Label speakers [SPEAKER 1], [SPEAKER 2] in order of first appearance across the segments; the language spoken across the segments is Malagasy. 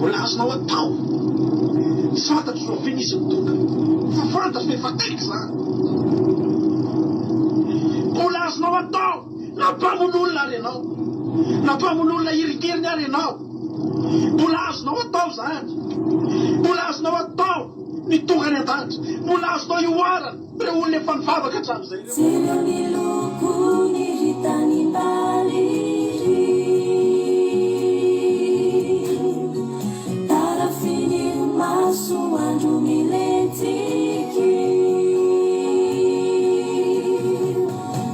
[SPEAKER 1] mbola azonao atao fantatro zao fe nisy mitondra fa fantatro fa efa taiky zany mbola azonao atao nampamon'olona ary ianao nampamon'olona iriteriny ary ianao mbola azonao atao zany mbola azonao atao ny tonga ny an-danitra mbola azonao ioarana re olona efa nivavaka hatramin'izay
[SPEAKER 2] Selo miloko ny hitany baliry tarafiny maso andro miletiky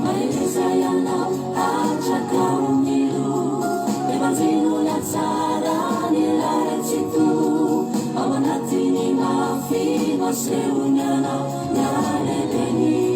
[SPEAKER 2] maeleza ianao atrakao milo evanjelona tsara ny laratsyto ao anatiny mafino asehony anao nialeleny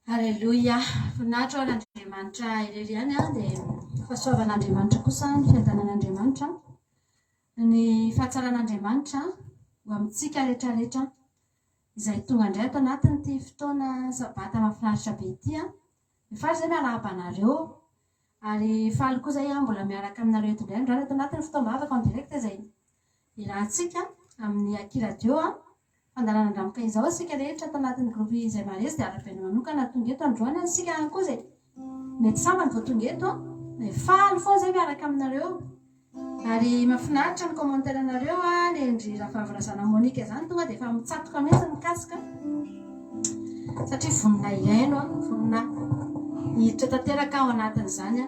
[SPEAKER 3] Halleluja. Voninahitra n'Andriamanitra ireriany dia fahasoavan'Andriamanitra kosa ny fiadanan'Andriamanitra ny fahatsaran'Andriamanitra ho amintsika rehetrarehetra izay tonga indray ato anatin'ity fotoana sabata mahafinaritra be ity faly izay miarahaba anareo ary faly koa izay mbola miaraka aminareo eto indray androany ato anatin'ny fotoam-bavaka en direct izay irahantsika amin'ny akiradio fandalanandramoka izao asika rehetra ato anatin'ny groupe izay marezy dia ara-peno manokana tonga eto androany asika koa izay mety sambany vao tonga eto faly foa izay miaraka aminareo ary mahafinaritra ny commentaire anareo ny endry rafahavirazana Monika izany tonga dia efa mitsatoka mihitsy mikasika satria vonina ilaino vonina hiditra tanteraka ao anatin'izany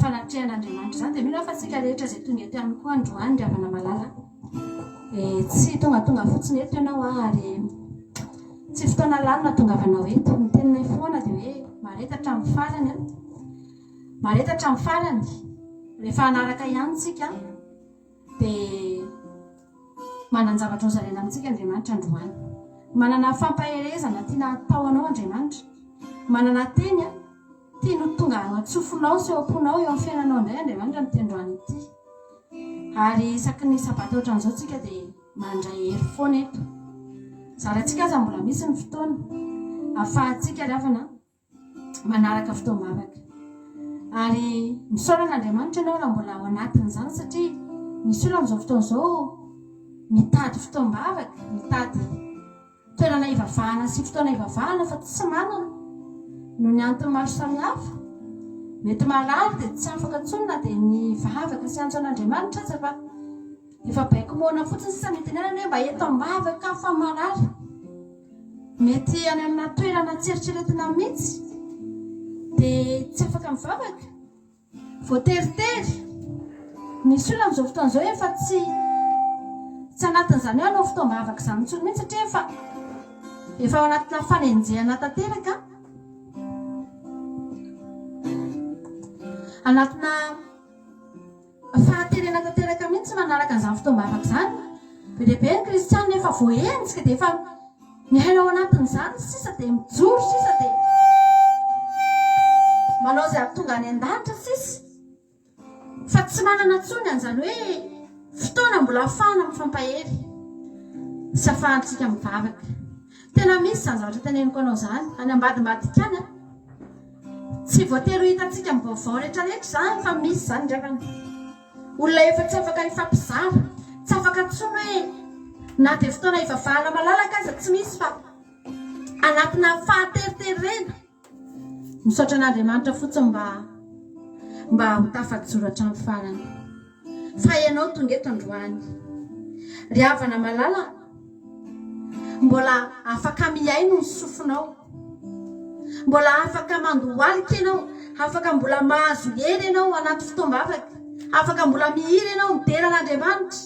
[SPEAKER 3] fanatrihan'Andriamanitra izany dia mino fa tsika rehetra izay tonga eto ihany koa androany ry havana malala tsy tonga fotsiny eto ianao ary tsy fotoana lalina tongavanao eto ny tenina foana dia hoe maretatra amin'ny farany maretatra amin'ny farany rehefa hanaraka ihany tsika dia manan-javatra ho zarena amintsika Andriamanitra androany manana fampaherezana tiana atao anao Andriamanitra manana teny tiano tonga atsofonao sy eo am-ponao eo amin'ny fiainanao indray Andriamanitra ny tendroany ity ary isaky ny sabata ohatran'izao tsika dia mandray hery foana eto zarantsika aza mbola misy ny fotoana ahafahantsika ry havana manaraka fotoam-bavaka ary misaoran'Andriamanitra ianao raha mbola ao anatin'izany satria misy olona amin'izao fotoana izao mitady fotoam-bavaka mitady toerana hivavahana sy fotoana hivavahana fa tsy manana noho ny antony maro samihafa mety marary dia tsy afaka tsonona dia ny vavaka sy antso an'Andriamanitra aza fa efa baiko moana fotsiny sisa mitenenana hoe mba eto am-bavaka fa marary mety any amina toerana tseritseretina mihitsy dia tsy afaka mivavaka voateritery misy olona amin'izao fotoana izao efa tsy anatin'izany hoe anao fotoam-bavaka izany intsony mihitsy satria efa ao anatina fanenjehana tanteraka anatina fahaterena tanteraka mihitsy manaraka an'izany fotoam-bavaka izany be lehibe ny kristianina efa voahenjika dia efa miaina ao anatin'izany sisa dia mijoro sisa dia manao izay ahatonga any an-danitra sisa fa tsy manana tsony an'izany hoe fotoana mbola ahafahana mifampahery sy ahafahantsika mivavaka tena misy izany zavatra teneniko anao izany any ambadimbadika any tsy voatery ho hitantsika mivaovao rehetrarehetra izany fa misy izany ndrakana olona efa tsy afaka hifampizara tsy afaka tsony hoe na dia fotoana hivavahana malalaka aza tsy misy fa anatina fahateriterena misaotra an'Andriamanitra fotsiny mba ho tafajoro hatramin'ny farany fa ianao tonga eto androany ry havana malala mbola afaka miaino ny sofinao mbola afaka mandohalika ianao afaka mbola mahazo hery ianao anaty fotoam-bavaka afaka mbola mihiry ianao mideran'Andriamanitra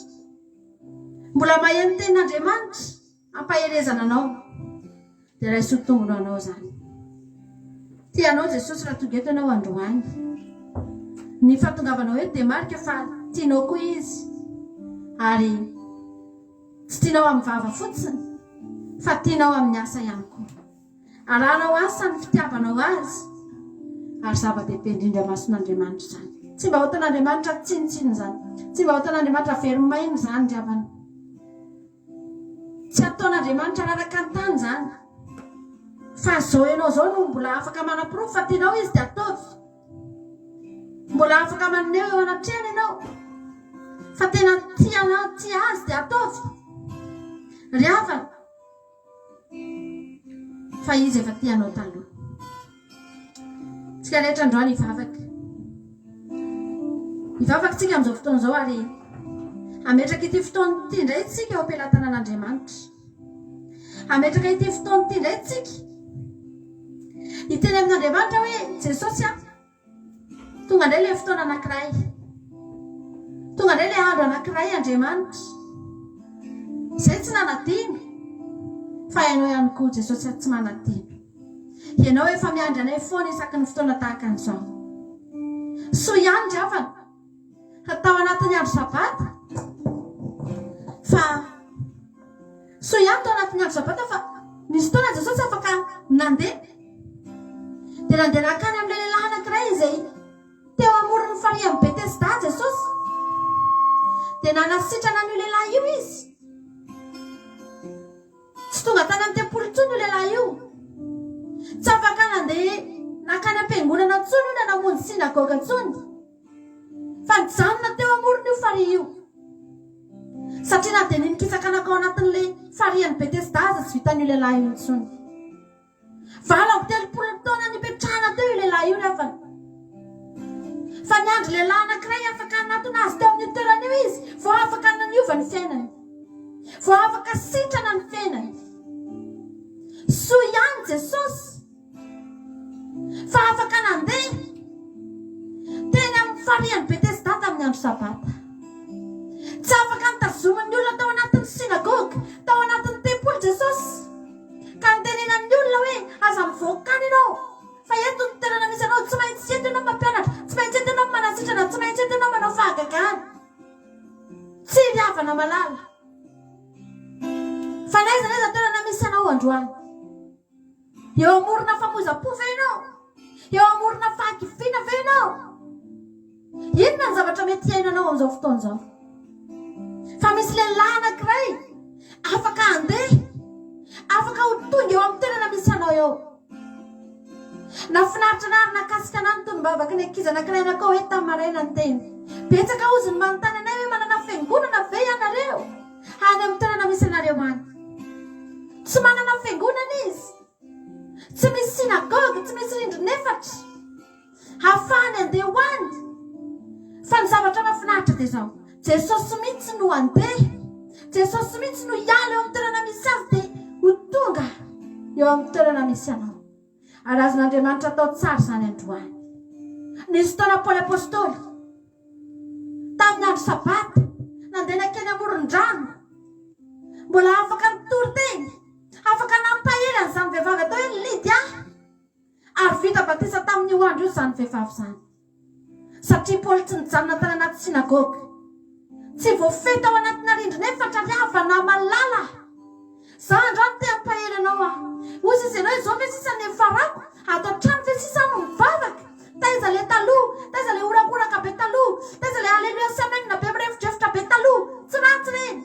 [SPEAKER 3] mbola maheno tenin'Andriamanitra ampaherezana anao dia raha isotombona anao zany. Tianao Jesosy raha tonga eto ianao androany. Ny fahatongavanao eto dia marika fa tianao koa izy, ary tsy tianao amin'ny vava fotsiny fa tianao amin'ny asa ihany koa. Arahanao asa ny fitiavanao azy, ary zava-dehibe indrindra mason'Andriamanitra zany. Tsy mba ho tan'Andriamanitra tsinitsiny zany, tsy mba ho tan'Andriamanitra verimainy zany driavana. Tsy ataon'Andriamanitra araraka ny tany zany, fa zao ianao zao no mbola afaka manam-porofo fa tianao izy dia ataovy. Mbola afaka maneho eo anatrehany ianao fa tena tianao tia azy dia ataovy. Ry havana, fa izy efa tianao taloha. Tsika rehetra androany ivavakantsika amin'izao fotoana izao, ary ametraka ity fotoana ity indray tsika eo am-pelatanan'Andriamanitra. Ametraka ity fotoana ity indray tsika hiteny amin'Andriamanitra hoe Jesosy tonga indray ilay fotoana anankiray, tonga indray ilay andro anankiray Andriamanitra izay tsy nanadino, fa ianao ihany koa Jesosy tsy manadino. Ianao efa miandry anay foana isaky ny fotoana tahaka an'izao. So ihany driavana atao anatin'ny andro sabata, fa so ihany tao anatin'ny andro sabata, fa misy fotoana Jesosy afaka nandeha dia nandeha nakany amin'ilay lehilahy anankiray izay teo amoron'ny farihan'ny Betesda. Jesosy dia nanasitrana an'io lehilahy io izy. Tsy tonga tany amin'ny tempolo intsony io lehilahy io, tsy afaka nandeha nakany am-piangonana intsony io na namonjy sinagoga intsony, fa nijanona teo amorony io fariha io, satria na dia ninikisaka-nakao anatin'ilay farihan'ny Betesda aza tsy vitan'io lehilahy io intsony. Valako 30 taona nipetrahana teo io lehilahy io rehefa, fa niandry lehilahy anankiray afaka anatona azy teo amin'ny toerana io izy, vao afaka naniova ny fiainany, vao afaka sitrana ny fiainany. So ihany Jesosy fa afaka nandeha teny amin'ny farihan'ny Betesda tamin'ny andro sabata. Tsy afaka nitazomin'ny olona tao anatin'ny sinagoga, tao anatin'ny tempolo Jesosy, ka nitenenan'ny olona hoe aza mivoakany ianao, fa eto ny toerana misy anao, tsy maintsy eto ianao mampianatra, tsy maintsy eto ianao manasitrana, tsy maintsy eto ianao manao fahagagana. Tsy riavana malala, fa naiza toerana misy anao androany, eo amorona famoza-po ve ianao, eo amorona fahakifiana ve ianao? Inona ny zavatra mety iainanao amin'izao fotoana izao? Fa misy lehilahy anankiray afaka andeha, afaka ho tonga eo amin'ny toerana misy anao eo. Nafinaritra anary nakasika anay ny tonom-bavaka ny ankizy anankiray anakao hoe tamin'ny maraina ny teny, betsaka ozy ny manontany anay hoe manana fiangonana ve ianareo any amin'ny toerana misy anareo any? Tsy manana fiangonana izy, tsy misy sinagoga, tsy misy rindrin'efatra hafahany andeha hoany. Fa ny zavatra mahafinaritra dia izao, Jesosy mihitsy no andeha, Jesosy mihitsy no hiala eo amin'ny toerana misy azy dia ho tonga eo amin'ny toerana misy anao. Ary azon'Andriamanitra atao tsara izany androany. Nisy fotoana Paoly apôstôly tamin'ny andro sabata nandeha nakeny amoron-drano, mbola afaka nitory teny, afaka nampahely an'izany vehivavy atao hoe Lydia, ary vita batisa tamin'io andro io izany vehivavy izany, satria Paoly tsy nijanona tany anaty sinagoga, tsy voafehy tao anatina rindrin'efatra riavana malala. Za androany te hampahely anao ozy izy ianao izao ve sisa ny farako, ato an-trano ve sisa no mivavaka, taiza le taloha, taiza le orakoraka be taloha, taiza le aleluia semaine be mirefidrefitra be taloha. Tsy ratsy reny,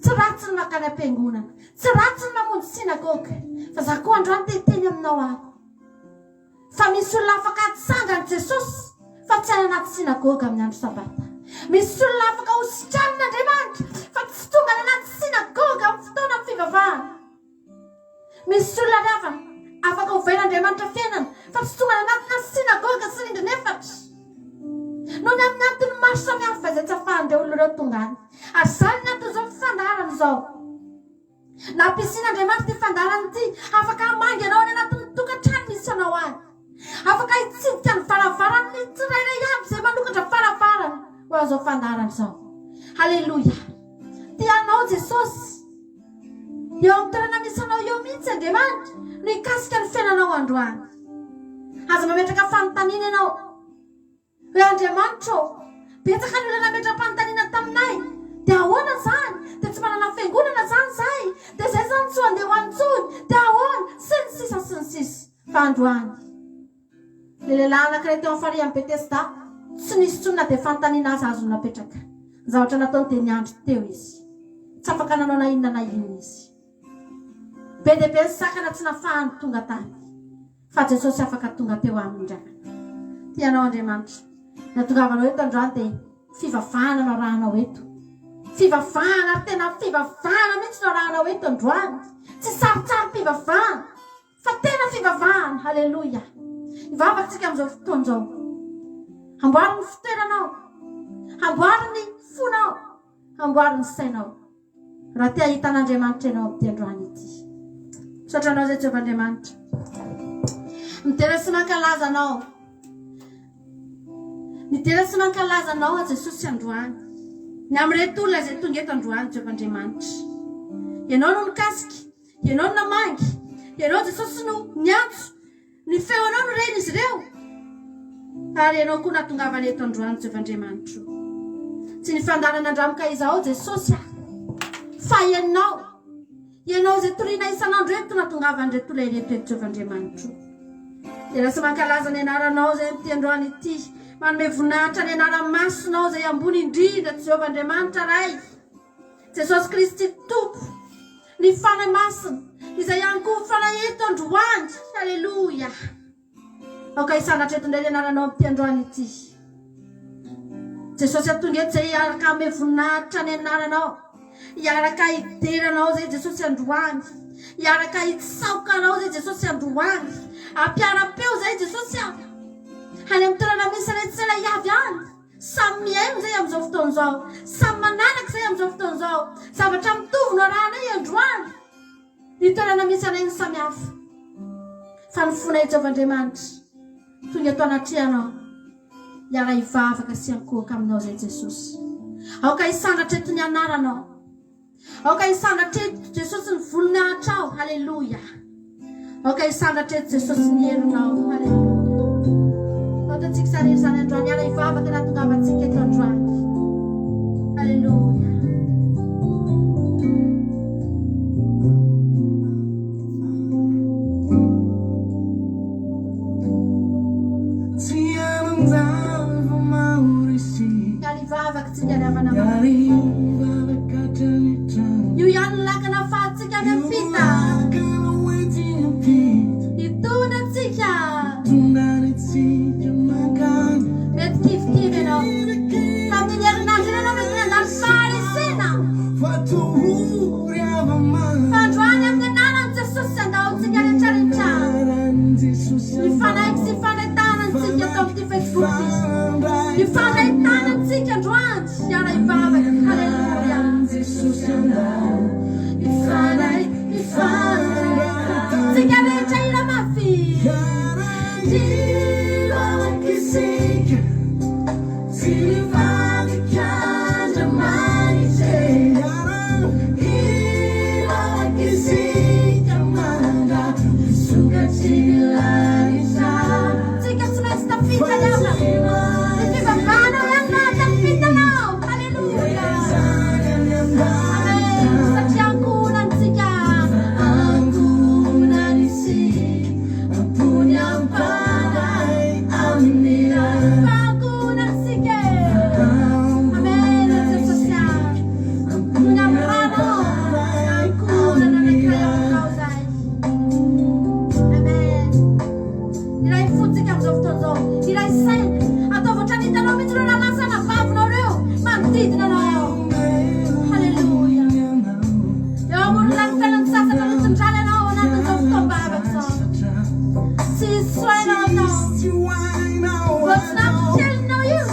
[SPEAKER 3] tsy ratsy ny makany am-piangonana, tsy ratsy ny mamonjy sinagoga, fa za koa androany te hiteny aminao ako fa misy olona afaka atsangany Jesosy fa tsy any anaty sinagoga amin'ny andro sabata. Misy olona afaka ho sitran'Andriamanitra fa tsy tonga any anaty sinagoga amin'ny fotoana fivavahana. Misy olona rehefa afaka hovain'Andriamanitra fiainana fa tsy tonga any anatina sinagoga sy rindrin'efatra. Noho ny amin'ny antony maro samihafa izay tsy ahafahan'ireo olona ireo tonga any. Ary izany ny antony izao fifandarana izao. Nampiasian'Andriamanitra ity fandarana ity afaka hamangy anao any anatin'ny tokantrano misy anao any. Afaka hitsidika ny varavarany tsirairay aby izay manokatra varavarana ho azo fandarana izao. Halleluia. Tianao Jesosy eo amin'ny toerana misy anao eo mihitsy Andriamanitra ny kasika ny fiainanao androany. Aza mametraka fanontaniana ianao hoe Andriamanitra betsaka ny olona nametra-panontaniana taminay dia ahoana zany, dia tsy manana fiangonana zany zahay, dia zay zany tsy andeha ho antsony, dia ahoana sy ny sisa fa androany le lehilahy anankiray teo amin'ny farihan'i Betesda tsy nisy tsonina dia fanontaniana azy azo napetraka zavatra nataony dia niandry teo izy, tsy afaka nanao na inona na inona izy. Be dia be ny sakana tsy nafahany tonga tany fa Jesosy afaka tonga teo aminy ndray. Tianao Andriamanitra natongavana eto androany dia fivavahana no rahanao eto, fivavahana ary tena fivavahana mihitsy no rahanao eto androany, tsy sarotsary fivavahana fa tena fivavahana. Haleloia. Ivavakantsika amin'izao fotoana izao, amboary ny fitoeranao, amboary ny fonao, amboary ny sainao raha te ahita an'Andriamanitra ianao amin'ity androany ity. Misotranao zay Jehovah Andriamanitra, midera sy mankalaza anao, midera sy mankalaza anao a Jesosy androany ny amin'ireto olona izay tonga eto androany. Jehovah Andriamanitra, ianao no nikasika, ianao no namangy, ianao Jesosy no niantso, ny feonao no reny izy ireo, ary ianao koa natongavana eto androany. Jehovah Andriamanitra, tsy nifandarana andramoka izao Jesosy fa ianao izay toriana isan'andro eto natongavana reto olona ireto eto. Jehovah Andriamanitra, dia sy mankalaza ny anaranao zay amin'ity androany ity, manome voninahitra ny anara-masonao zay ambony indrindra. Jehovah Andriamanitra ray, Jesosy Kristy Tompo, ny fanahy masina izay ankoho fanahy eto androany. Haleloia. Aoka hisandratra eto indray ny anaranao amin'ity androany ity. Jesosy atonga eto zay hiaraka ame voninahitra ny anaranao, hiaraka hideranao zay Jesosy androany, hiaraka hitsaokanao zay Jesosy androany, ampiara-peo zay Jesosy any amin'ny toerana misy rehetra iavy any. Samy mihaino zay amin'izao fotoana izao, samy manaraka zay amin'izao fotoana izao, zavatra mitovy no rahanay androany ny toerana misy anainy samy hafa. Fa ny fonay Jehovah Andriamanitra tonga eto anatrihanao, hiara hivavaka sy hankohaka aminao zay Jesosy. Aoka hisandratra eto ny anaranao, aoka hisandratra eto Jesosy ny volonahitra ao. Haleloia. Aoka hisandratra eto Jesosy ny herinao. Haleloia. Otatsika sary izany androany, hiara hivavaka natongavantsika eto androany. Haleloia. Tsika ravana io ihany ny lakana fahatsika any amin'ny fita, hitondatsika mety kivikivy ianao tamin'ny herinandro ianao mety nandalo faharesena fa androany amin'ny anarany Jesosy andahotsika rehetrarehetra, mifanahiky sy fanaitanantsika atao amin'ity Facebook ity, mifanahitanantsika androany. Hiara hivavaka. Haleluia. Tsika rehetra ila mafy tsika tsy maintsy tafita iana ny fivavahana ianata ny fitanao. Haleluia. Amen. Satria ankonantsika ampony ampanay amin'ny ankonantsika. Amen. Jesosy ampony ampanao ankonana anankiray aminao zay. Amen. Iray fotsika amin'izao fotoana izao, iray saina atao voatra ny hitanao mihitsy ireo lalasana vavinao reo manodidina anao. Haleluia. Eo ambony lanontenany sasatra mitsindraly anao anatin'izao fotoam-bavaka izao, tsy soainao atao voatsy nampikelonao io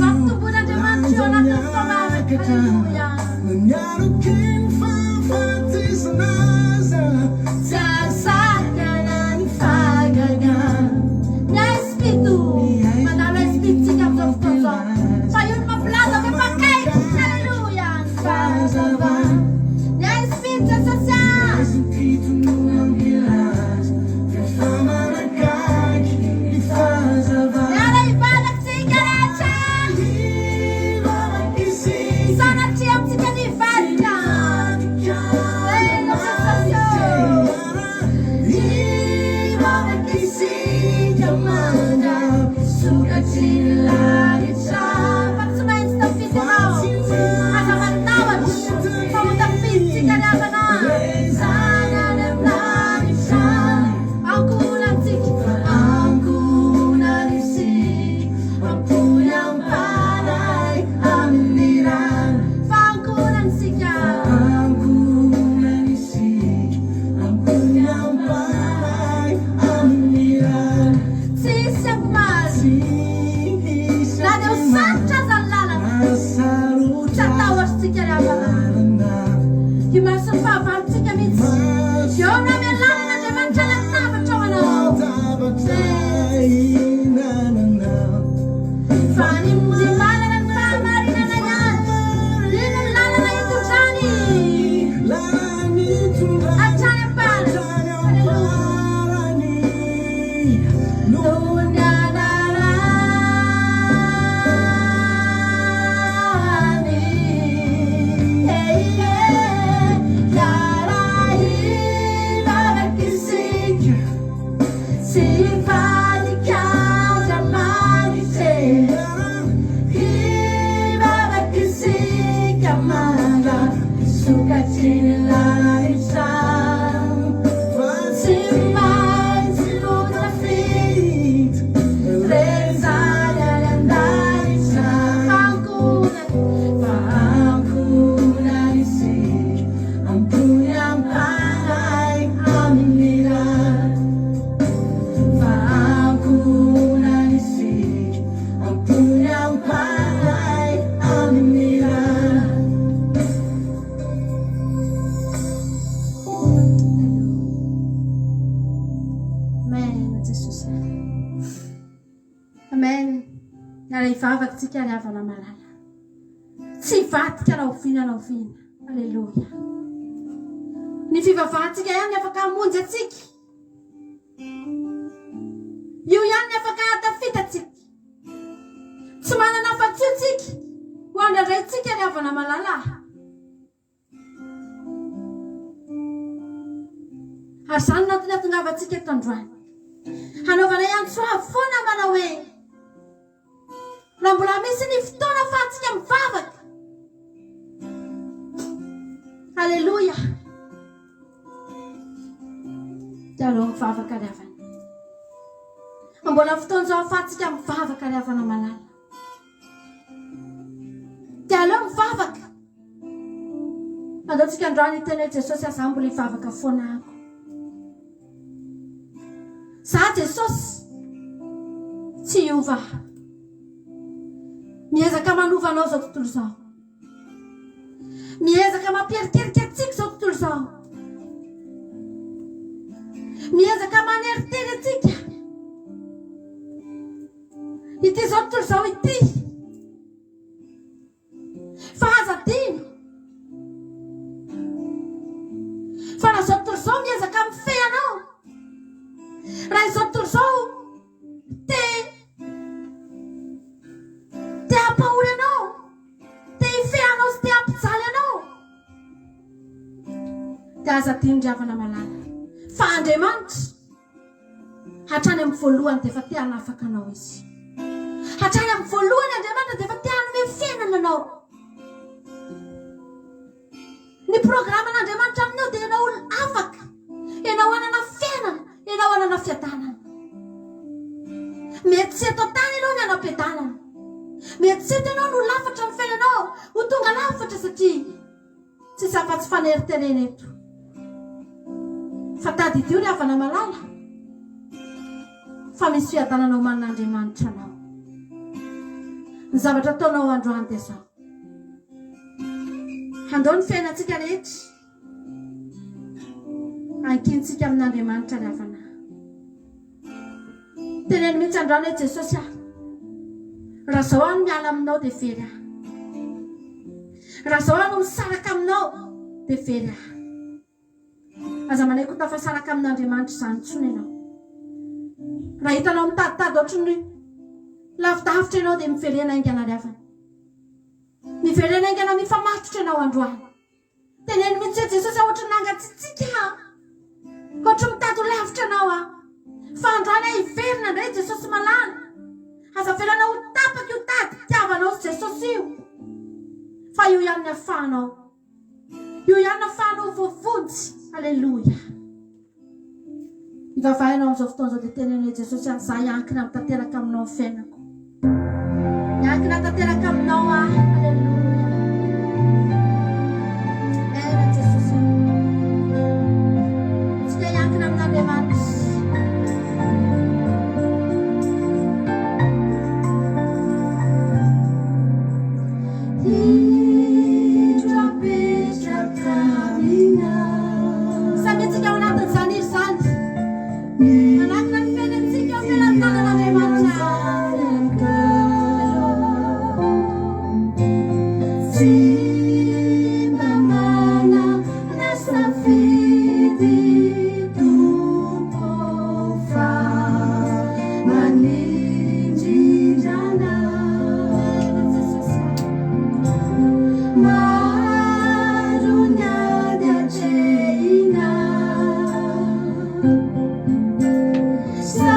[SPEAKER 3] mampitomboin'Andriamanitra eo anatin'ny fotoam-bavaka. Haleluia. Sasakana ny fagagana ny Espiritu, mandalo Espiritu-tsika amin'izao fotoana izao, fa io no mampilaza ve pakaiky. Haleluia. Ny fahazavana ny Espiritu Jesosy. Ivavatsika ny havana malala tsy vatika na ofina na ofina. Alleluia. Ny fivavahantsika ihany afaka hamonjy atsika, io ihany ny afaka hatafitatsika, tsy manana afa-tsy tsika ho andradraitsika ny havana malala. Ary zany natony atongavatsika eto androany hanaovana ihany soa foana manao hoe raha mbola misy ny fotoana fahatsika mivavaka. Alleluia. Dia aleo mivavaka ny havana. Mbola fotoana zao fahatsika mivavaka ny havana malala. Dia aleo mivavaka. Andaotsika androany teny hoe Jesosy aza mbola hivavaka foana ako. Za Jesosy tsy hiova. Miezaka manovanao zao tontolo zao. Miezaka mamperikerika atsika zao tontolo zao. Miezaka maneriteny atsika. Ity zao tontolo zao ity. Fa aza dino. Fa raha zao tontolo zao miezaka mifehy anao. Raha izao tontolo zao te hampahory anao, te hifehy anao sy te hampijaly anao. Dia aza dino havana malala. Fa Andriamanitra hatrany amin'ny voalohany dia efa te hanafaka anao izy. Hatrany amin'ny voalohany Andriamanitra dia efa te hanome fiainana anao. Ny programan'Andriamanitra aminao dia ianao afaka, ianao hanana fiainana, ianao hanana fiadanana. Mety tsy atao tany ianao ny hanam-piadanana, mety tsy ianao no lafatra amin'ny fiainanao ho tonga lafatra satria tsisy afa-tsy faneritenena eto. Fa tadidio ny havana malala, fa misy fiadanana omanin'Andriamanitra anao. Ny zavatra ataonao androany dia zao. Andao ny fiainantsika rehetra ankintsika amin'Andriamanitra ny havana. Teneny mihitsy androany hoe Jesosy raha zao aho no miala aminao dia very aho. Raha zao aho no misaraka aminao dia very aho. Aza manaiky ho tafasaraka amin'Andriamanitra izany intsony ianao. Raha hitanao mitaditady ohatrany lavidavitra ianao dia miverena aingana ny havana. Miverena aingana mifamatotra ianao androany. Teneny mihitsy hoe Jesosy ohatrany nangatsitsika, ohatrany mitady ho lavitra ianao fa androany aho hiverina indray Jesosy malala. Aza velana ho tapaky ho tady tiavanao sy Jesosy io. Fa io ihany ny ahafahanao, io ihany ny ahafahanao voavonjy. Alleluia. Ivavahinao amin'izao fotoana izao dia teneny hoe Jesosy za hiankina tanteraka aminao ny fiainako. Hiankina tanteraka aminao Alleluia. Jesosy tsika hiankina amin'Andriamanitra. Samitsika ao anatin'izany izy zany. Manakina ny fiainantsika ao fiainan'Andriamanitra.
[SPEAKER 2] Sa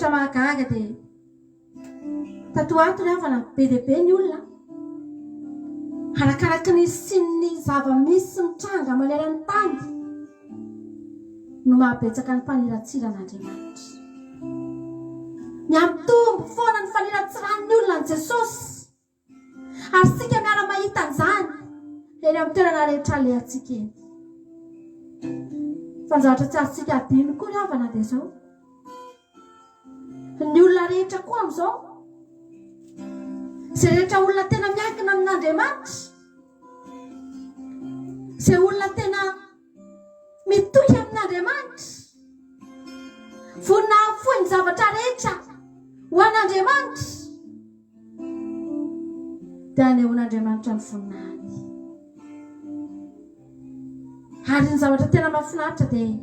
[SPEAKER 3] zavatra mahagaga dia tatoato ny havana be dia be ny olona arakaraky ny sy ny zava-misy sy mitranga manerany tany no mahabetsaka ny faniratsiran'Andriamanitra. Miampitombo foana ny faniratsiran'ny olona ny Jesosy ary sika miara mahita an'izany eny amin'ny toerana rehetra alehantsika eny. Fanjavatra tsy azontsika adino koa ny havana dia izao. Ny olona rehetra koa amin'izao, izay rehetra olona tena miankina amin'Andriamanitra, izay olona tena mitohy amin'Andriamanitra, vonina afohy ny zavatra rehetra ho an'Andriamanitra, dia anehon'Andriamanitra ny voninahiny. Ary ny zavatra tena mahafinaritra dia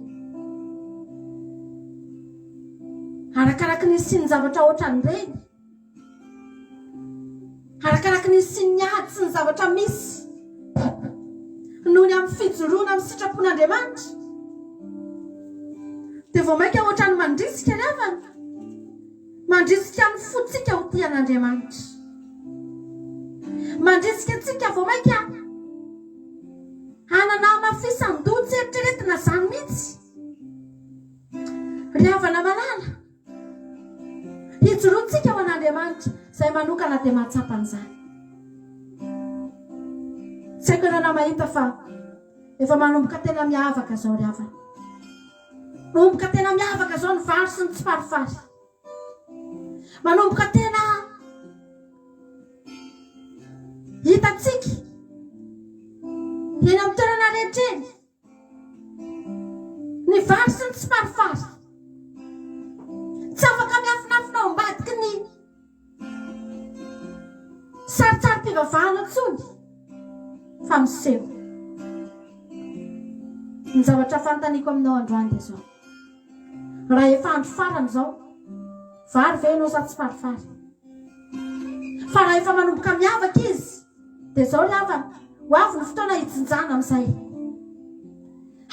[SPEAKER 3] arakaraky ny sy ny zavatra ohatran'ireny, arakaraky ny sy ny ady sy ny zavatra misy noho ny amin'ny fijoroana amin'ny sitrapon'Andriamanitra, dia vao maika ohatrany mandrisika ny havana, mandrisika ny fotsika ho tian'Andriamanitra, mandrisika antsika vao maika hanana mafisam-doha tsy eritreretina izany mihitsy. Ry havana malala, hijoroantsika ho an'Andriamanitra izay manokana dia mahatsapa an'izany. Tsy haiko ianao mahita fa efa manomboka tena miavaka izao ry havana. Manomboka tena miavaka izao ny vary sy ny tsy farifary. Manomboka tena hitatsika eny amin'ny toerana rehetra eny ny vary sy ny tsy farifary. Tsy afaka miafinafina ao ambadiky ny saritsary-pivavahana intsony fa miseho. Ny zavatra fanontaniako aminao androany dia izao: raha efa andro farany izao, vary ve ianao sa tsy farifary? Fa raha efa manomboka miavaka izy dia izao ry havana, ho avy ny fotoana hijinjana amin'izay.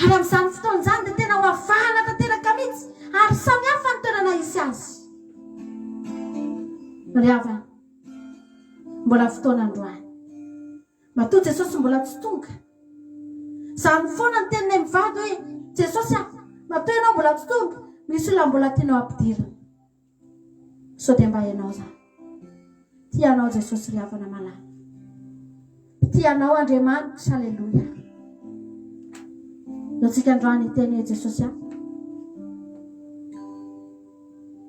[SPEAKER 3] Ary amin'izany fotoana izany dia tena ho avahana tanteraka mihitsy ary samy hafa ny toerana isy azy. Ry havana, mbola fotoana androany, matoa Jesosy mbola tsy tonga. Izany foana ny teninay mivady hoe Jesosy matoa ianao mbola tsy tonga, misy olona mbola tianao ampidirana. Sao dia mba hainao izany. Tianao Jesosy ry havana malala, tianao Andriamanitra. Haleloia. Antsika androany teny Jesosy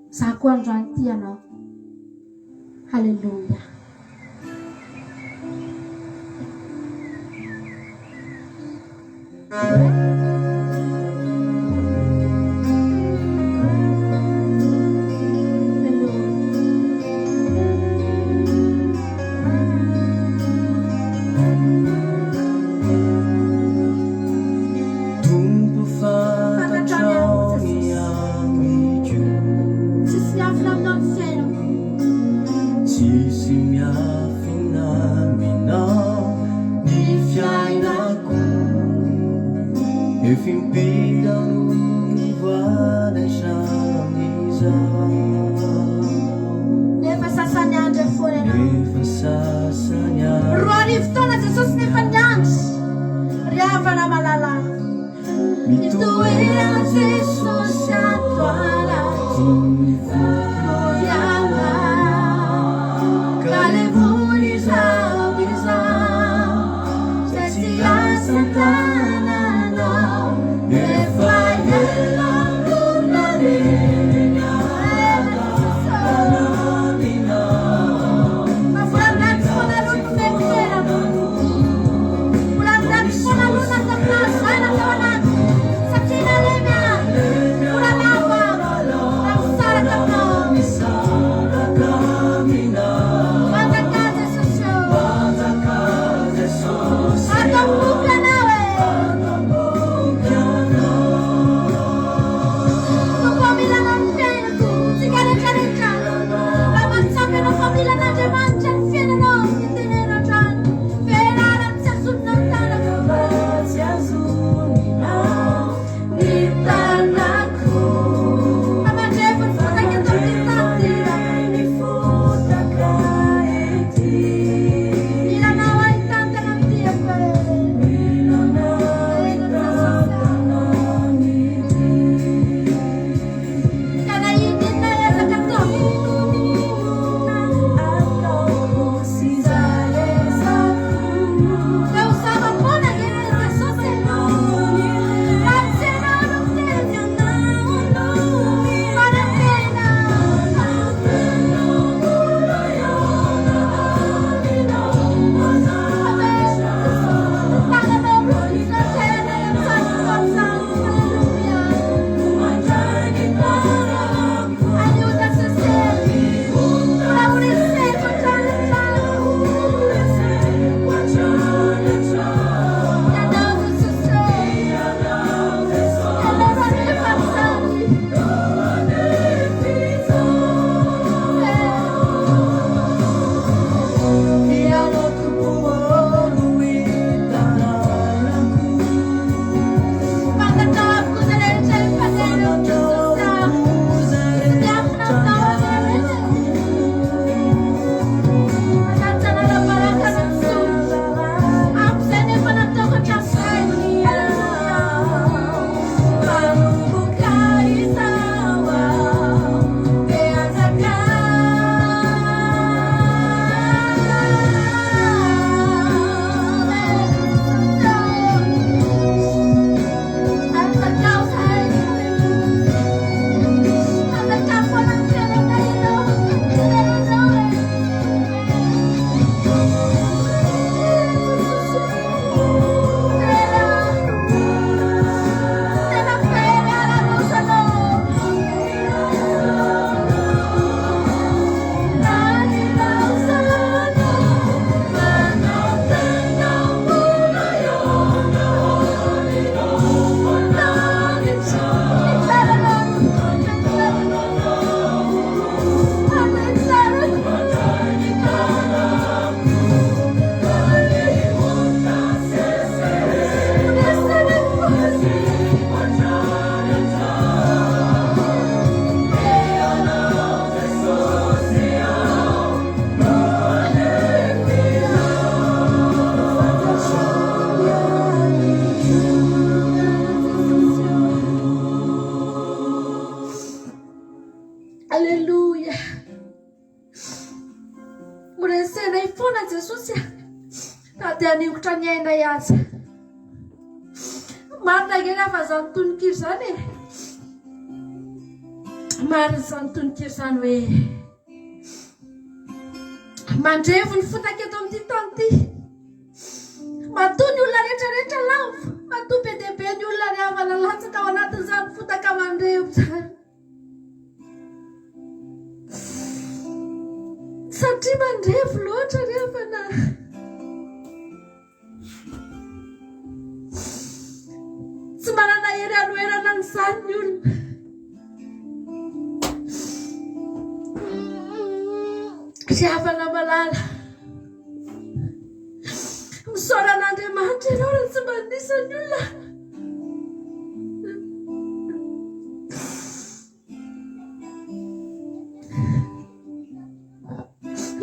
[SPEAKER 3] za koa androany tianao. Haleluia.
[SPEAKER 2] Bulan
[SPEAKER 3] resena ifona Jesosy dia anikotra ny ainay aza marina kely afa zany tononkiro zany marina zany tononkiro zany hoe mandrevo ny fotaka eto amin'ity tany ity matoa ny olona rehetrarehetra lavo matoa be dia be ny olona ry havana latsaka ao anatin'izany fotaka mandrevo zany satria mandrevo loatra ry havana tsy manana hery anoherana n'izany ny olona ry havana malala misaoran'Andriamanitra ianao raha tsy mandisa ny olona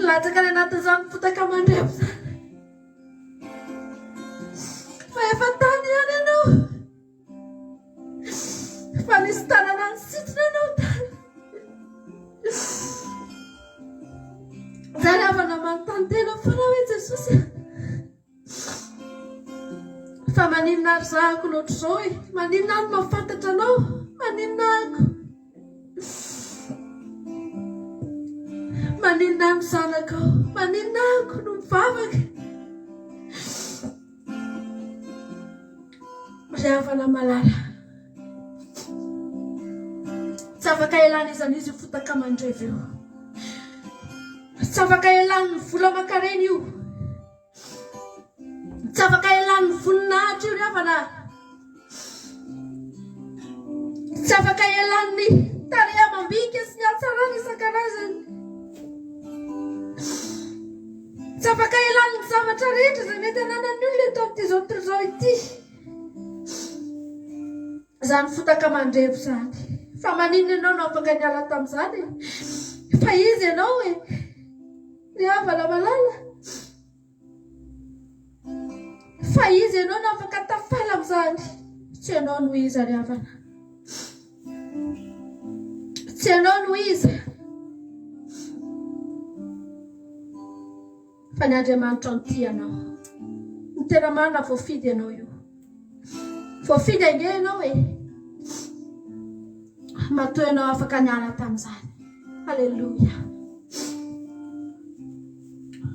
[SPEAKER 3] latsaka ny anatin'izany fotaka mandrevo zany fa efa tany ihany ianao fa nisy tanana ny sitrina ianao tany zany havana manontany tena foana hoe Jesosy fa maninona ary zahako loatra zao e maninona any mahafantatra anao maninona ako maninona any zanako maninona ako no mivavaka ry havana malala tsy afaka elana izany izy io fotaka mandrevo io tsy afaka elan'ny vola aman-karena io tsy afaka elan'ny voninahitra io ry havana tsy afaka elan'ny tareha amam-bika sy ny hatsarana isan-karazany tsy afaka elan'ny zavatra rehetra izay mety ananan'ny olona eto amin'ity zao tontolo izao ity zany fotaka mandrevo zany fa maninona ianao no afaka niala tamin'izany fa izy ianao e ry havana malala fa izy ianao no afaka tafala amin'izany tsy ianao no iza ry havana tsy ianao no iza fa ny Andriamanitra no tia ianao ny tena marina voafidy ianao io voafidy ange ianao e matoa ianao afaka niala tamin'izany halleluja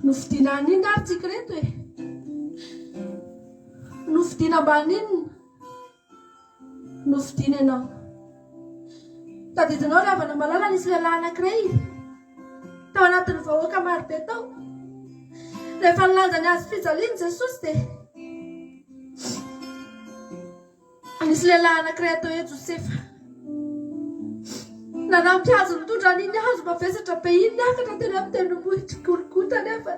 [SPEAKER 3] nofidiana an'inona ary tsika reto e nofidiana ambaninona nofidiana ianao tadidinao ry havana malala nisy lehilahy anankiray tao anatin'ny vahoaka maro be tao rehefa nilanja ny azy fijaliany Jesosy dia nisy lehilahy anankiray atao hoe Josefa nanampy azy nitondra an'iny hazo mavesatra be iny niakatra teny amin'ny tendrombohitra Golgota nefa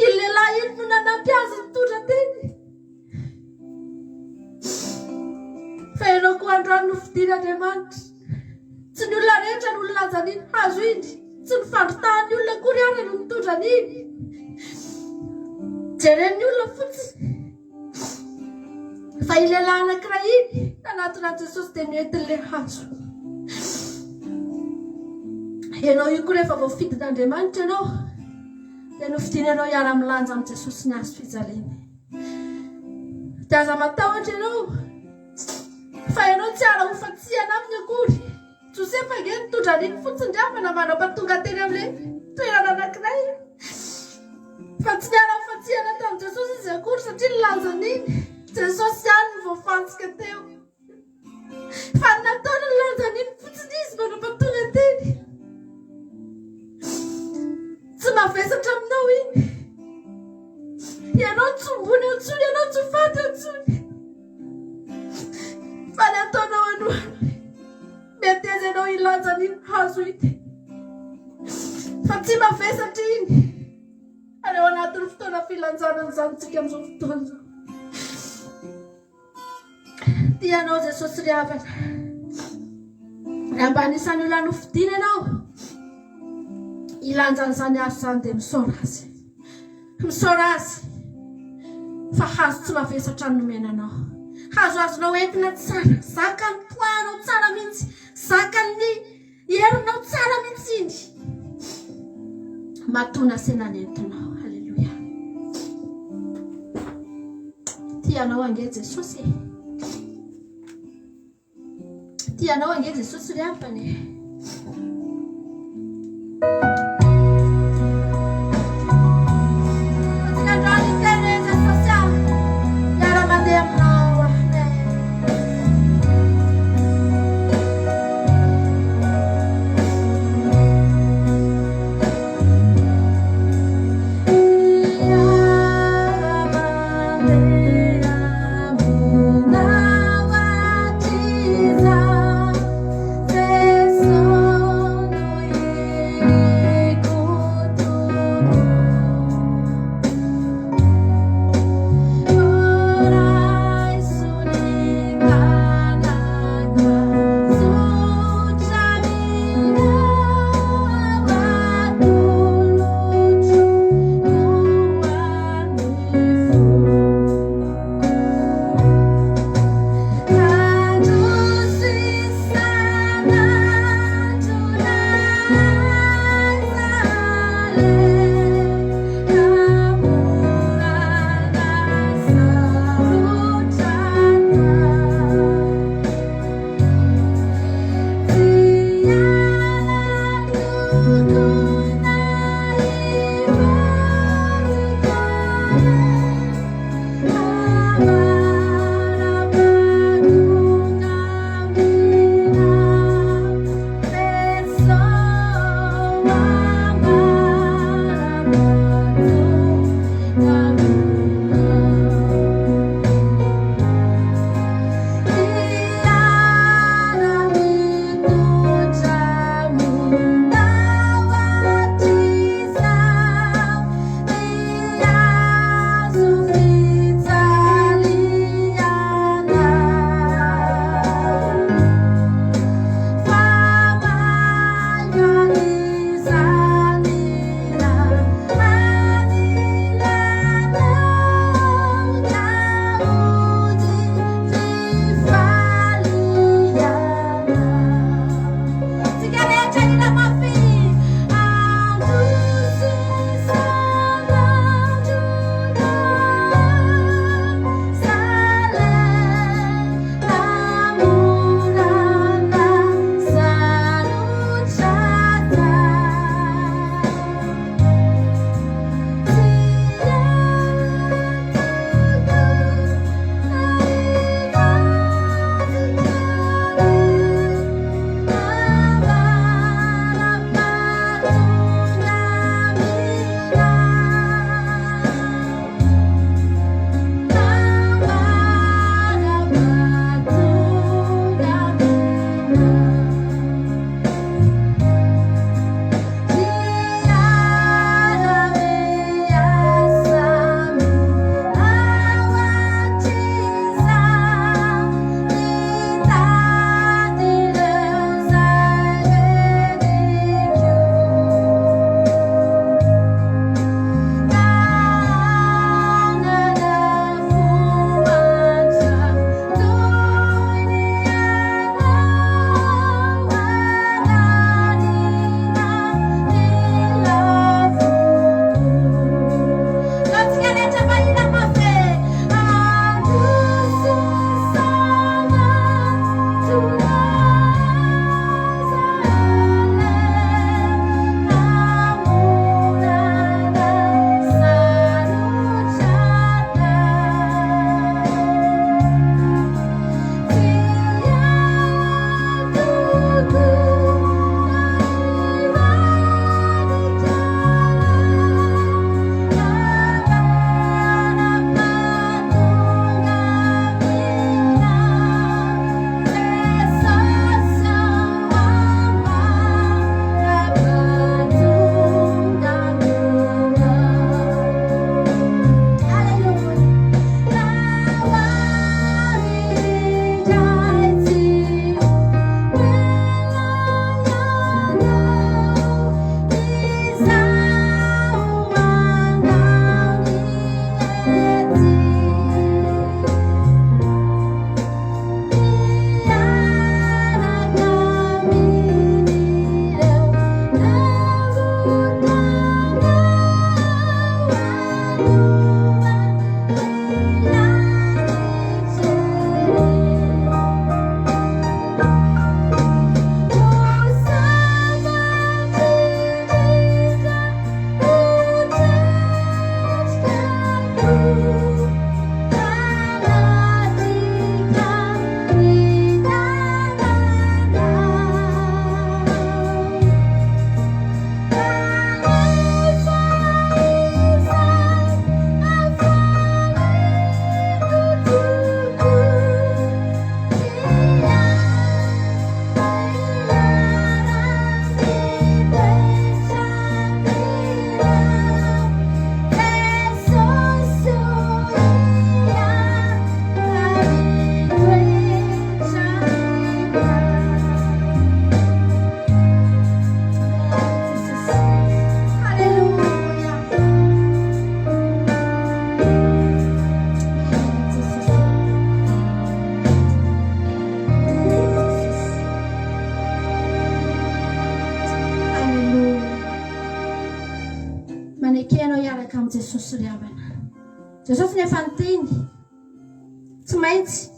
[SPEAKER 3] iny lehilahy iny no nanampy azy nitondra teny fa ianao koa androany nofidian'Andriamanitra tsy ny olona rehetra no nilanja an'iny hazo iny tsy ny fandrotahan'ny olona kory ary no nitondra an'iny jeren'ny olona fotsiny fa iny lehilahy anankiray iny nanatona Jesosy dia noentin'ilay hazo ianao io koa rehefa voafidin'Andriamanitra ianao dia nofidiana ianao hiara-milanja amin'ny Jesosy ny azo fijaliany dia aza matahotra ianao fa ianao tsy ara hofatsiana aminy akory Josefa nge nitondra an'iny fotsiny ry havana manam-pahatonga teny amin'ilay toerana anankiray fa tsy niara hofatsiana tamin'i Jesosy izy akory satria nilanja an'iny Jesosy ihany no voafantsika teo fa nataony nilanja an'iny fotsiny izy manam-pahatonga teny tsy mavesatra aminao iny ianao tsombony eo tsony ianao tsy faty eo tsony fa ny ataonao anohany mety azy ianao ilanja an'iny hazo iny fa tsy mavesatra iny ary ao anatin'ny fotoana filanjanana izany tsika amin'izao fotoana izao tianao Jesosy ry havana raha mba anisan'ny olona nofidiana ianao ilanjan'izany azo izany dia misaora azy fa hazo tsy mavesatra ny nomenanao hazo azonao entina tsara zaka ny poanao tsara mihitsy zaka ny herinao tsara mihitsy iny matona senanentinao. Haleluya. Tianao ange Jesosy. Tianao ange Jesosy ry ampany. ekenao hiaraka amin'ny Jesosy ry havana. Jesosy nefa nyteny tsy maintsy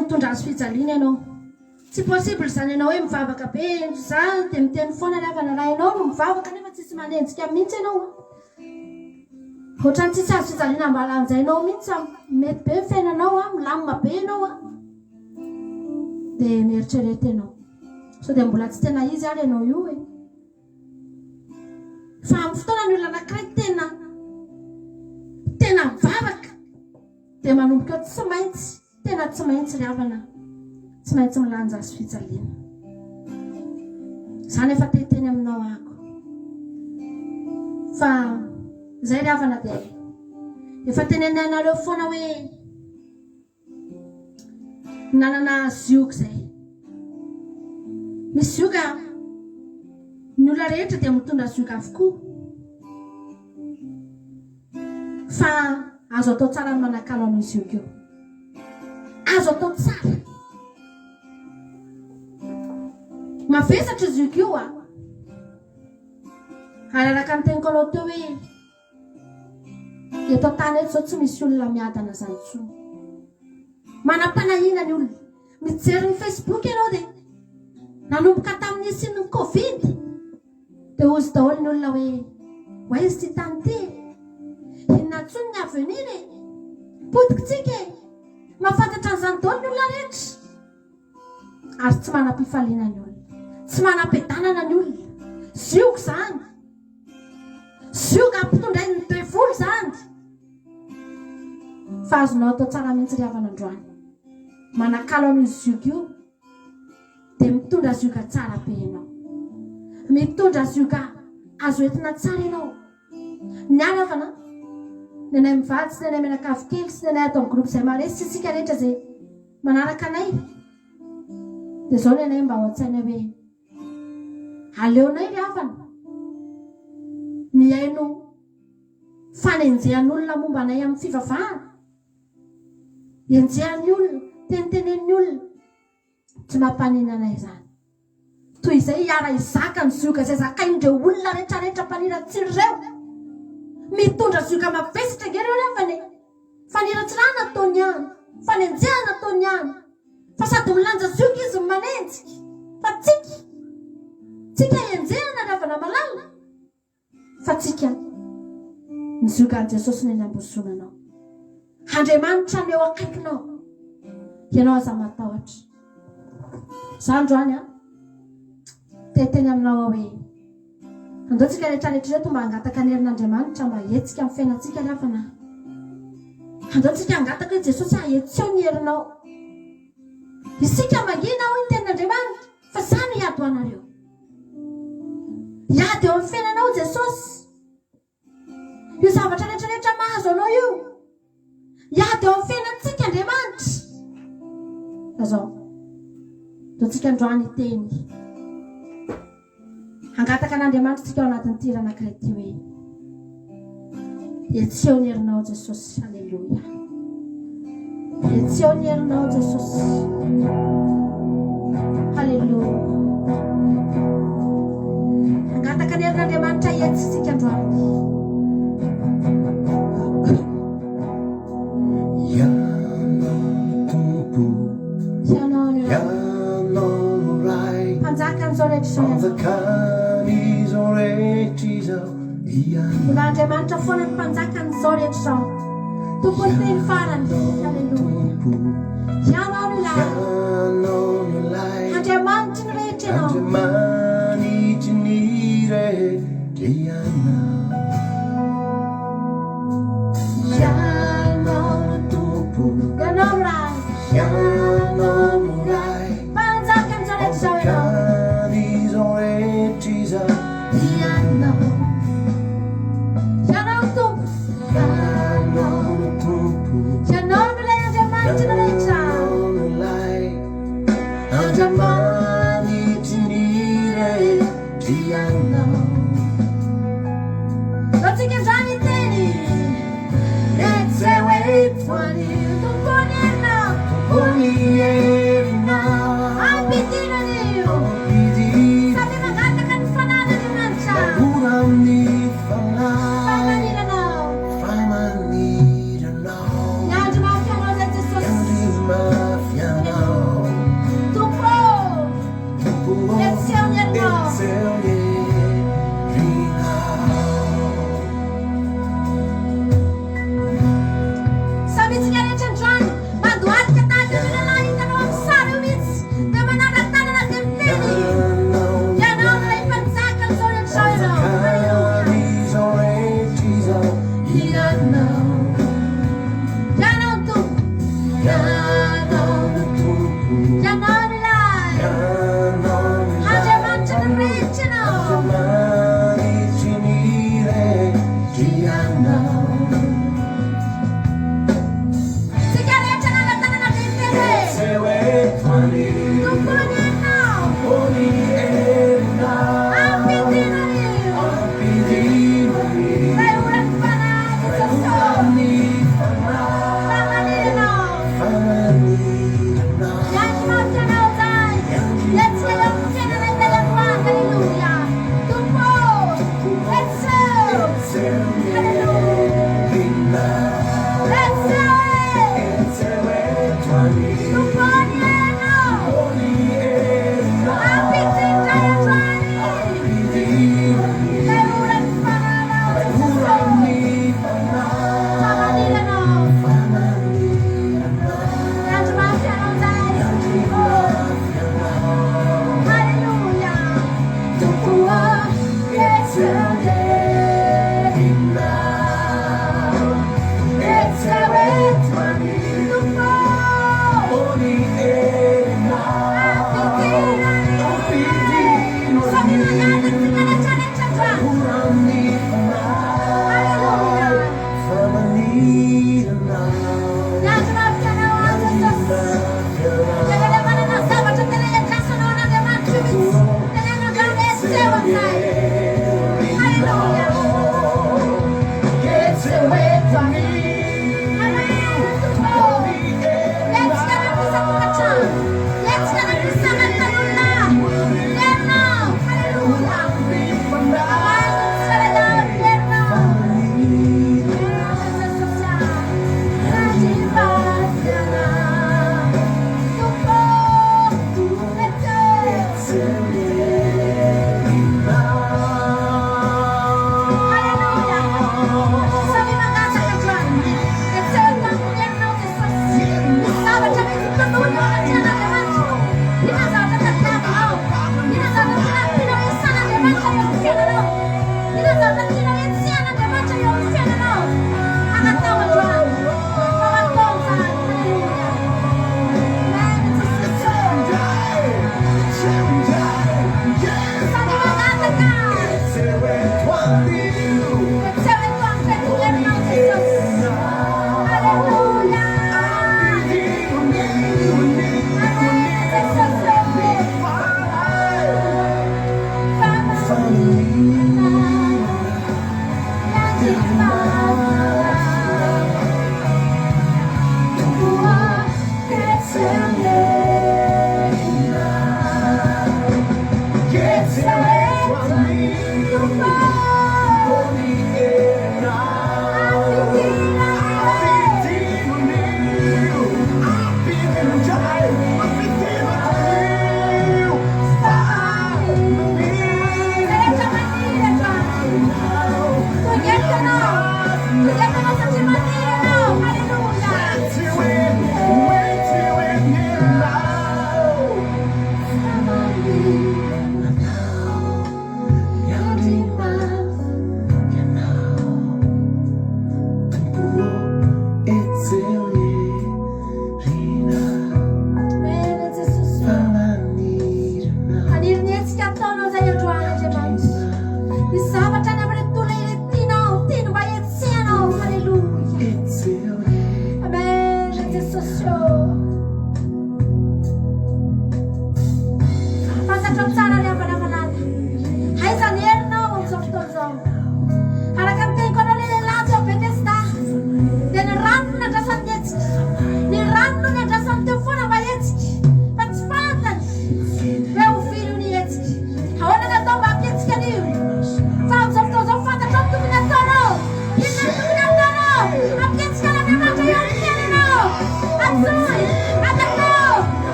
[SPEAKER 3] mitondra azo fijaliana ianao. Tsy possible zany ianao hoe mivavaka be za dia miteny foana ry havana raha ianao no mivavaka nefa tsisy manenjika mihitsy ianao. Ohatrany tsisy azo fijaliana ambalan'izay ianao mihitsy mety be fiainanao milamina be ianao dia mieritrerety ianao. So dia mbola tsy tena izy ary ianao io fa amin'ny fotoana ny olona anankiray tena mivavaka dia manomboka tsy maintsy ry havana, tsy maintsy milanja azo fijaliana. Izany efa teteny aminao ako fa izay ry havana dia efa tenenainareo foana hoe nanana zioka izay. Misy zioka, ny olona rehetra dia mitondra zioka avokoa, fa azo atao tsara ny manakalo amin'ny zioka io. Azo atao tsara. Mavesatra zioka io ary araka ny teniko anao teo hoe eto tany eto izao tsy misy olona miadana zany intsony. Manam-panahina ny olona. Mijery ny Facebook ianao dia nanomboka tamin'ny isin'ny Covid dia ozy daholo ny olona hoe izy ty tany ty inona ntsony ny avenir potikitsika mahafantatra an'izany daholo ny olona rehetra ary tsy manam-pifaliana ny olona, tsy manam-piadanana ny olona. Zioka zany, zioka ampitondrain'ny devolo zany. Fa azonao atao tsara mihitsy ry havana androany, manakalo amin'io zioka io dia mitondra zioka tsara be ianao, mitondra zioka azo entina tsara ianao. Ny havana ny anay mivady sy ny anay menakavy kely sy ny anay atao amin'ny groupe izay maresy sy isika rehetra izay manaraka anay dia izao ny anay mba ao an-tsainay hoe aleonay ry havana mihaino fanenjehan'olona momba anay amin'ny fivavahana, enjehan'ny olona, tenitenen'ny olona, tsy mampanina anay izany. Toy izay hiara izaka ny zioka izay zakain'ireo olona rehetrarehetra mpaniratsireo, mitondra zioka mavesatra ngereo rehefa faniratsy raha nataony any, fanenjehana nataony any, fa sady milanja zioka izy manenjika. Fa tsika enjehana ry havana malala, fa tsika ny zioka an'i Jesosy ny ambosonanao. Andriamanitra ny eo akaikinao, ianao aza matahotra. Za androany teteny aminao hoe andao tsika rehetrarehetra reto mba hangataka ny herin'Andriamanitra mba hetsika amin'ny fiainantsika ry havana. Andao tsika hangataka hoe Jesosy ahetseo ny herinao. Isika mangina ho ny tenin'Andriamanitra fa zany hiady ho anareo. Hiady eo amin'ny fiainanao Jesosy. Io zavatra rehetrarehetra mahazo anao io, hiady eo amin'ny fiainantsika Andriamanitra. Azao dao tsika androany teny hangataka an'Andriamanitra tsika ao anatin'ny tira anankiray ty hoe etseo ny herinao Jesosy. Alleluia. Etseo ny herinao Jesosy. Alleluia. Hangataka ny herin'Andriamanitra etsy tsika androany. L'Andriamanitra foana ny mpanjakan'izao rehetra izao. Tompony teny farany. Alleluia. Ianao ny lay. Andriamanitra ny rehetra ianao. Andriamanitra ny rehetra ianao. Ianao ny tompony. Ianao ny lay. Ianao ny lay. Mpanjakan'izao rehetra izao ianao. Mpanjakan'izao rehetra izao. Ianao. Fana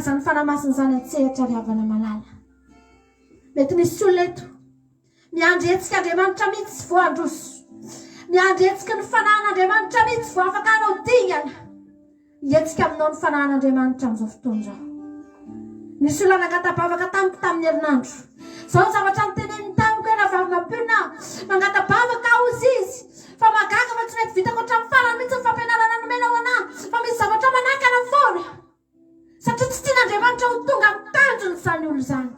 [SPEAKER 3] Zany fanamasiny zany atsehatra riavana malala mety misy olona eto miandretsika Andriamanitra mihitsy sy voandroso miandretsika ny fanan'Andriamanitra mihitsy vao afaka anao dingana hietsika aminao ny fanan'Andriamanitra amin'izao fotoana izao misy olona nangatabavaka tamiko tamin'ny herinandro zao zavatra niteneniny tamiko hoe navavinam-piona mangatabavaka aho izy fa magaga fa tsy mety vitako hatramin'ny farany mihitsy ny fampianarana nomenao anahy fa misy zavatra manakana foana satria tsy tian'Andriamanitra ho tonga amin'ny tanjony zany olo zany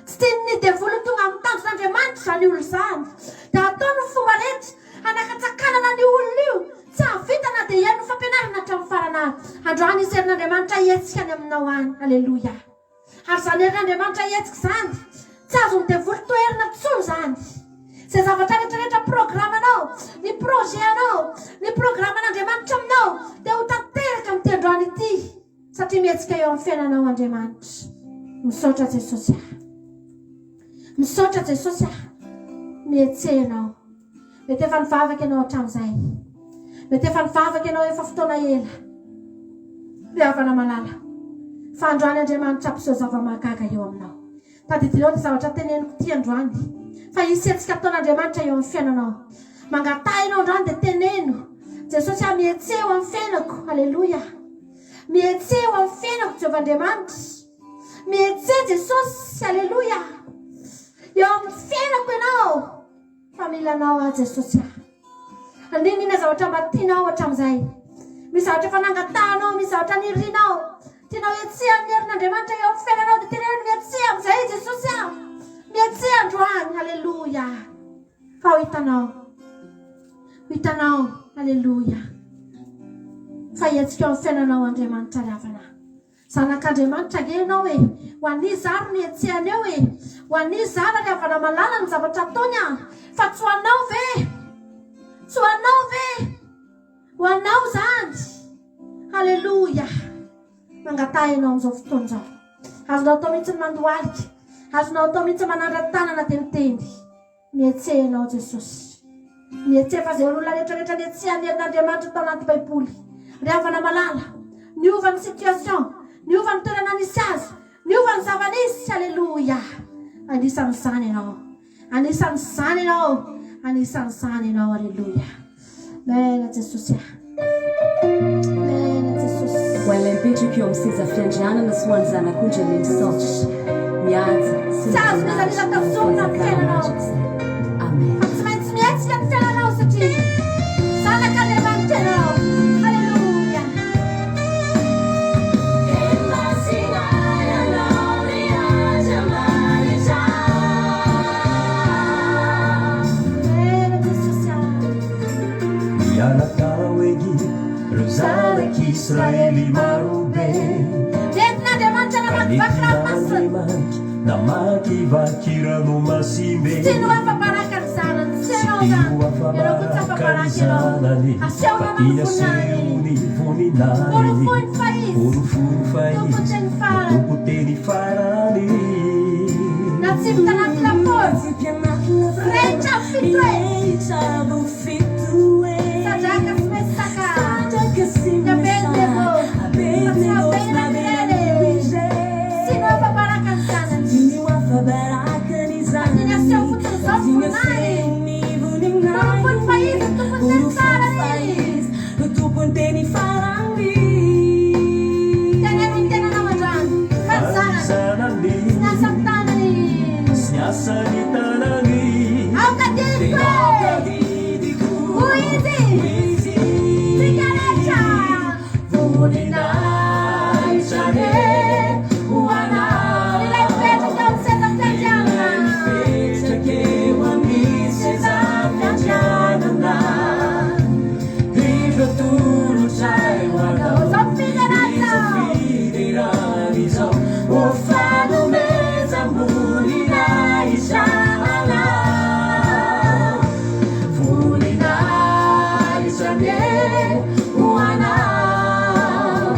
[SPEAKER 3] tsy tiany devolo tonga amin'ny tanjon'Andriamanitra zany olo zany dia ataony fomba rehetra hanakatsakana ny
[SPEAKER 4] androany izy herin'Andriamanitra ietsika ny aminao any. Alleloia. Ary zany herin'Andriamanitra ietsika zany tsy azo midevoly toerana tsony zany. Zay zavatra rehetrarehetra programanao, ny projet-anao, ny programan'Andriamanitra aminao dia ho tanteraka amin'ity androany ity satria mietsika eo amin'ny fiainanao Andriamanitra. Misaotra Jesosy. Misaotra Jesosy. Mietsehanao. Mety efa nivavaka ianao hatramin'izay. Mety efa nivavaka ianao efa fotoana ela. Fiavana malala. Fa androany Andriamanitra ampiseho zava-mahagaga eo aminao. Tadidinao dia zavatra teneniko ity androany. Fa hisy hetsika ataon'Andriamanitra eo amin'ny fiainanao. Mangatahinao androany dia teneno. Jesosy mietseho amin'ny fiainako. Alleluia. Mietseho amin'ny fiainako Jehovah-Andriamanitra. Mietseho Jesosy. Alleluia. Eo amin'ny fiainako ianao. Fa milanao a Jesosy. Andinina zavatra mba tianao hatramin'izay. Misy zavatra efa nangatahanao, misy zavatra nirianao. Tianao etsea amin'ny herin'Andriamanitra eo amin'ny fiainanao dia teneno mietsea amin'izay Jesosy. Mietsea androany. Alleluia. Fa ho hitanao. Ho hitanao. Alleluia. Fa hietsika eo amin'ny fiainanao Andriamanitra ravana. Zanak'Andriamanitra genao e. Ho an'izy zany ny etsehany eo e. Ho an'izy zany ny avana malala ny zavatra ataony. Fa tsy ho anao ve? Tsy ho anao ve? Ho anao zany. Alleluia. Mangatahinao amin'izao fotoana izao. Azonao atao mihitsy ny mandohalika. Azonao atao mihitsy manandran-tanana teniteny. Mietsehanao Jesosy. Mietseha fa izay olona rehetrarehetra nietsehany herin'Andriamanitra tao anaty Baiboly. Ry havana malala. Niova ny situation. Niova ny toerana nisy azy. Niova ny zava-nisy. Alleluia. Anisan'izany ianao. Anisan'izany ianao. Anisan'izany ianao. Alleluia. Mena Jesosy. Mena Jesosy.
[SPEAKER 2] Ho an'ilay mipetraka eo amin'ny seza fiandrianana sy ho an'ny zanak'ondry ny misaotra. Mihaja sy
[SPEAKER 4] Tsy azo mizalila tafizomina amin'ny fiainanao.
[SPEAKER 2] Amen.
[SPEAKER 4] Fa tsy maintsy mietsika amin'ny fiainanao satria zanak'Andriamanitra ianao. Alleluia. Mena Jesosy.
[SPEAKER 5] Mianatao egi ireo zanak'Israely marobe.
[SPEAKER 4] Nentin'Andriamanitra namakivaky ranomasina.
[SPEAKER 5] Namakivaky ranomasimbe.
[SPEAKER 4] Tsy no afabaraka ny zanany. Tsy ianao zany. Ianao koa tsy afabaraka ianao. Asehona
[SPEAKER 5] Inasehony voninahiny.
[SPEAKER 4] Orofoiny faizy.
[SPEAKER 5] Orofoiny faizy.
[SPEAKER 4] Tokoteny farany.
[SPEAKER 5] Tokoteny farany.
[SPEAKER 4] Natsimo tanaty lapozy. Rehetra fito e. Sadraka sy mesaka. Abednego. Sino afabaraka ny zanany. Atiny aseho fotony zao voninahiny. Orofoiny faizy. Tokoteny farany. Teneno ny tenanao androany. Fa ny zanany. Sy niasa ny tanany.
[SPEAKER 5] Siasany tanany.
[SPEAKER 4] Aukadidiko. Uizy. Sigarecha. Voninahitra ne. Uana. Nilay mipetraka eo amin'ny seza fiandrianana.
[SPEAKER 5] Mipetraka eo amin'ny seza fiandrianana. Ireo tolotra eo anao.
[SPEAKER 4] Zao fiderana.
[SPEAKER 5] Fiderana izao. Ho fanomezam-boninahitra anao. Voninahitra ne ho anao.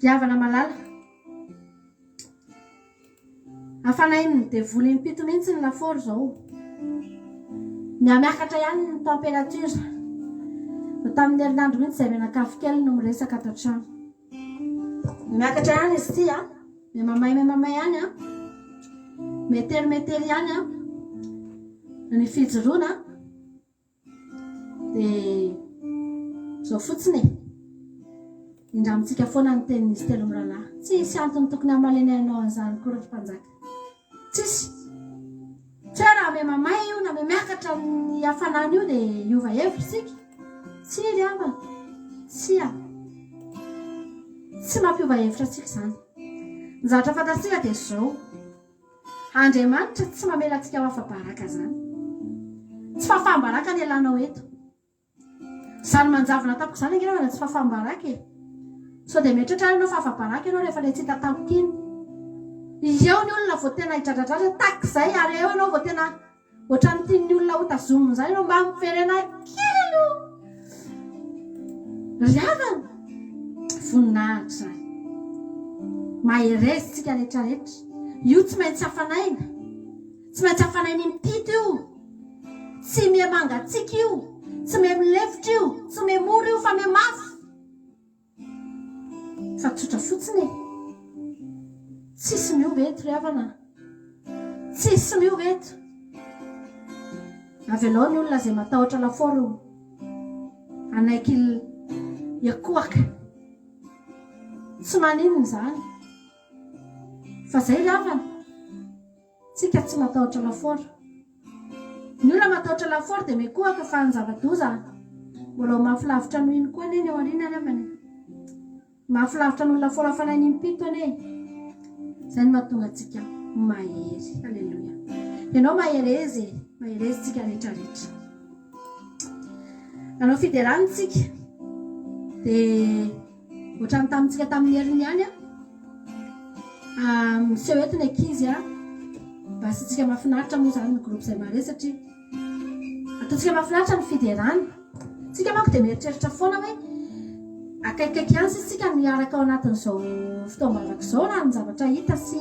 [SPEAKER 4] Riavana malala. Afanainy dia voly mipito mihitsy ny lafaoro zao. Miakatra ihany ny température. Tamin'ny herinandro mihitsy izay mianakavy kely no miresaka ato an-trano. Miakatra ihany izy ity a. Mamay ihany a. Metery ihany a. Ny fijoroana dia zao fotsiny indramitsika foana ny tenin'izy telo mirahalahy. Tsisy antony tokony hamalenanao an'izany koa rehefa mpanjaka. Tsisy. Tsy hoe raha me mamay io na me miakatra ny hafanana io dia hiova hevitra isika. Tsy ry avana. Tsy mampiova hevitra antsika izany. Ny zavatra fantatsika dia zao. Andriamanitra tsy mamela antsika ho afa-baraka zany. Tsy fahambaraka ny ilanao eto. Zany manjavona tampoka izany angamba tsy fahambaraka e. So dia mieritreritra ianao fa afa-baraka ianao rehefa ilay tsy hita tampoka iny. Eo ny olona vao tena hidradradratra takizay ary eo ianao vao tena ohatran'ny tian'ny olona ho tazomina izany ianao mba miverena kely io. Riavana. Voninahitra zany. Maherezintsika rehetrarehetra. Io tsy maintsy hafanaina. Tsy maintsy hafanaina mitito io. Tsy mihamangatsika io. Tsy mihamilevitra io. Tsy mihamory io fa mihamafy. Fa tsotra fotsiny. Tsisy miova eto riavana. Tsisy miova eto. Avelao ny olona izay matahotra lafaoro anaiky hiakohaka. Tsy maninona izany. Fa zay riavana. Tsika tsy matahotra lafaoro. Ny olona matahotra lafaoro dia miakohaka fa ny zava-doza mbola mahafilavitra noho iny koa neny eo ariana riavana. Mahafilavitra noho lafaoro hafanainy impito ane. Zay ny mahatonga antsika mahery. Halleluja. Ianao maherezy tsika rehetrarehetra. Anao fideranitsika dia ohatrany tamintsika tamin'ny heriny ihany a. Miseho eto ny ankizy a. Mba asitsika mahafinaritra moa zany ny groupe izay mare satria ataontsika mahafinaritra ny fiderana. Tsika manko dia mieritreritra foana hoe akaikaiky ihany sitsika miaraka ao anatin'izao fitaombavaka izao na ny zavatra hita sy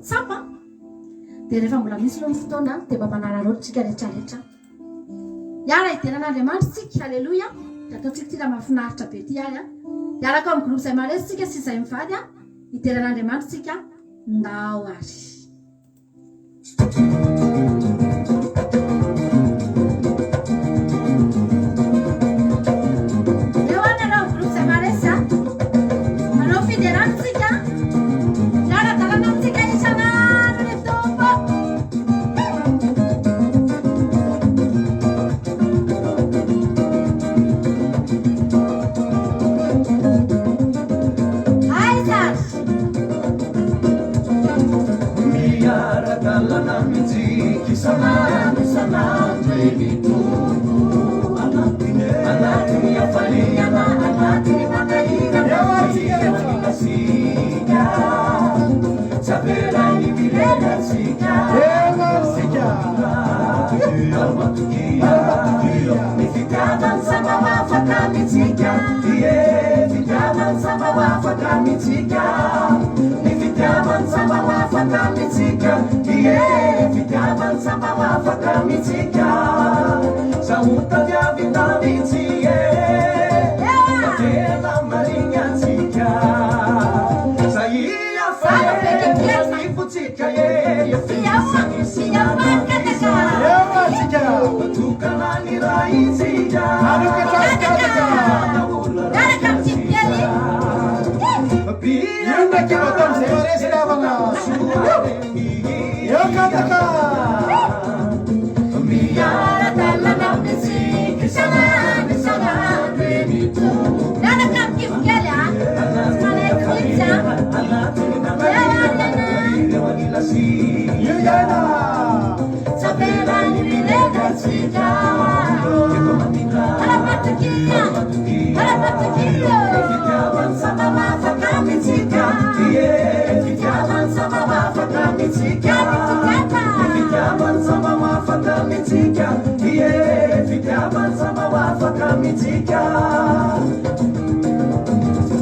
[SPEAKER 4] tsapa. Dia rehefa mbola misy aloha ny fotoana dia mba manararaotra tsika rehetrarehetra. Hiara hideran'Andriamanitra tsika. Halleluja. Dia ataontsika tika mahafinaritra be ty ary a. Hiaraka ao amin'ny groupe izay mare tsika sy izay mivady a. Hideran'Andriamanitra tsika ndao ary.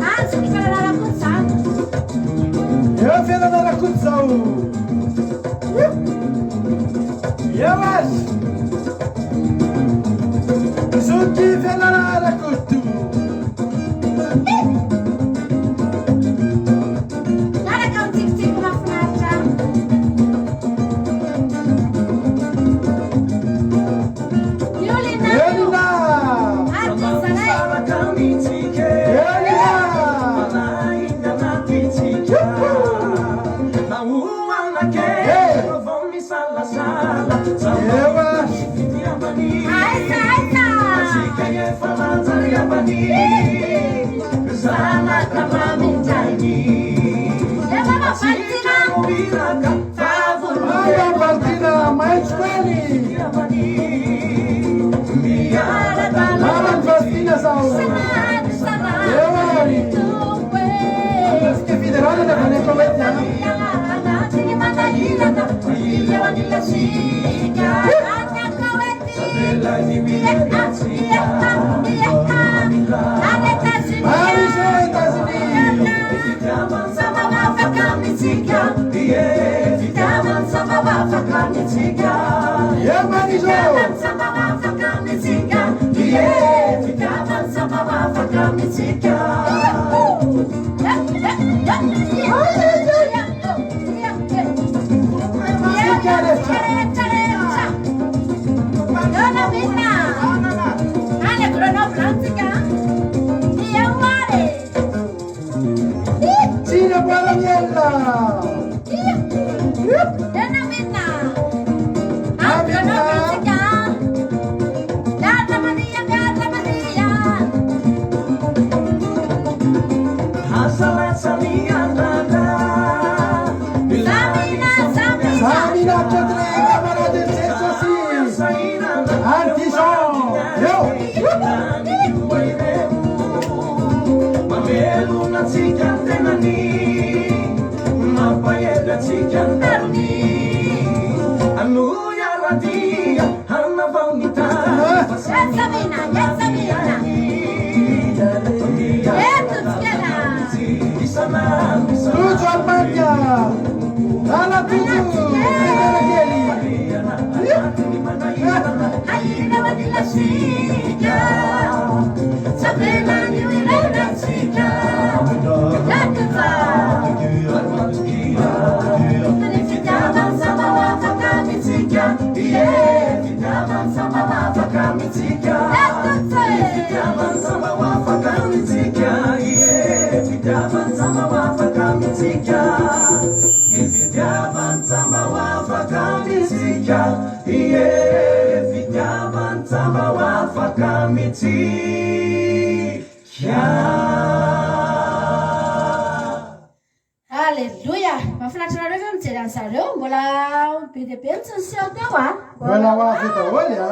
[SPEAKER 4] Anzi,
[SPEAKER 6] zao Yawas Suki Fenara Kutu
[SPEAKER 4] Halleluja! Mahafinaritra nareo ve mijery an'zareo? Mbola be dia be ny tsiseo teo a?
[SPEAKER 6] Mbola ho avy daholo a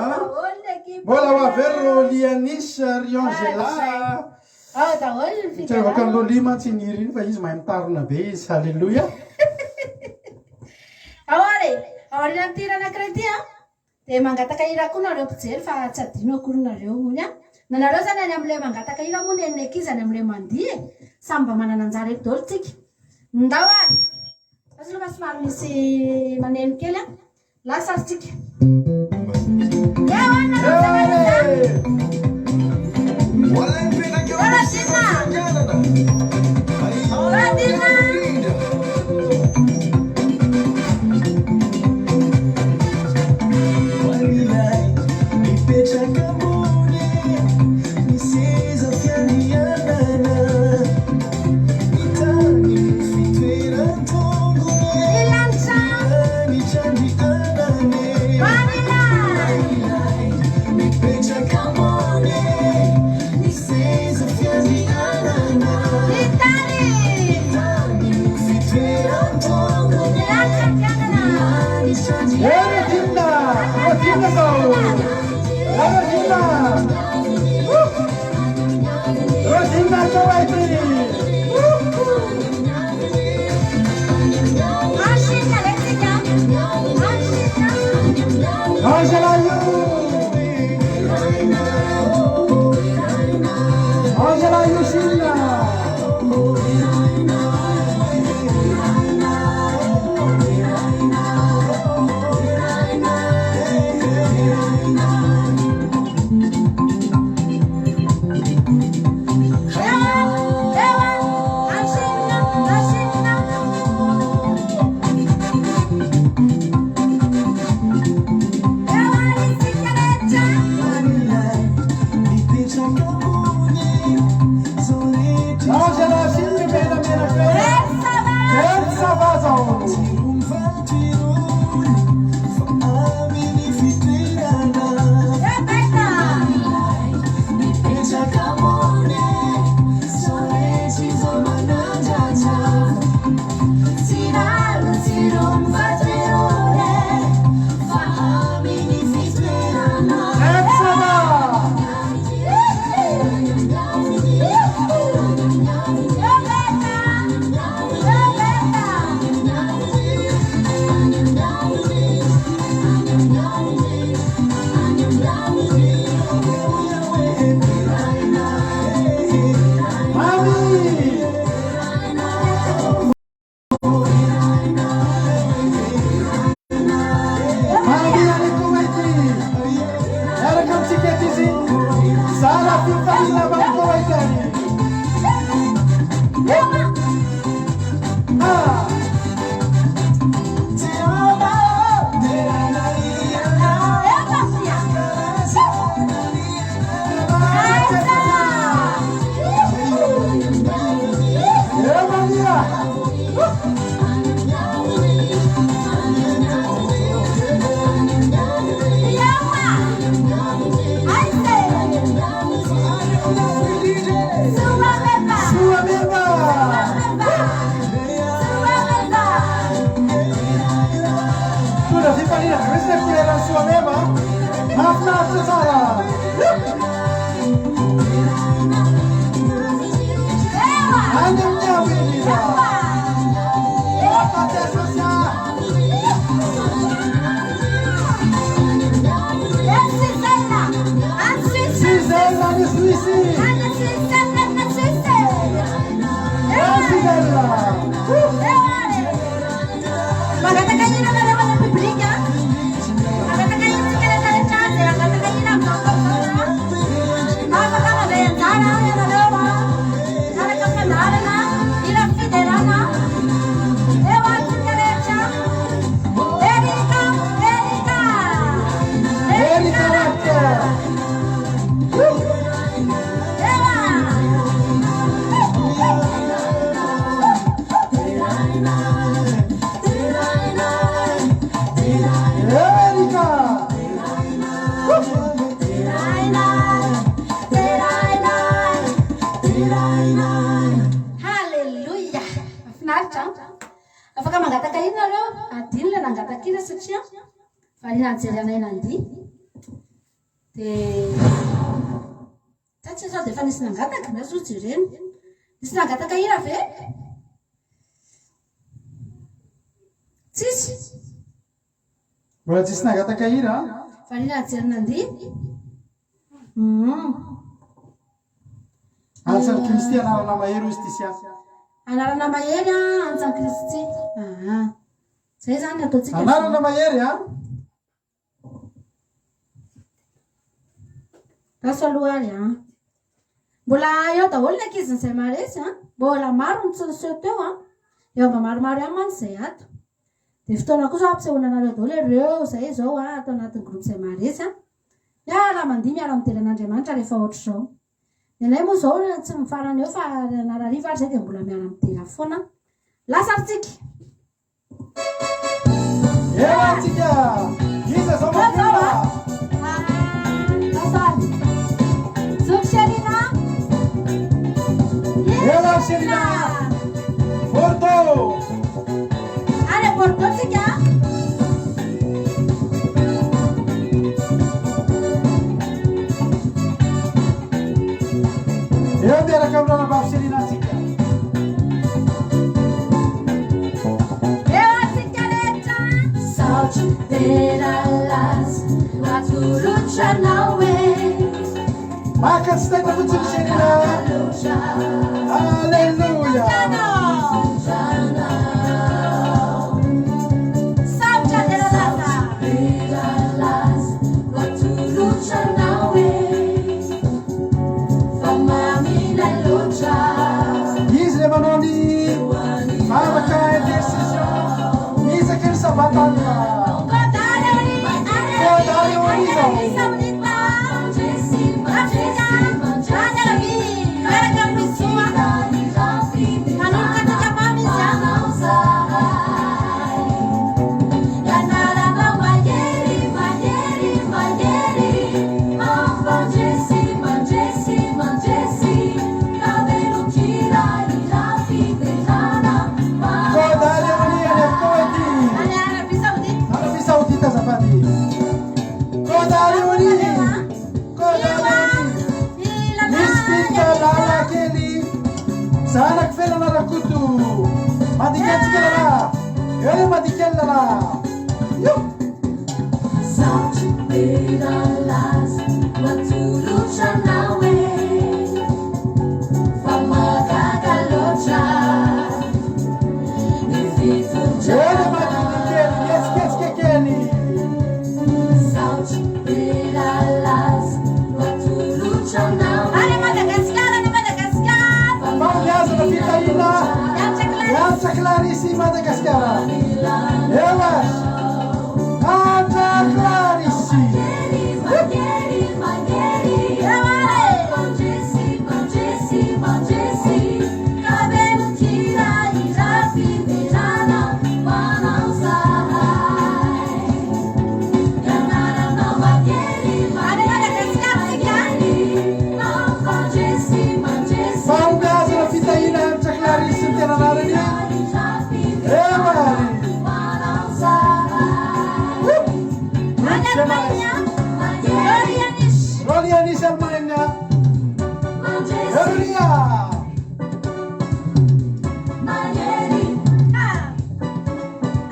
[SPEAKER 6] mbola ho avy ery ro Lianis Riangela
[SPEAKER 4] ao daholo ny
[SPEAKER 6] Tsavaka ny Loli mantsiniry iny fa izy mahay mitarina be izy. Halleluja.
[SPEAKER 4] Ao are aorian'ny tira anankiray ity a dia mangataka hira koa nareo mpijery fa tsy adino akory nareo mony a. Na nareo zany any amin'ilay mangataka hira moa ny ankizy any amin'ilay mandihy samy mba manana anjara ery daholo tsika. Ndao ary azo loha somary misy maneno kely a lasa ary tsika.
[SPEAKER 5] Come on, yeah.
[SPEAKER 6] Mbola tsisy nangataka hira antsany Kristy anarana mahery izy ty sia
[SPEAKER 4] anarana mahery antsany Kristy zay zany ataotsika
[SPEAKER 6] anarana mahery
[SPEAKER 4] raso aloary mbola eo daholo ny ankiziny maresy mbola maro nitsoniseho teo eo amba maromaro ihany mantsy zay ato de fotoana kosa ampisehoana anareo daholo ireo zay zao atao anatin'ny groupe zay maresy miara mandihy miara mitelan'Andriamanitra rehefa ohatry zao nenay moa zao tsy mifarany eo fa narariva ary zay de mbola miara mitera foana lasaritsika
[SPEAKER 6] atsika iza zao Selina Bordeaux
[SPEAKER 4] allez Bordeaux tsika
[SPEAKER 6] eo miaraka aminao nabavy Selina tsika
[SPEAKER 4] eo atsika rehetra
[SPEAKER 5] saotry tena lasy atolotranao
[SPEAKER 6] maka tsy taita fotsiny Selina Alleluia
[SPEAKER 4] saotra tena
[SPEAKER 5] lasy atolotranao fa mamilay loatra
[SPEAKER 6] izy le manao ny mamaka intercession isaky ny sabatana kodary oniza Sana kufela na rakutu madikatika la yale madikella la yo
[SPEAKER 5] saotry tena lasy atolotranao fa magaga loatra ny
[SPEAKER 6] yale madikella ketsiketsikekeny
[SPEAKER 5] saotry tena lasy atolotranao
[SPEAKER 4] allez Madagascar
[SPEAKER 6] Miasa na fitaina, miasa Anta Clarice Madagascar. Elas. Anta Clarice. Rolianis Almania. Rolia.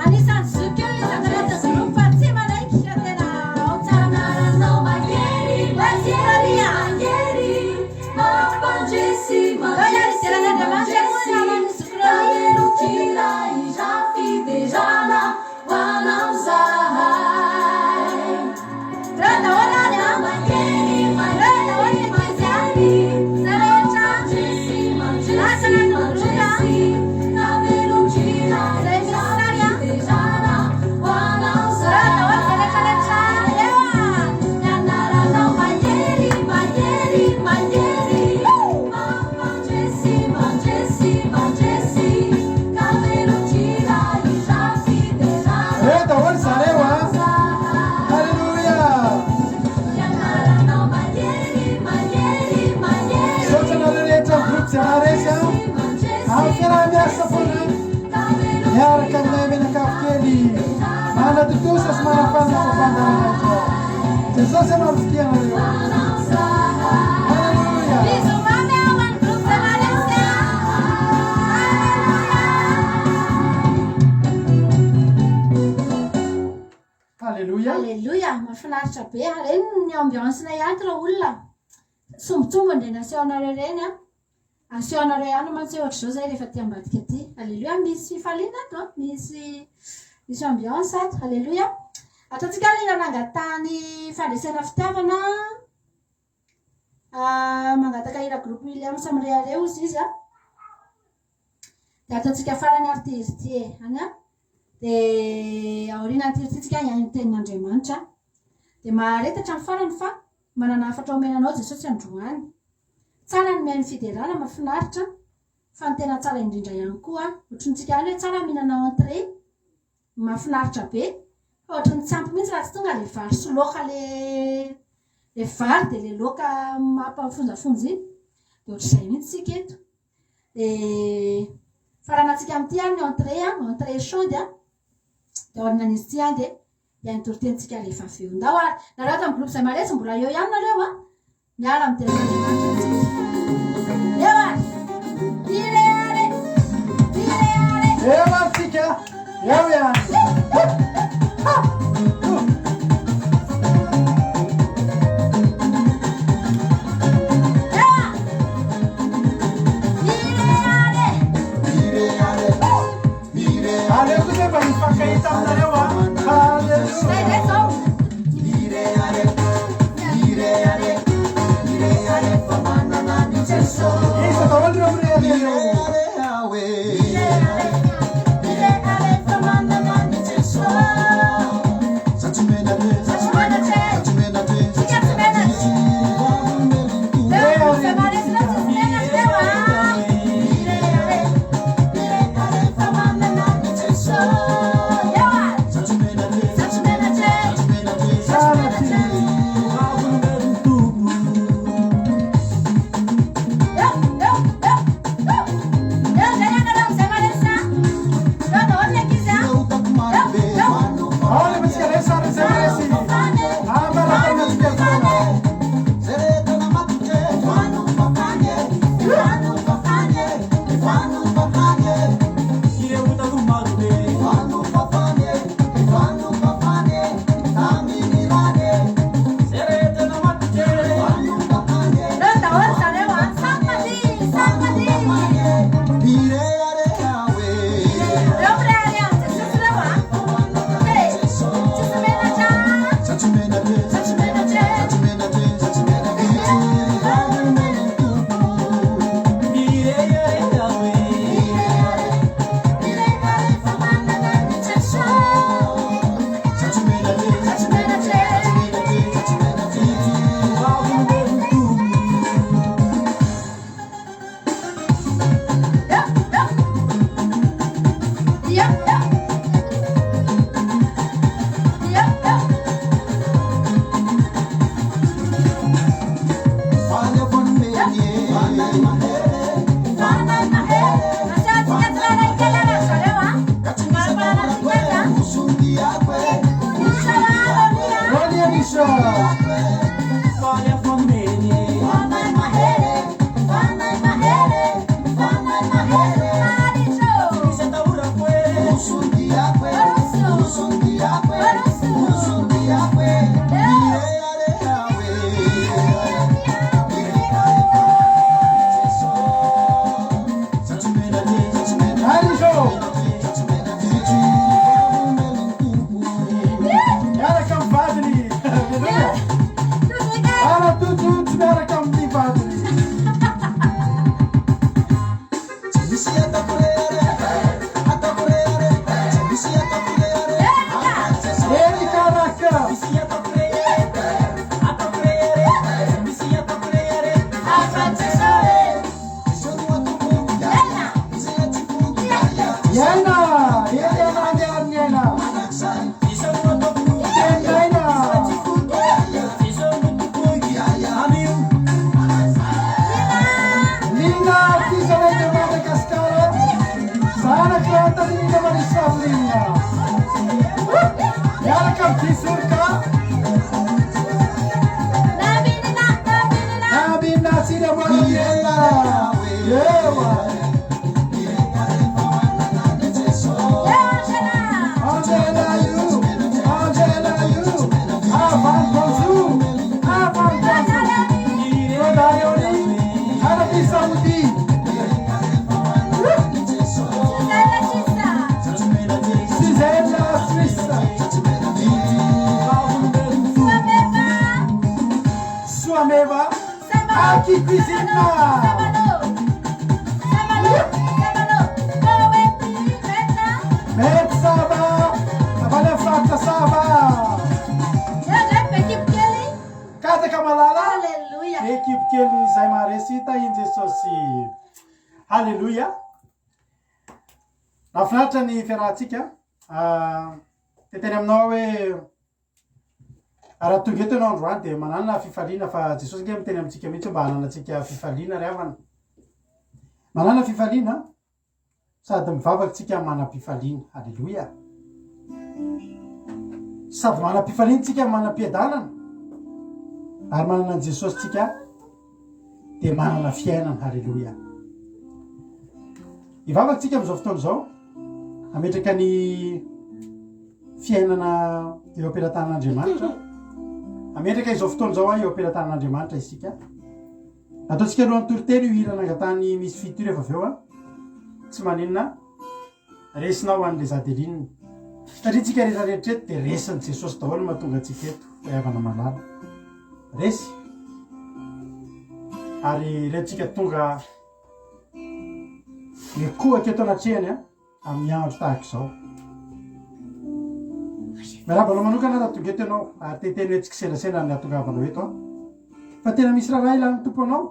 [SPEAKER 4] Anisan'ny zoky eo izy angalata groupe fa tsy manaiky ka tena
[SPEAKER 5] Tanarano magnery, magnery, magnery. Mampandresy, mandresy, mandresy. Kabelo tira iza fiderana ho anao zahay.
[SPEAKER 4] Radahoana
[SPEAKER 5] Magnery, magnery, magnery. Mampandresy, mandresy, mandresy. Kabelo tira iza fiderana ho anao zahay. Tanarano magnery, magnery, magnery. Mampandresy, mandresy, mandresy. Kabelo tira iza fiderana.
[SPEAKER 6] Eita, olha sareu, ha? Aleluia.
[SPEAKER 5] Tanarano magnery, magnery, magnery.
[SPEAKER 6] Sotra na rehetra groupe Zanaresia. Amin'ny fiaraha-miasa foana. Miaraka aminay menakafo kely. Manatotosa sy manafana ny fandarana izao. Jesosy anao anareo. Aleluia.
[SPEAKER 4] Biso mamy ao amin'ny groupe Zanaresia.
[SPEAKER 6] Aleluia.
[SPEAKER 4] Aleluia, mahafinaritra be. Reny ny ambiance-na ihany raha olona. Sombotsombony reny aseho anareo reny a. Aseho anareo ihany mantsy ohatr'izao zay rehefa ty ambadika ty. Aleluia, misy fifaliana ato a. Misy ambiance ato. Aleluia. Ataontsika ilay nangatany fandresena fitiavana. Mangataka hira groupe William Samria reo izy a. Dia ataontsika farany artisty any a. Dia aoriana antirintsika ihany tenin'Andriamanitra. Dia maharetatra amin'ny farany fa manana hafatra omenanao Jesosy androany. Tsara ny mihaino fiderana, mahafinaritra. Fa ny tena tsara indrindra ihany koa. Ohatrintsika ihany hoe tsara mihinana entrée. Mahafinaritra be. Fa ohatran'ny tsy ampy mihitsy raha tsy tonga ilay vary sy laoka le vary dia ilay laoka mampafonjafonjy iny. Dia ohatr'izay mihitsy tsika eto. Dia faranantsika amin'ity ihany ny entrée chaude a. Dia aorianan'izy ity ihany dia ihany toritentsika rehefa avy eo. Ndao ary nareo ato amin'ny groupe izay maresy mbola eo ihany nareo a. Miara amin'ny tenin'Andriamanitra antsika. Eo ary. Ireare.
[SPEAKER 6] Eo antsika. Eo ihany. Aleo koa zay mba hifankahita aminareo a. Aleluia. Isa daholo ireo mirehireo. Halleluja. Nafinaritra ny fiarahantsika. Teteny aminao hoe raha tonga eto ianao androany dia manana fifaliana fa Jesosy nge miteny amintsika mihitsy mba hananantsika fifaliana ry havana. Manana fifaliana sady mivavakantsika manam-pifaliana. Halleluja. Sady manam-pifaliana tsika manam-piadalana ary manana an Jesosy tsika dia manana fiainana. Halleluja. Ivavakantsika amin'izao fotoana izao ametraka ny fiainana eo am-pelantanan'Andriamanitra. Ametraka izao fotoana izao eo am-pelantanan'Andriamanitra isika. Ataontsika alohan'ny toriteny io hira nangatany misy fito rehefa avy eo tsy maninona resinao an'le zadelinina. Satria tsika rehetrarehetra eto dia resin'i Jesosy daholo mahatonga antsika eto havana malala. Resy. Ary rehetratsika tonga mikohaka eto anatrehany amin'ny andro tahaka izao. Miarabana manokana raha tonga eto ianao ary teteny hoe tsy kisendrasendra ny ahatongavanao eto fa tena misy raha ilan'ny tompo anao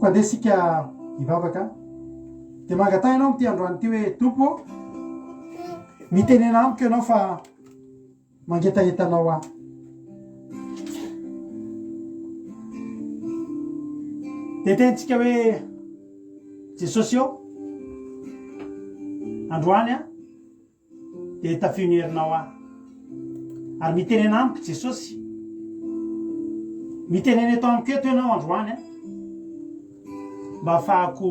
[SPEAKER 6] ko andeha sika hivavaka dia mangatany ianao amin'ity androany ity hoe tompo mitenena amiko ianao fa mangetaentanao aho. Dia tentsika hoe Jesosy eo androany dia tafio herinao aho ary mitenena amiko Jesosy mitenena eto amiko eto ianao androany mba ahafahako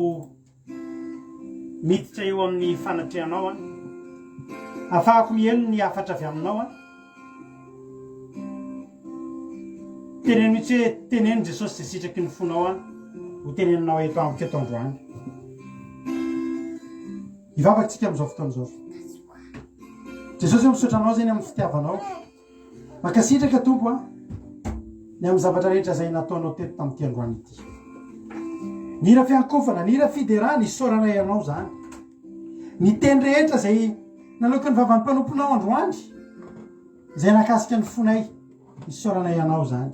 [SPEAKER 6] miditra eo amin'ny fanatrehanao ahafahako mielo ny afatra avy aminao teneno mihitsy hoe teneno Jesosy zay sitraky ny fonao ho teneninao eto amiko eto androany. Hivavakantsika amin'izao fotoana izao. Jesosy misotranao zany amin'ny fitiavanao. Mankasitraka tompo ny amin'ny zavatra rehetra izay nataonao teto tamin'ity androany ity. Ny hira fiankofana, ny hira fiderana isaorana ianao zany. Ny teny rehetra izay naloaka ny vavan'ny mpanomponao androany izay nakasika ny fonay isaorana ianao zany.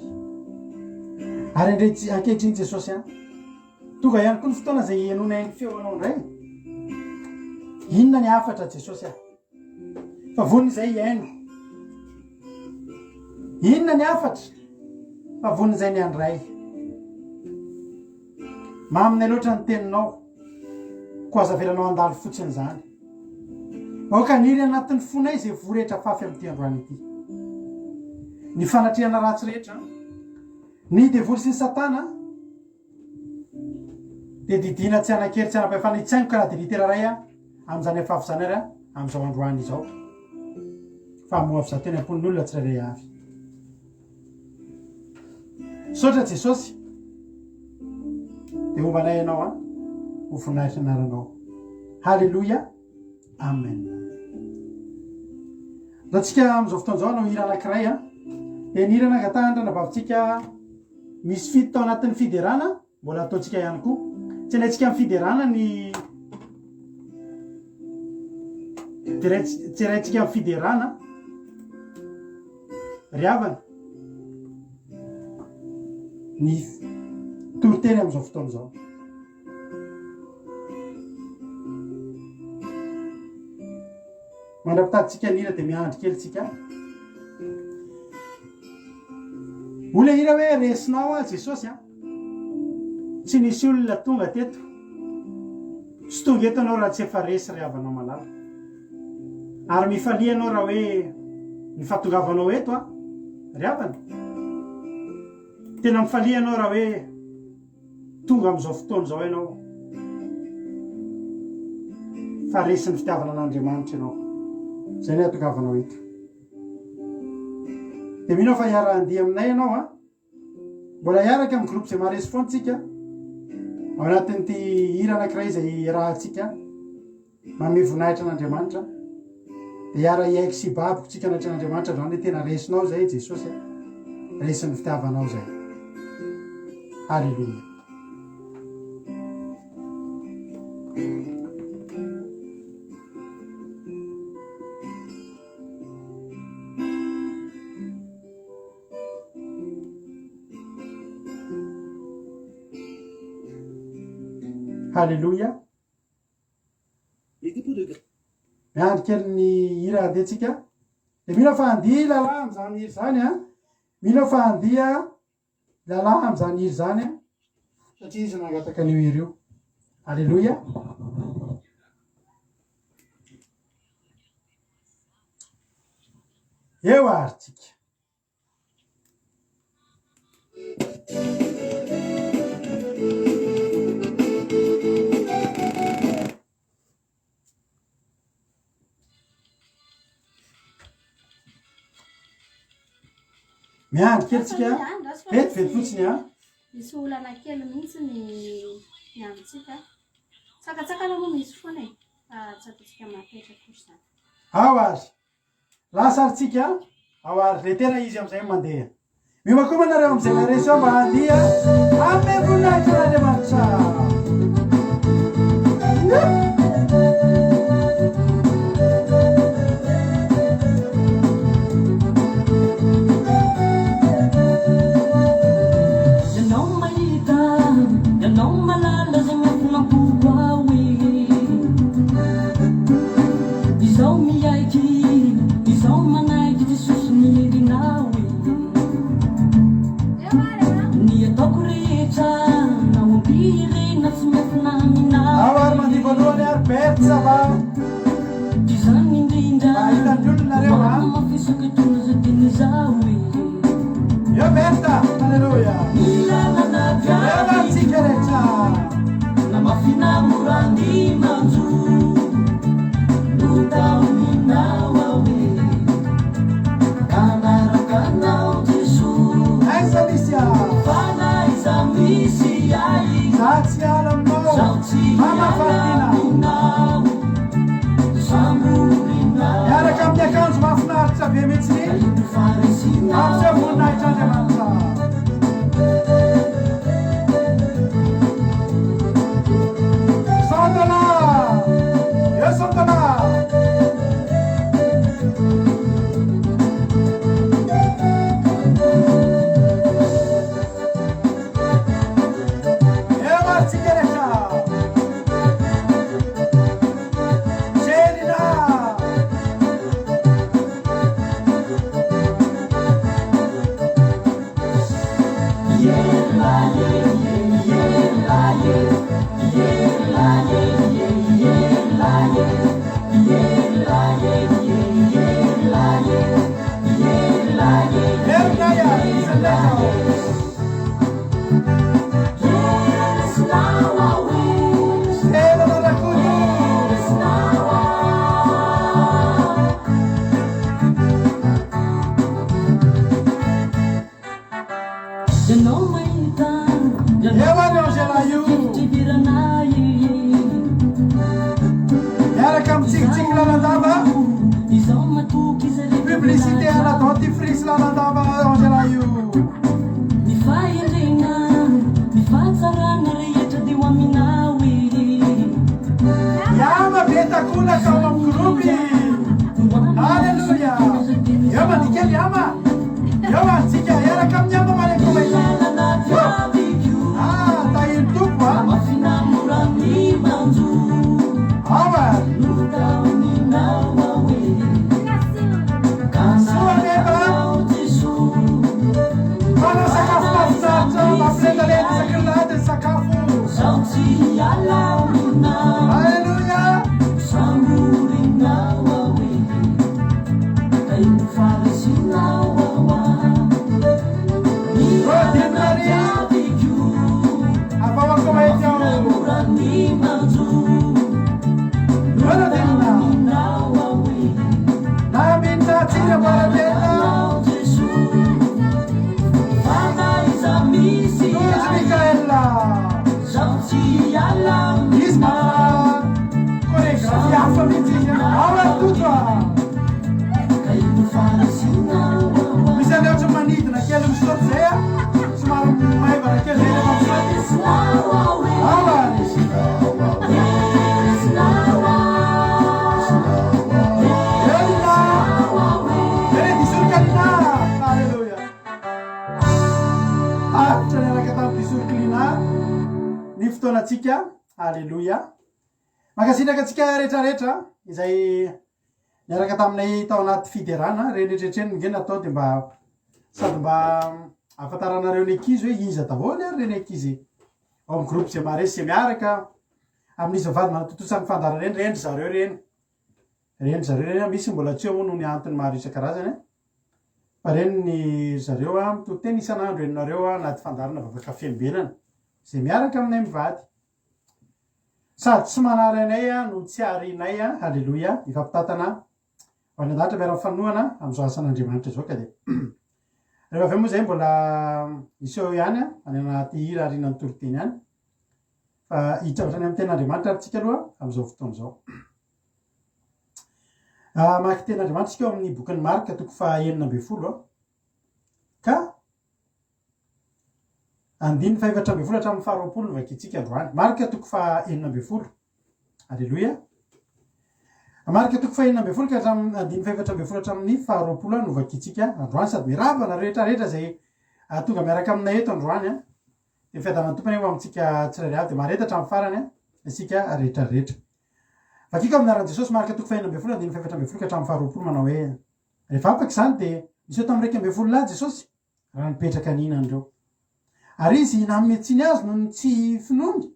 [SPEAKER 6] Ary ankehitriny Jesosy tonga ihany koa ny fotoana izay ianonay ny feonao indray inona ny afatra Jesosy fa von'izay iaino inona ny afatra fa von'izay ny andray mamina loatra ny teninao ko aza velanao andalo fotsiny zany oka niry anatin'ny fonay zay vorehetra fafy amin'ity androany ity ny fanatriana ratsy rehetra ny devoly sy ny satana de didina tsy anakery tsy anam-pahefana itsaingo ka raha de litera ray amin'izany afafy zany ary amin'izao androany izao fa moavy za teny amponin'olona tsirairay avy sotra Jesosy de hombanay ianao ho voninahitra anaranao halleloia amen ratsika am'izao fotoan'izao anao hira anankiray de nira nangatahatra nabavitsika misy fito tao anatin'ny fiderana mbola ataotsika ihany koa tsy naitsika amin'ny fiderana ny tsy raitsika amin'ny fiderana riavana ny toroteny am'izao fotoan'izao mandra-pitaditsika nira de miandry kely tsika ola hira hoe resinao Jesosy tsy nisy olona tonga teto sy tonga eto anao raha tsy efa resy riavanao malala ary mifalia anao raha hoe mifatongavanao eto riavana tena mifalia anao raha hoe tonga am'izao fotoan'izao ianao fa resy ny fitiavana an'Andriamanitra ianao zay ny atongavanao eto de minao fa hiara-andia aminay ianao mbola hiaraka amin'ny groupe zay maharesy foantsika ao anatin'ity hira anankiray zay rahantsika manome voninahitra an'Andriamanitra de hiara hiaiky sy babiko tsika anatry an'Andriamanitra zany tena resinao zay Jesosy resin'ny fitiavanao zay halleluia halleluia miandry kely ny hira andetsika de mila fa andia lalahy am'izany hiry zany mila fa andia lalahy am'izany hiry zany satria izy nangataka an'io hiry io halleluia eo arytsika miandry kely tsika vetivety fotsiny
[SPEAKER 3] misy olana kely mihitsy ny amintsika tsakatsakana moa misy foana fa tsy ataotsika mapetra kosa zany
[SPEAKER 6] ao ary lasarytsika ao ary le tena izy am'izay mandeha mimako manareo am'izay maresy ao mba handia ame voninahitra n'Andriamanitra mitsikitsiky lalandava publicité ana dentifrice lalandava angela io yama betakolaka ao amy groupe alleluia yama nikely yama yama tsika iaraka amin'ny yama maleko tahiny tompo awa mana sakafo mafinaritra mampilendalenda sakirlady sakafo alleluia rodinari afawako maitao rodinna naminta tsika maratena Luiz Micaela Isma coreografia família aula tudo misy aleo tsy manidina kely misoto zay a somary maivana kely zay le mampisoty aula ny fotoanatsika alleluia makasitraka atsika rehetrarehetra izay niaraka taminay tao anaty fiderana renyretretreny nge natao de mba sady mba afantaranareo ny ankizy hoe iza daholo ary reny ankizy ao amy groupe zay maresy zay miaraka amin'izy vady manatotosany fandara reny reny zareo reny misy mbola tsy eo moa no ny antony maro isan-karazany fa reny ny zareo a mitoteny isan'andro enonareo anaty fandarana vavakafembelana zay miaraka aminay mivady sady tsy manary anay no tsy arinay alleluia ifampitatana ho any andahatra miara mifanohana am'izao asan'andriamanitra zao ka de rehefa avy moa zay mbola iseo ihany any anaty hira arinany toroteny ihany fa hitravatany amy ten'andriamanitra ary tsika aloha am'izao fotoana zao maky ten'andriamanitra tsika eo amin'ny bokin'ny marika toko fa 9 ka andiny fa 4 hatramin'ny 20 no vakitsika androany marika toko fa 9 alleluia marika toko fa 9 ka andiny fa 4 hatramin'ny 20 no vakitsika androany sady miravana rehetrarehetra zay tonga miaraka aminay eto androany de fiadana tompony eo amitsika tsirairay avy de mareta hatramin'ny farany isika rehetrarehetra vakiko aminaran'i jesosy marika toko fa 9 andiny fa 4 ka hatramin'ny 20 manao hoe rehefa apaky zany de misy eo tamin'ny 9 lahy jesosy raha nipetraka ninandreo ary izy nametsiny azy no tsy finony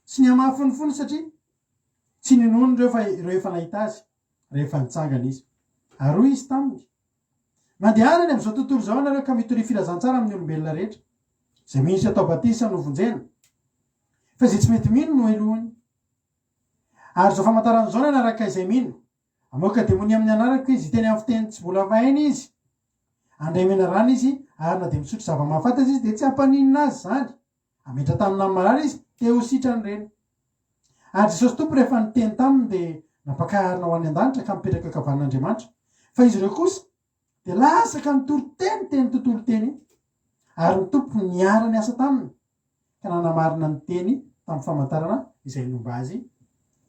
[SPEAKER 6] sy ny amahafonifony satria tsy ninony reo fa ireo efa nahita azy rehefa nitsangana izy ary izy taminy mandehanany am'izao tontolo zao nareo ka mitory filazantsara amin'ny olombelona rehetra zay misy atao batisa no vonjena fa zay tsy mety mino no elohany ary zao famantaran'izao nanaraka izay mino amoaka demoni amin'ny anarako izy teny amin'ny fiteny tsy vola vaina izy andray mena rana izy ary na de misotro zava-mahafantazy izy de tsy hampaninina azy zany ametra tamina amin'ny marary izy te ho sitrany reny ary jesosy tompo rehefa niteny taminy de nampakaharina ho any an-danitra ka mipetraka kavan'andriamanitra fa izy ireo kosa de lasaka nitoroteny teny tontolo teny ary ny tompo niara ny asa taminy ka nanamarina ny teny tamin'ny famantarana izay nomba azy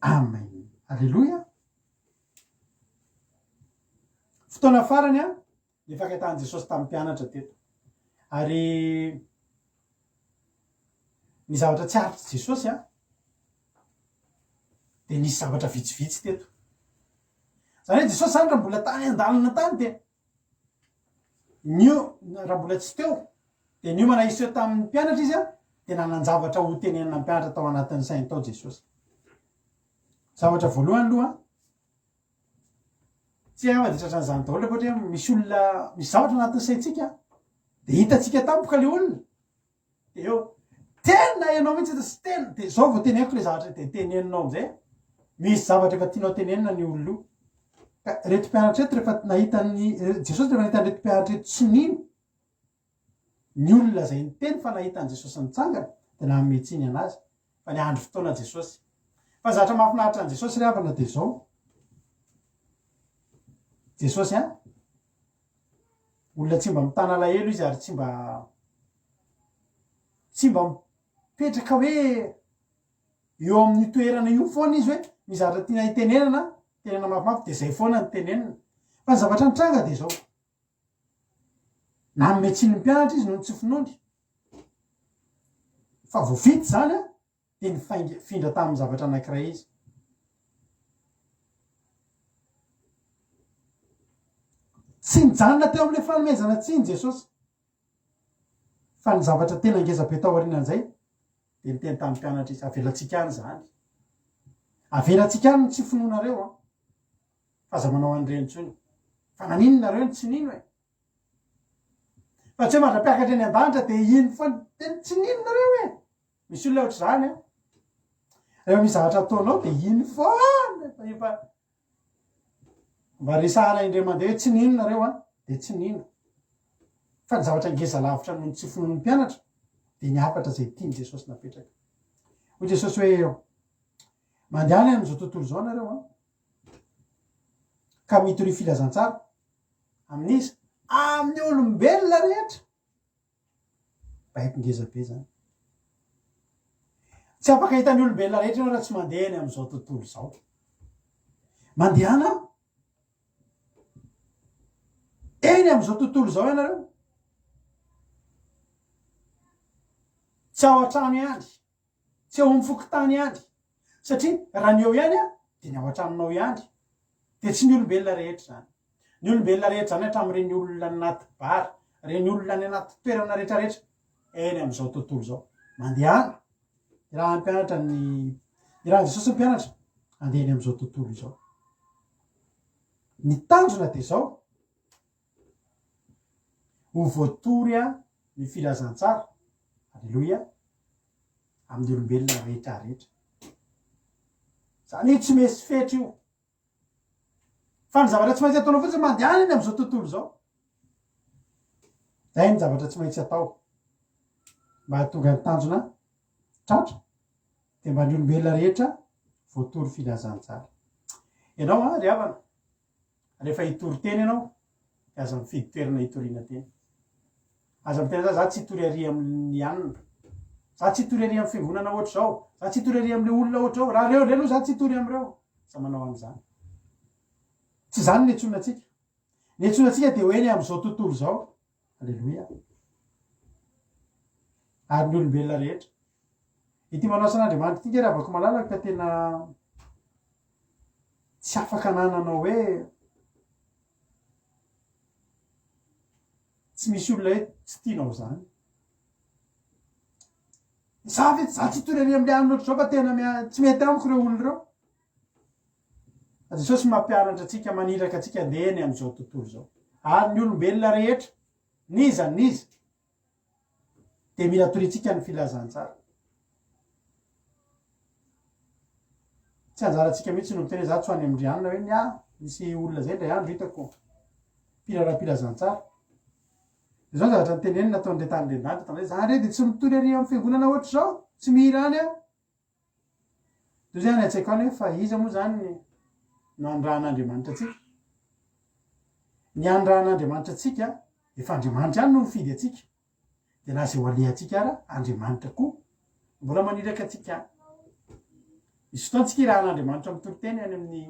[SPEAKER 6] amen alleluia fotoana farany ny fakaitan' jesosy tamin'ny mpianatra teto ary ny zavatra tsy aritry jesosy de nisy zavatra vitsivitsy teto zany hoe jesosy zany raha mbola tany andalana tany de nio raha mbola tsy teo de nio mana iseo tamin'ny mpianatra izy de nananjavatra ho tenenina mpianatra tao anatin'ny sainy tao jesosy zavatra voalohany aloha tsy avaditratrany zany daholo ohatra hoe misy olona misy zavatra anatin'ny saintsika de hitatsika tampoka le olona de eo tena ianao mihitsy sy tena de zao vao teneniko le zavatra de teneninao amizay misy zavatra efa tianao tenenina ny olona ka reto mpianatra eto rehefa nahitany jesosy rehefa nahitany reto mpianatra eto tsy nino ny olona zay niteny fa nahitany jesosy nitsangana de nametsiny anazy fa ny andro fotoana jesosy fa zavatra mahafinaritra an' jesosy ry havana de zao jesosy a olona tsy mba mitana alahelo izy ary tsy mba mipetraka hoe eo amin'ny toerana io foana izy hoe mizatra tiana hitenenana tenena mafimafy de zay foana ny tenenina fa ny zavatra nitranga de zao na nometsiny ny mpianatra izy no ny tsy finondry fa voafity zany a de ny findra tamin'ny zavatra anankiray izy tsy nijanona teo am'le fanomezana tsiny jesosy fa ny zavatra tena ngezabe tao aorianan'izay de ny teny tamin'ny mpianatra izy avelatsika any zany avelatsika any ny tsy finoanareo a fa za manao an'ireny fa nanino nareo ny tsy nino e fa tsy hoe mandra-piakatra eny an-danitra de ino fa teny tsy nino nareo e misy olona ohatr' zany a rehefa misy zavatra ataonao de ino foana efa mba resahana indre mandeha hoe tsy nino nareo a de tsy nino fa ny zavatra ngeza lavitra noho ny tsy finoan'ny mpianatra de niafatra zay tiany jesosy napetraka hoy jesosy hoe mandehany am'izao tontolo zao nareo a ka mitory filazantsara amin'izy amin'ny olombelona rehetra baiko ngezabe zany tsy afaka hitany olombelona rehetra anao raha tsy mandeha eny am'izao tontolo zao mandehana eny am'izao tontolo zao ianareo tsy ao an-trano ihany tsy ao amin'ny fokotany ihany satria raha ny eo ihany a de ny ao an-tranonao ihany de tsy ny olombelona rehetra zany ny olombelona rehetra zany hatramin'ireny olona anaty bara reny olona ny anaty toerana rehetrarehetra eny am'izao tontolo zao mandehana raha mpianatra ny raha jesosy ny mpianatra andehany am'izao tontolo izao ny tanjona de zao ho voatory a ny filazantsara alleloia amin'ny olombelona rehetra rehetra zany io tsy mesy fetra io fa ny zavatra tsy maintsy ataonao fotsy mandehana eny am'izao tontolo zao zay ny zavatra tsy maintsy atao mba hatonga ny tanjona tratra de mba ny olombelona rehetra voatory filazantsara ianao a ry havana rehefa hitory teny ianao de aza mifidy toerana hitoriana teny aza mitena za tsy hitory ary amin'ny anina za tsy hitory ary amin'ny fiangonana ohatr' zao za tsy hitory ary am'le olona ohatr' zao raha reo aloha za tsy hitory am'ireo za manao an'izany tsy zany ny antsonatsika de hoeny am'izao tontolo zao alleloia ary ny olombelona rehetra ity manao san'andriamanitra tika raha vako malalaka ka tena tsy afaka nananao hoe tsy misy olona hoe tsy tianao zany za ve za tsy hitory ary am'le anina ohatr' zao fa tena tsy mety amiko reo olo reo jesosy mampianatra atsika maniraka atsika andehany am'izao tontolo zao ary ny olombelona rehetra niza de mila toritsika ny filazantsara tsy anjaratsika mihitsy no miteny za tsy ho any am'ndry anina hoe nya misy olona zay ndray andro hitako mpiraram-pilazantsara de zao zavatra nyteneny nataon'le tanyle danitra tanray za re de tsy mitory ary amin'ny fiangonana ohatr' zao tsy mihira any a to zay any atsaiko any hoe fa iza moa zany no andrahan'andriamanitra atsika ny andrahan'andriamanitra atsika efa andriamanitra any no mifidy atsika de na zay ho ale atsika ara andriamanitra koa mbola maniraka atsika misy fotoantsika irahan'andriamanitra mitory teny any amin'ny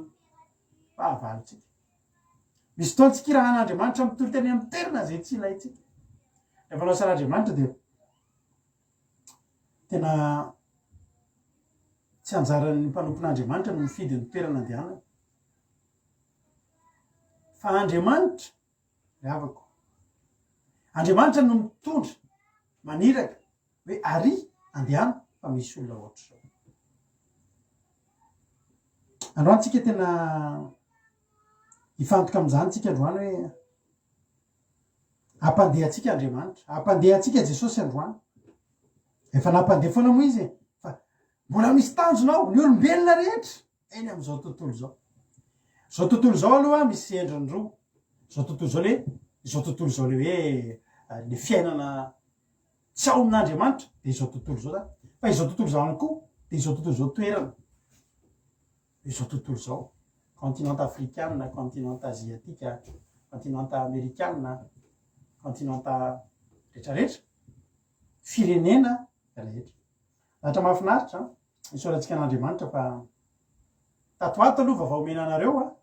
[SPEAKER 6] fahavalontsika misy fotoantsika irahan'andriamanitra mitory teny amin'ny toerana zay tsy ilaitsika rehefa nao san'andriamanitra de tena tsy anjaran'ny mpanompon'andriamanitra no mifidy ny toerana andehanana fa andriamanitra ry havako andriamanitra no mitondra maniraka hoe ary andehana fa misy olona ohatr' zao androantsika tena hifantoka am'izany tsika androany hoe ampandeha atsika andriamanitra ampandeha atsika jesosy androany efa nampandeha foana moa izy fa mbola misy tanjonao ny olombelona rehetra eny am'izao tontolo zao zao tontolo zao aloha misy endriny roa zao tontolo zao le zao tontolo zao le hoe le fiainana tsy ao amin'andriamanitra de izao tontolo zao zany fa izao tontolo zao any koa de izao tontolo zao toerana izao tontolo zao continent africaine, continent asiatique, continent américaine, continent rehetrarehetra, firenena rehetra. Lahatra mahafinaritra isaorantsika an'Andriamanitra fa tatoato aloha vaovao omena anareo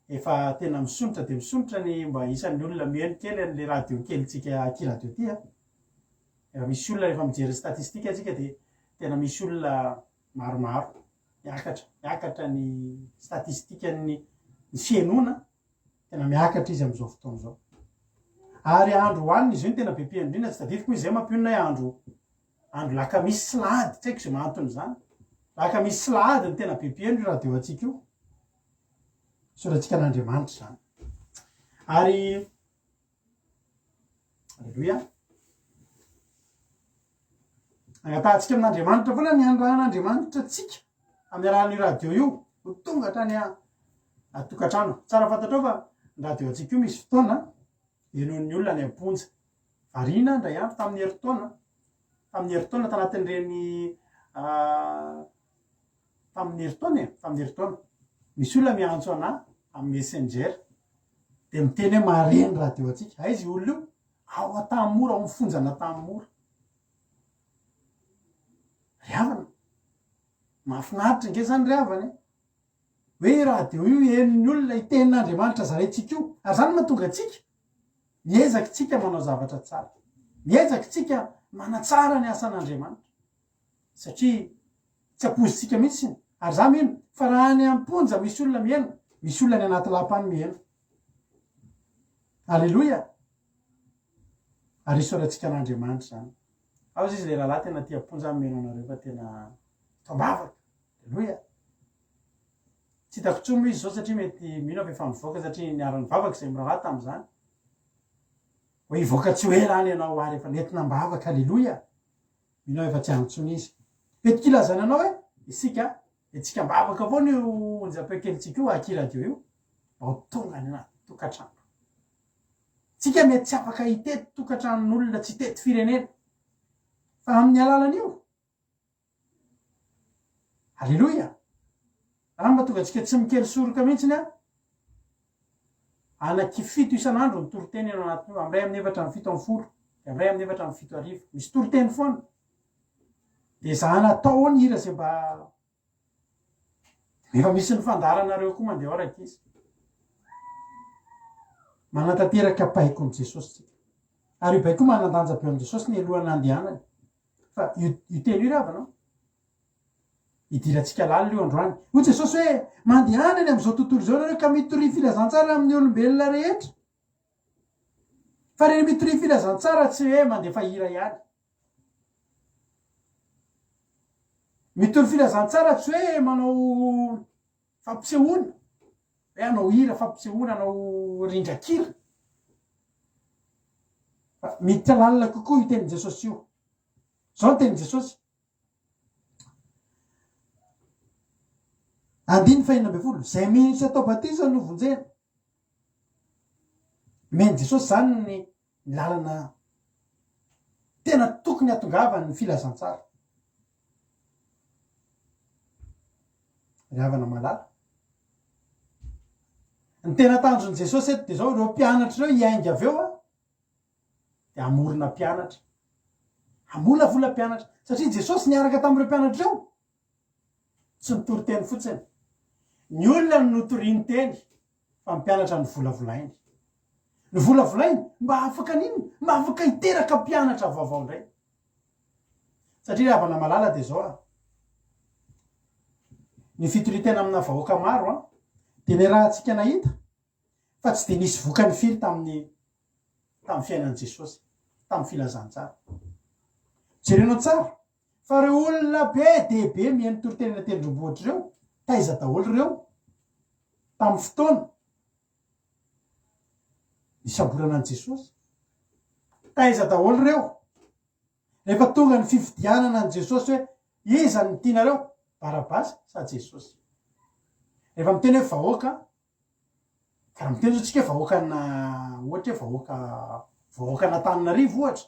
[SPEAKER 6] efa tena misonitra de misonitra ny mba isan'ny olona mihaino kely an'le radio kelyntsika akiradio ty efa misy olona rehefa mijery statistika atsika de tena misy olona maromaro miakatra ny statistikan'ny fiainona tena miakatra izy am'izao fotoana zao. Ary andro hoaniny izy io ny tena be mpihaino tsy tadidiko izy zay mampionona andro lakamisy slady, tsy haiko zay mahantony zany. Lakamisy slady ny tena be mpihaino io radio atsika io. Sorantsika an'Andriamanitra zany. Ary aleluia. Agnatahantsika amin'Andriamanitra foana ny androan'Andriamanitra tsika amin'ny alalan'io radio io ho tonga hatrany atokantrano. Tsara fantatrao fa ny radio atsika io misy fotoana ienoan'ny olona ny amponja. Variana indray andro tamin'ny heritaona tanatin'ireny tamin'ny heritaona misy olona miantso ana amin'ny messenger de miteny hoe mareny radio atsika. Aizy olona io ao atamora ao mifonjana tamora. Riavana mahafinaritra nge zany riavana hoe radio io enony olona itenin'Andriamanitra zarentsika io. Ary zany mahatonga atsika miezaka tsika manao zavatra tsara, miezaka tsika manatsara ny asan'Andriamanitra satria tsy apozintsika mihitsy. Ary za mino fa raha any amponja misy olona mihaino, misy olona ny anaty lampany mihaino. Aleloia. Ary isorantsika an'Andriamanitra zany. Ao izy le rahalahy tena tia amponja mihaino anareo fa tena tombavaka. Aleloia. Tsy hitako tsomo izy zao satria mety mino fa efa mivoaka satria niarany vavaka izay mirahalahy tamin'izany. Hoe hivoaka tsy hoe rany ianao ary efa nentina mbavaka. Aleloia. Mino efa tsy antsony izy. Petiko ilazana anao hoe isika etsika mbavaka avao ny onjam-pekelitsika io akiradio io mba ho tonga ny anaty tokantrano. Tsika mety tsy afaka hitety tokantranon'olona tsy tety firenena fa amin'ny alalan'io. Aleloia. Raha mahatonga antsika tsy mikely soroka mihitsiny anaky 7 isan'andro ny toroteny eno anatiny io, am'ray amin'ny 7-10, am'ray amin'ny 7-7 misy toroteny foana. De za natao ao ny hira zay mba efa misy ny fandaranareo koa mandeha araka izy. Manatateraka paiko ny Jesosy tsika. Ary io baiko manandanja be amin'ny Jesosy ny alohan'ny andehanany. Fa io teny io ravanao. Idirantsika lalina io androany. Hoy Jesosy hoe mandehanany am'izao tontolo zao nareo ka mitory filazantsara amin'ny olombelona rehetra. Fa reny mitory filazantsara tsy hoe mandefa hira ihany. Mitory filazantsara tsy hoe manao fampisehoana. Hoe anao hira fampisehoana, anao rindrakira. Fa miditra lalina kokoa io tenin' Jesosy io. Zao ny tenin' Jesosy. 5:40 zay mihintsy atao batisa no vonjena. Men Jesosy zany ny lalana tena tokony atongavany ny filazantsara. Riavana malala. Ny tena tanjon'i Jesosy eto de zao ireo mpianatra ireo hiainga avy eo de amorona mpianatra. Amolavola mpianatra satria Jesosy niaraka tamin'ireo mpianatra ireo. Tsy nitory teny fotsiny. Ny olona no notoriany teny fa mpianatra ny volavolainy. Ny volavolainy mba afaka nini? Mba afaka hiteraka mpianatra vaovao indray. Satria riavana malala de zao ny fitoritena amina vahoaka maro de ny raha antsika nahita fa tsy de nisy vokany firy tamin'ny fiainan'i Jesosy, tamin'ny filazantsara. Jerenao tsara fa reo olona be dehibe mihaino toritenana tendrombohitra ireo, taiza daholo ireo tamin'ny fotoana nisamborana an'i Jesosy. Taiza daholo ireo rehefa tonga ny fifidianana an'i Jesosy hoe iza ny tianareo? Barabasy sa Jesosy? Rehefa miteny hoe vahoaka, karaha miteny zao tsika vahoakana ohatra hoe vahoaka n'Antananarivo ohatra.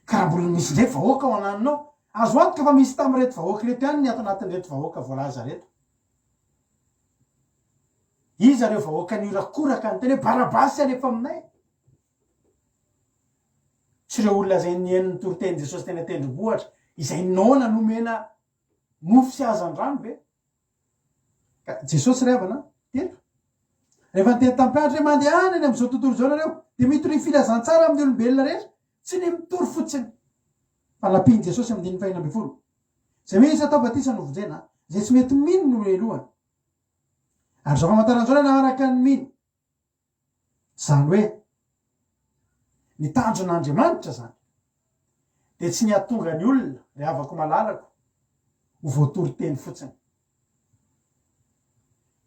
[SPEAKER 6] Karaha mbola misy ndray vahoaka ao ananinao. Azo antoka fa misy tamin'ireto vahoaka reto ihany ny ato anatin'ireto vahoaka voalaza reto. izy reo vahoaka ny rakoraka ny teny hoe barabasy alefa aminay tsy reo olona zay nieniny toroteny Jesosy tena tendrombohatra izay nona nomena mofo sy hazan-drano ve ka Jesosy revana teto rehefa niteny tampianatra hoe mandehana eny am'izao tontolo zao nareo de mitory filazantsara amin'ny olombelona rehetra tsy ny mitory fotsiny fa lapiny Jesosy amin'ny 1:4 zay hoe isa tao batisa novonjena zay tsy mety mino no elohany ary zao famantaran'izao naharaka ny mino zany hoe ny tanjon'Andriamanitra zany de tsy niatonga ny olona re avako malalako ho voatory teny fotsiny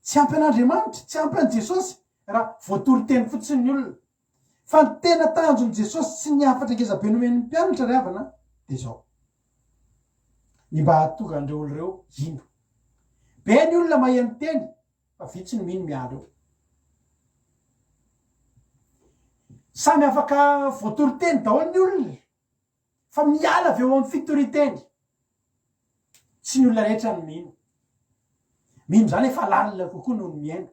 [SPEAKER 6] tsy ampy an'Andriamanitra tsy ampy an' Jesosy raha voatory teny fotsiny ny olona fa ny tena tanjon'i Jesosy sy ny afatra ngezabe nomen'ny mpianatra ry havana de zao ny mba hahatonga andreo olo reo ino be ny olona maheno teny fa vitsy ny mino miala eo samy afaka voatory teny daholo ny olona fa miala avy eo amin'ny fitoriteny tsy ny olona rehetra ny mino zany efa lalina kokoa noho ny miaina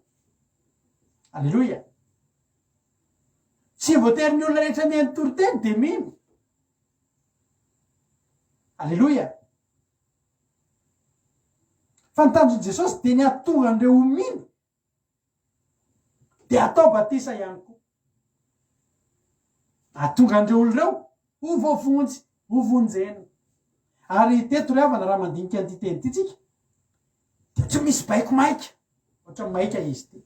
[SPEAKER 6] alleloia tsy voatery ny olona rehetra mihaino toriteny de mino alleloia fa ny tanjon'i Jesosy de ny atonga andreo ho mino de atao batisa ihany koa atonga andreo olo reo ho voavonjy ho vonjena ary teto ry havana raha mandinika an'ity teny ty tsika de tsy misy baiko maika ohatra maika izy ty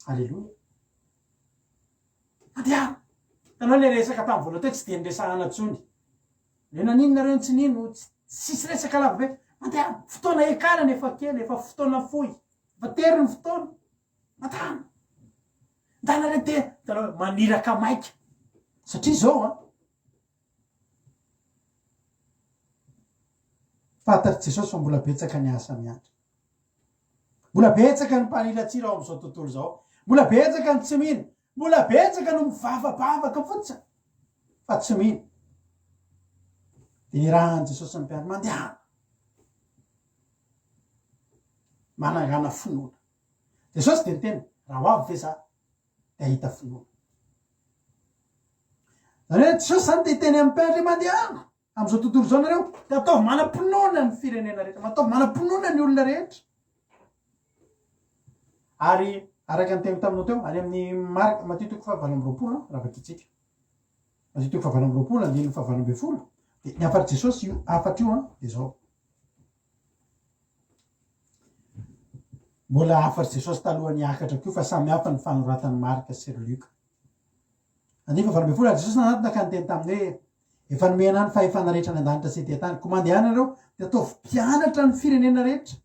[SPEAKER 6] alleloia andeha tanao le resaka tamin'ny vola teo tsy de niresahana tsony le naninonareo tsy nino sisy resaka lava be mandeha fotoana ekarany efa kely efa fotoana fohy fa tery ny fotoana matana ndanare te tanao maniraka maika satria zao fantatry Jesosy fa mbola betsaka ny asa miatra mbola betsaka ny mpaniratsira ao am'izao tontolo zao mbola betsaka ny tsy mino mbola betsaka no mivavabavaka fotsiny fa tsy mino de ny rahan'i Jesosy ny mpianatra mandehana manangana finoana Jesosy de niteny raha ho avy ve za de ahita finoana zany hoe Jesosy zany de hiteny amin'ny mpianatra mandehana am'izao tontolo zao nareo de ataovy manam-pinoana ny firenena rehetra ataovy manam-pinoana ny olona rehetra ary araka ny teny taminao teo any amin'ny marika Matthieu 5:20 raha vakitsika Matthieu 5:20 andiny 5:20 de ny afary Jesosy io afatra io de zao mbola afary Jesosy talohan'ny hiakatra koa fa samy hafa ny fanoratany Marika sy Luka andiny 5:20 Jesosy nanatona ka niteny taminy hoe efa nomena ny fahefana rehetra ny an-danitra sy ety an-tany ko mandehana de ataovy mpianatra ny firenena rehetra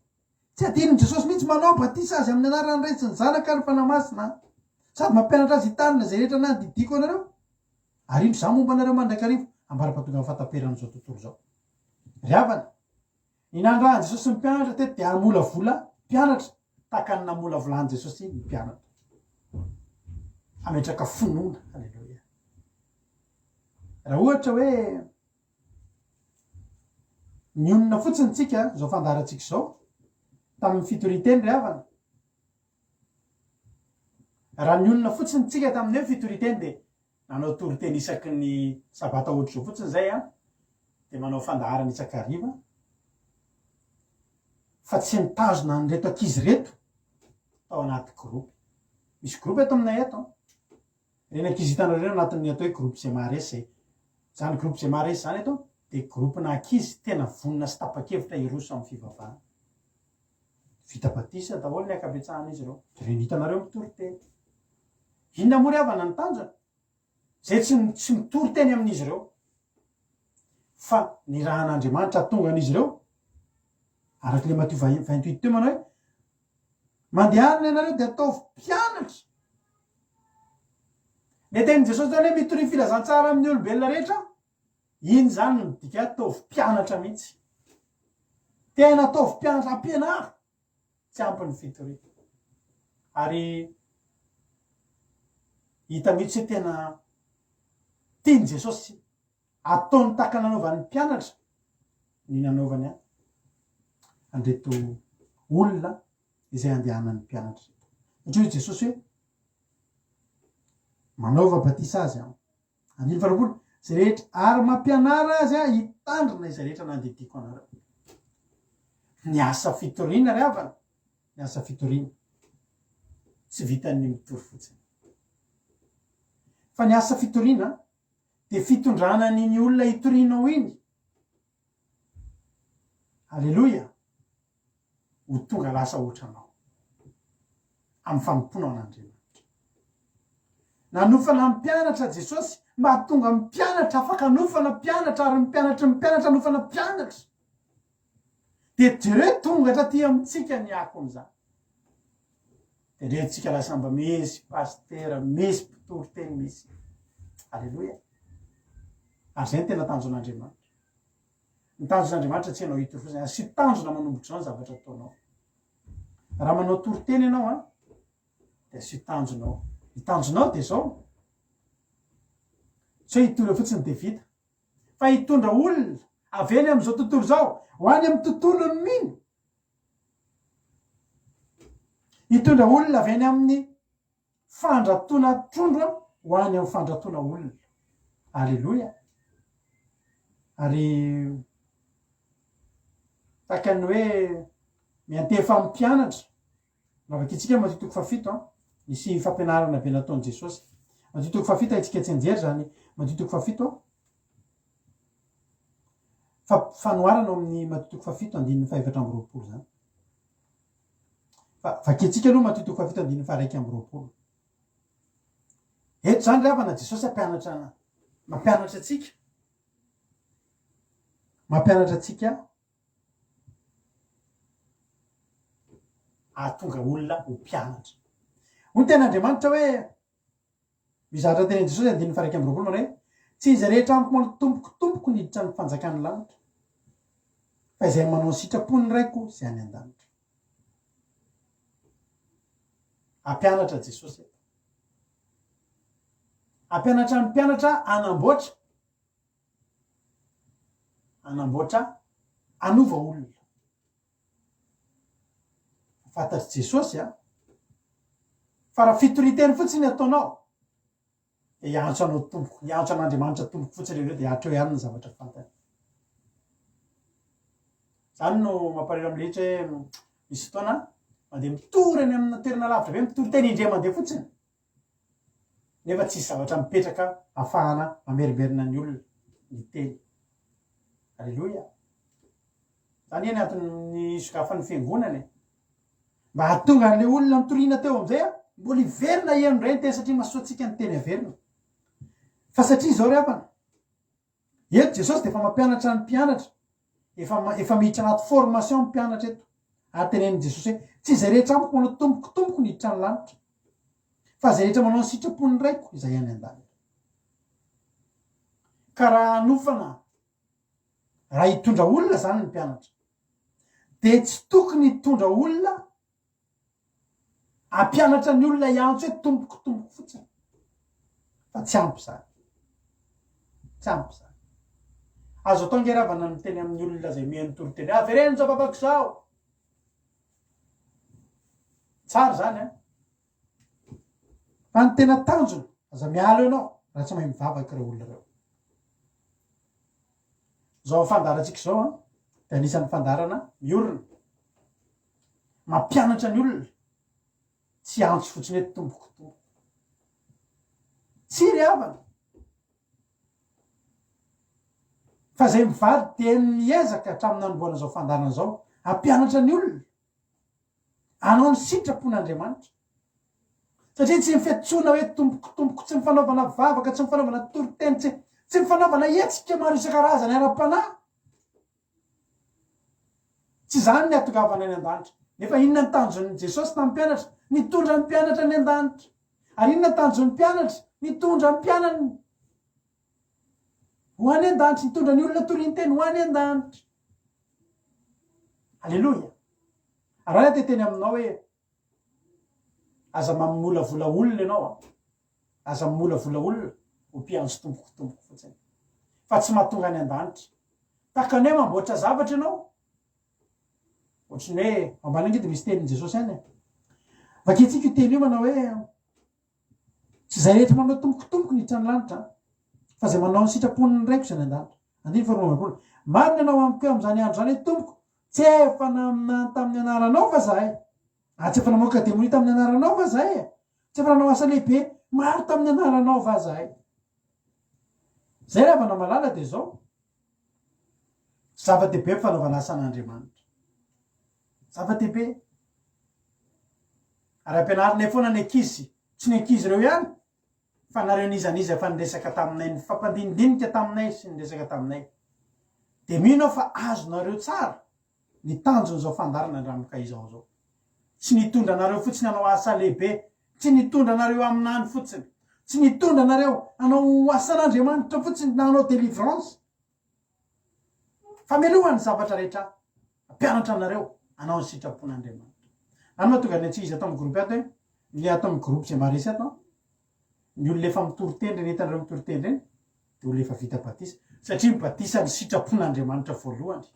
[SPEAKER 6] tsy adininy Jesosy mihitsy manao batisa azy amin'ny anarany rehetra ny zanaka ny fanamasina sady mampianatra azy hitanina zay rehetra na didiko anareo ary indro za momba anareo mandrakarivo ambara-patonga amin'ny fataperan'izao tontolo zao ry havana ny nandrahan'i Jesosy ny mpianatra teto de amolavola mpianatra tahaka ny namolavolan'i Jesosy ny mpianatra ametraka finoana alleloia raha ohatra hoe ny onona fotsiny tsika zao fandaratsika zao tamin'ny fitoriteny ry havana raha ny onona fotsiny tsika tamin'ny hoe fitoriteny de nanao toriteny isaky ny sabata ohatra zao fotsiny zay de manao fandaharana isakariva fa tsy mitazona ny reto ankizy reto tao anaty gropy misy gropy eto aminay eto reny ankizy hitanareo anatin'ny atao hoe gropy zay maharesy zay zany gropy zay maharesy zany eto de gropina ankizy tena vonona sy tapa-kevitra iroso amin'ny fivavahana vita batisa daholo ny akabetsahana izy reo de reny hitanareo mitory teny inona moa ry havana ny tanjona zay tsy mitory teny amin'izy ireo fa ny rahan'Andriamanitra tonga an'izy ireo araky le Matthieu 28 teo manao hoe mandehana ianareo de ataovy mpianatra le teny Jesosy zany hoe mitory filazantsara amin'ny olombelona rehetra iny zany no midika ataovy mpianatra mihitsy tena ataovy mpianatra ampianary tsy ampy ny fitory ary hita mihitsy hoe tena tiany Jesosy ataony tahaka nanaovan'ny mpianatra ny nanaovany andreto olona izay andehanan'ny mpianatra satria Jesosy hoe manaova batisa azy andiny faharoapolo zay rehetra ary mampianara azy hitandrina izay rehetra nandidiko anareo. Ny asa fitoriana ry havana, ny asa fitoriana tsy vitan'ny mitory fotsiny fa ny asa fitoriana de fitondrana ny olona hitorianao iny, alleloia, ho tonga lasa ohatranao amin'ny fanompoana an'Andriamanitra. Nanofana amin'ny mpianatra Jesosy mba hatonga mpianatra afaka nofana mpianatra ary mpianatra nofana mpianatra. De jereo tongatra ty amitsika ny akon'izany. De reotsika lasa mba misy pastera, misy mpitory teny misy. Alleloia. Ary zay ny tena tanjon'Andriamanitra. Ny tanjon'Andriamanitra tsy ianao hitory fotsiny, sy tanjona manombotra zao ny zavatra ataonao. Raha manao tory teny ianao de sy tanjonao. Ny tanjonao de zao. Tsy hoe hitory fotsiny de vita. Fa hitondra olona avy eny am'izao tontolo zao ho any amin'ny tontolony mino. Hitondra olona avy eny amin'ny fandratona trondro ho any amin'ny fandratona olona. Alleloia. Ary takany hoe miantefa mpianatra navakitsika matitoko fafito nisy fampianarana be nataon'i Jesosy. Matitoko fafito itsika tsy anjery zany matitoko fafito fanoarana amin'ny matitoko fafito andininy faefatra amby roapolo zany. Vakitsika aloha matitoko fafito andininy faharaiky amby roapolo. Eto zany ravana Jesosy mampianatra atsika. Mampianatra atsika ahatonga olona ho mpianatra. Hoy ny ten'Andriamanitra hoe mizatra teny Jesosy andininy faharaiky amby roapolo manao hoe tsy izy rehetra amiko mantompoko niditra ny fanjakan'ny lanitra fa izay manao sitrapony raiko izay any an-danitra. Ampianatra Jesosy. Ampianatra ny mpianatra anamboatra anova olona. Fantatry Jesosy fa raha fitoriteny fotsiny ataonao de hiantso anao tompoko, hiantso an'Andriamanitra tompoko fotsiny reo de hatreo ihany ny zavatra fantany. Zany no mamparera amilehitra hoe misy fotoana mandeha mitory any amin'ny toerana lavitra be mitory teny indray mandeha fotsiny nefa tsisy zavatra mipetraka ahafahana mamerimerina ny olona ny teny. Alleluia. Zany eny aton'ny sokafany fiangonany mba hahatonga an'le olona mitoriana teo amizay mbola hiverina iano ray ny teny satria mahasoatsika ny teny averina. Fa satria zao ry havana eto Jesosy de efa mampianatra ny mpianatra, efa miditra anaty formation ny mpianatra eto. Ary tenen'i Jesosy hoe tsy izay rehetra amiko manao tompoko niditra ny lanitra fa izay rehetra manao ny sitrapony raiko izay any an-danitra. Ka raha nofana raha hitondra olona zany ny mpianatra de tsy tokony hitondra olona ampianatra ny olona hiantso hoe tompoko fotsiny fa tsy ampy zany. Tsy ampy zany. Azo atao ngeravana ny teny amin'ny olona zay mihaino tory teny avereno zao babako zao. Tsara zany fa ny tena tanjona aza mialo ianao raha tsy mahay mivavaka ireo olona reo. Zao fandarantsika zao de anisan'ny fandarana miorina mampianatra ny olona tsy antso fotsiny hoe tompoko. Tsy ry havana fa zay mivady de miezaka hatramin'ny nanomboana zao fandarana zao ampianatra ny olona anao ny sitrapon'Andriamanitra satria tsy mifetsoana hoe tompoko, tsy mifanaovana vavaka, tsy mifanaovana toriteny, tsy mifanaovana hetsika maro isan-karazany ara-panahy. Tsy zany ny atongavana any an-danitra. Nefa inona ny tanjon'ny Jesosy tamin'ny mpianatra? Nitondra ny mpianatra any an-danitra. Ary inona ny tanjon'ny mpianatra? Nitondra ny mpianany ho any an-danitra, nitondra ny olona toriany teny ho any an-danitra. Alleloia. Raha teteny aminao hoe aza mamolavola olona ianao aza mamolavola olona ho mpiantso tompoko fotsiny fa tsy mahatonga any an-danitra. Takany hoe mamboatra zavatra ianao ohatrany hoe ambany angety misy telin' Jesosy any vaketsika io teny io manao hoe tsy zay rehetra manao tombokotomboky ny hitrany lanitra fa zay manao ny sitraponiny raiko zany an-danitra andiny faromampolo marina anao amiko hoe am'zany andro zany hoe tompoko tsy efa tamin'ny anaranao fa zahay tsy efa namoaka demoni tamin'ny anaranao fa zahay tsy efa nanao asa lehibe maro tamin'ny anaranao fa zahay zay raha vana malala de zao zava-dehibe fanaovana asan'Andriamanitra zava-dehibe ary ampianarinay foana ny ankizy tsy ny ankizy ireo ihany fa nareo nizaniza fa niresaka taminay ny fampadinidinika taminay sy niresaka taminay de mino aho fa azonareo tsara ny tanjony zao fandarana ramoka izao zao tsy nitondra anareo fotsiny anao asa lehibe tsy nitondra anareo aminany fotsiny tsy nitondra anareo anao asan'Andriamanitra fotsiny na anao délivrance fa mialohany zavatra rehetra ampianatra anareo anao ny sitrapon'Andriamanitra any mahatonga ny antsika izy atao amin'ny groupe ato hoe ny atao amin'ny groupe zay maresy ato ny olona efa mitoritendry nentanareo mitoritendry eny de olona efa vita batisa satria mibatisa ny sitrapon'Andriamanitra voalohany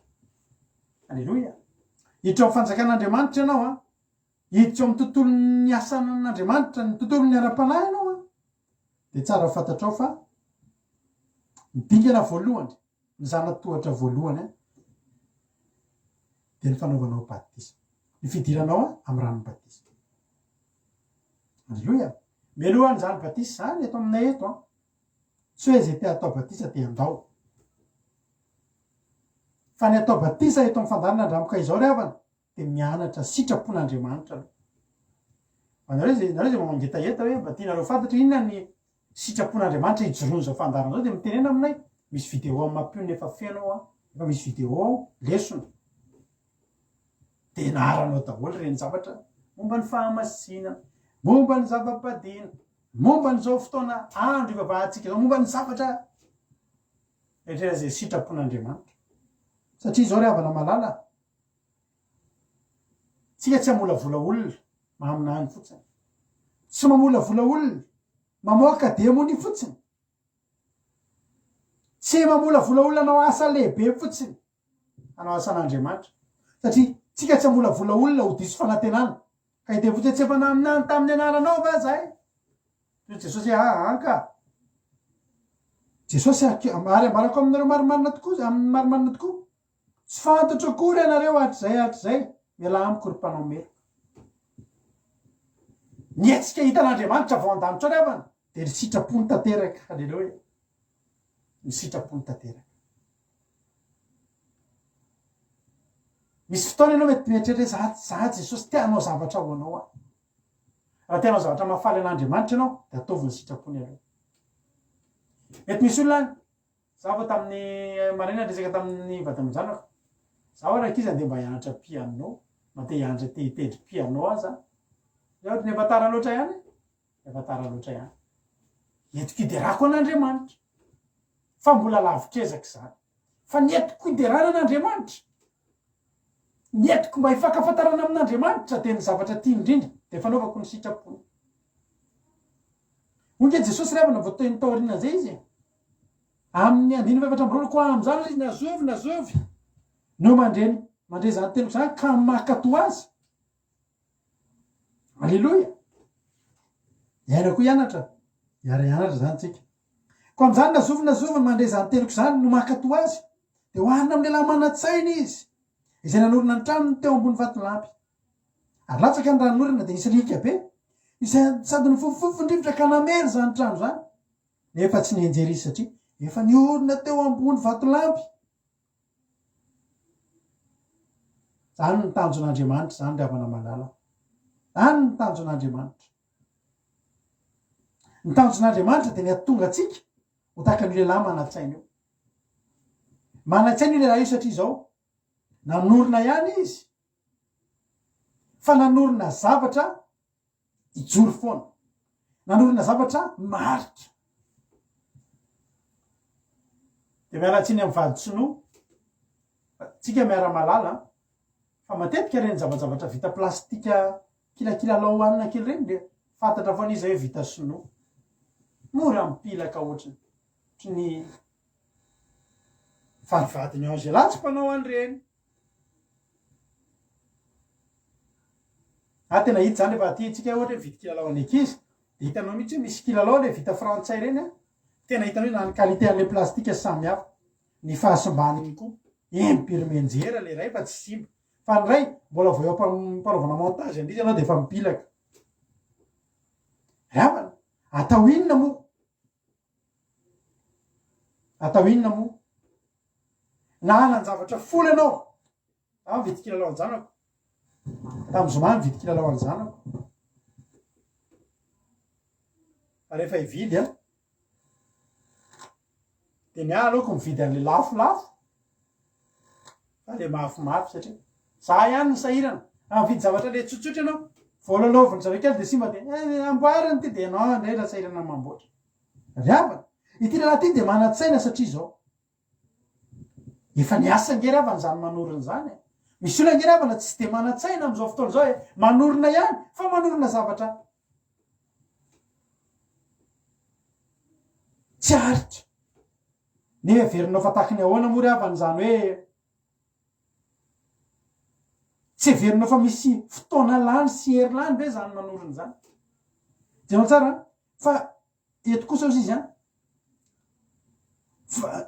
[SPEAKER 6] alleloia hiditra amin'ny fanjakan'Andriamanitra ianao hiditra amin'ny tontolon'ny asan'Andriamanitra ny tontolon'ny ara-panahy ianao de tsara fantatrao fa midingana voalohany ny zanatohatra voalohany de ny fanaovanao batisa ny fidiranao amin'ny rano batisa alleloia mialohany zany batisa zany eto aminay eto tsy hoe zay te atao batisa te andao fa ny atao batisa eto amin'ny fandarana andramoka izao ry havana de mianatra sitrapon'Andriamanitra nareo zay mamangeta eta hoe mba tianareo fantatra inona ny sitrapon'Andriamanitra hijoroany zao fandarana zao de mitenena aminay misy vidéo amin'ny mampion'ny efa feno efa misy vidéo ao lesona de naharanao daholo reny zavatra momba ny fahamasinana momba ny zava-padina momba ny zao fotoana andro ivavahantsika zao momba ny zavatra etrera zay sitrapon'Andriamanitra satria zao ry havana malala tsika tsy amolavola olona maminany fotsiny tsy mamolavola olona mamoaka demoni fotsiny tsy mamolavola olona anao asa lehibe fotsiny anao asan'Andriamanitra satria tsika tsy amolavola olona ho diso fanantenana ka ide fotsiny tsy efa naminany tamin'ny anaranao va zahay Jesosy anka Jesosy ary ambarako aminareo marimarina tokoa amin'ny marimarina tokoa tsy fantatra akory ianareo hatrizay miala amiko ry mpanao mero nietsika hitan'Andriamanitra vao an-danitra ry havana de ny sitrapony tanteraka alleloia ny sitrapony tanteraka misy fotoana ianao mety mieritreritra za Jesosy tianao zavatra ho anao raha tianao zavatra mahafaly an'Andriamanitra ianao de ataovy ny sitrapony aloha mety misy olona za tamin'ny marina resaka tamin'ny vadaminjanako za raha kizy de mba hianatra piano mate hianatra te hitendry piano aza za ny efatara loatra ihany efatara loatra ihany entiko hiderako an'Andriamanitra fa mbola lavitrezaka zany fa nientiko hiderana an'Andriamanitra nientiko mba hifankafantarana amin'Andriamanitra de ny zavatra tia indrindra de fanaovako ny sitrapony onge Jesosy ravana voateny taoriana zay izy amin'ny andiny efatra amby roa ko am'zany izy nazovy no mandre zany teloko zany ka makato azy alleloia iaina koa hianatra iara-ianatra zany tsika ko am'zany nazovy mandre zany teloko zany no makato azy de hoanina amin'ny lehilahy manatsaina izy izay nanorina ny tranony teo ambony vatolampy ary latsaka ny ranorina de nisy rika be izay sady ny fofofondrivotra ka namery zany trano zany nefa tsy nienjery izy satria efa niorina teo ambony vatolampy zany ny tanjon'Andriamanitra zany ry havana malala zany ny tanjon'Andriamanitra ny tanjon'Andriamanitra de ny atonga atsika ho tahaka ny lehilahy manatsaina io manatsaina io lehilahy io satria zao nanorina ihany izy fa nanorina zavatra ijoro foana nanorina zavatra maritra de miaratsiny amin'ny vaditsinoa tsika miara malala fa matetika reny zavatra vita plastika kilakilalao hoanina kely reny de fantatra foana izy hoe vita sinoa mora mipilaka ohatriny ny farivadiny ao zay latsy mpanao an'ireny tena hita zany rehefa aty tsika ohatra hoe vita kilalao any ankizy de hitanao mihitsy hoe misy kilalao le vita frantsay reny a tena hitanao hoe na ny qualité an'le plastika samy hafa ny fahasimbaniny koa imprimenjera le ray fa tsy simba fa ny ray mbola vao eo amparovana montage andrizy anao de efa mipilaka ravana atao inona moa na hanan-javatra folo ianao vity kilalao any zanako tamin'ny zoma vity kilalao any zanako rehefa hividy a de miala aloako mividy an'le lafolafo fa le mafimafy satria za ihany ny sahirana mividy zavatra le tsotsotra ianao voalolovin'ny zareo kely de simba de amboariny ty de anao ndray la sahirana mamboatra riavana ity lalahy ty de mana-tsaina satria zao efa niasa ngeravana zany manorina zany misy olona ngeravana tsy de mana-tsaina am'izao fotoana zao manorina ihany fa manorina zavatra tsy aritra ne averinao fa tahakiny ahoana moa riavana zany hoe tsy averinao fa misy fotoana lany sy hery lany ve zany manorina zany jenao tsara fa eto kosa izy a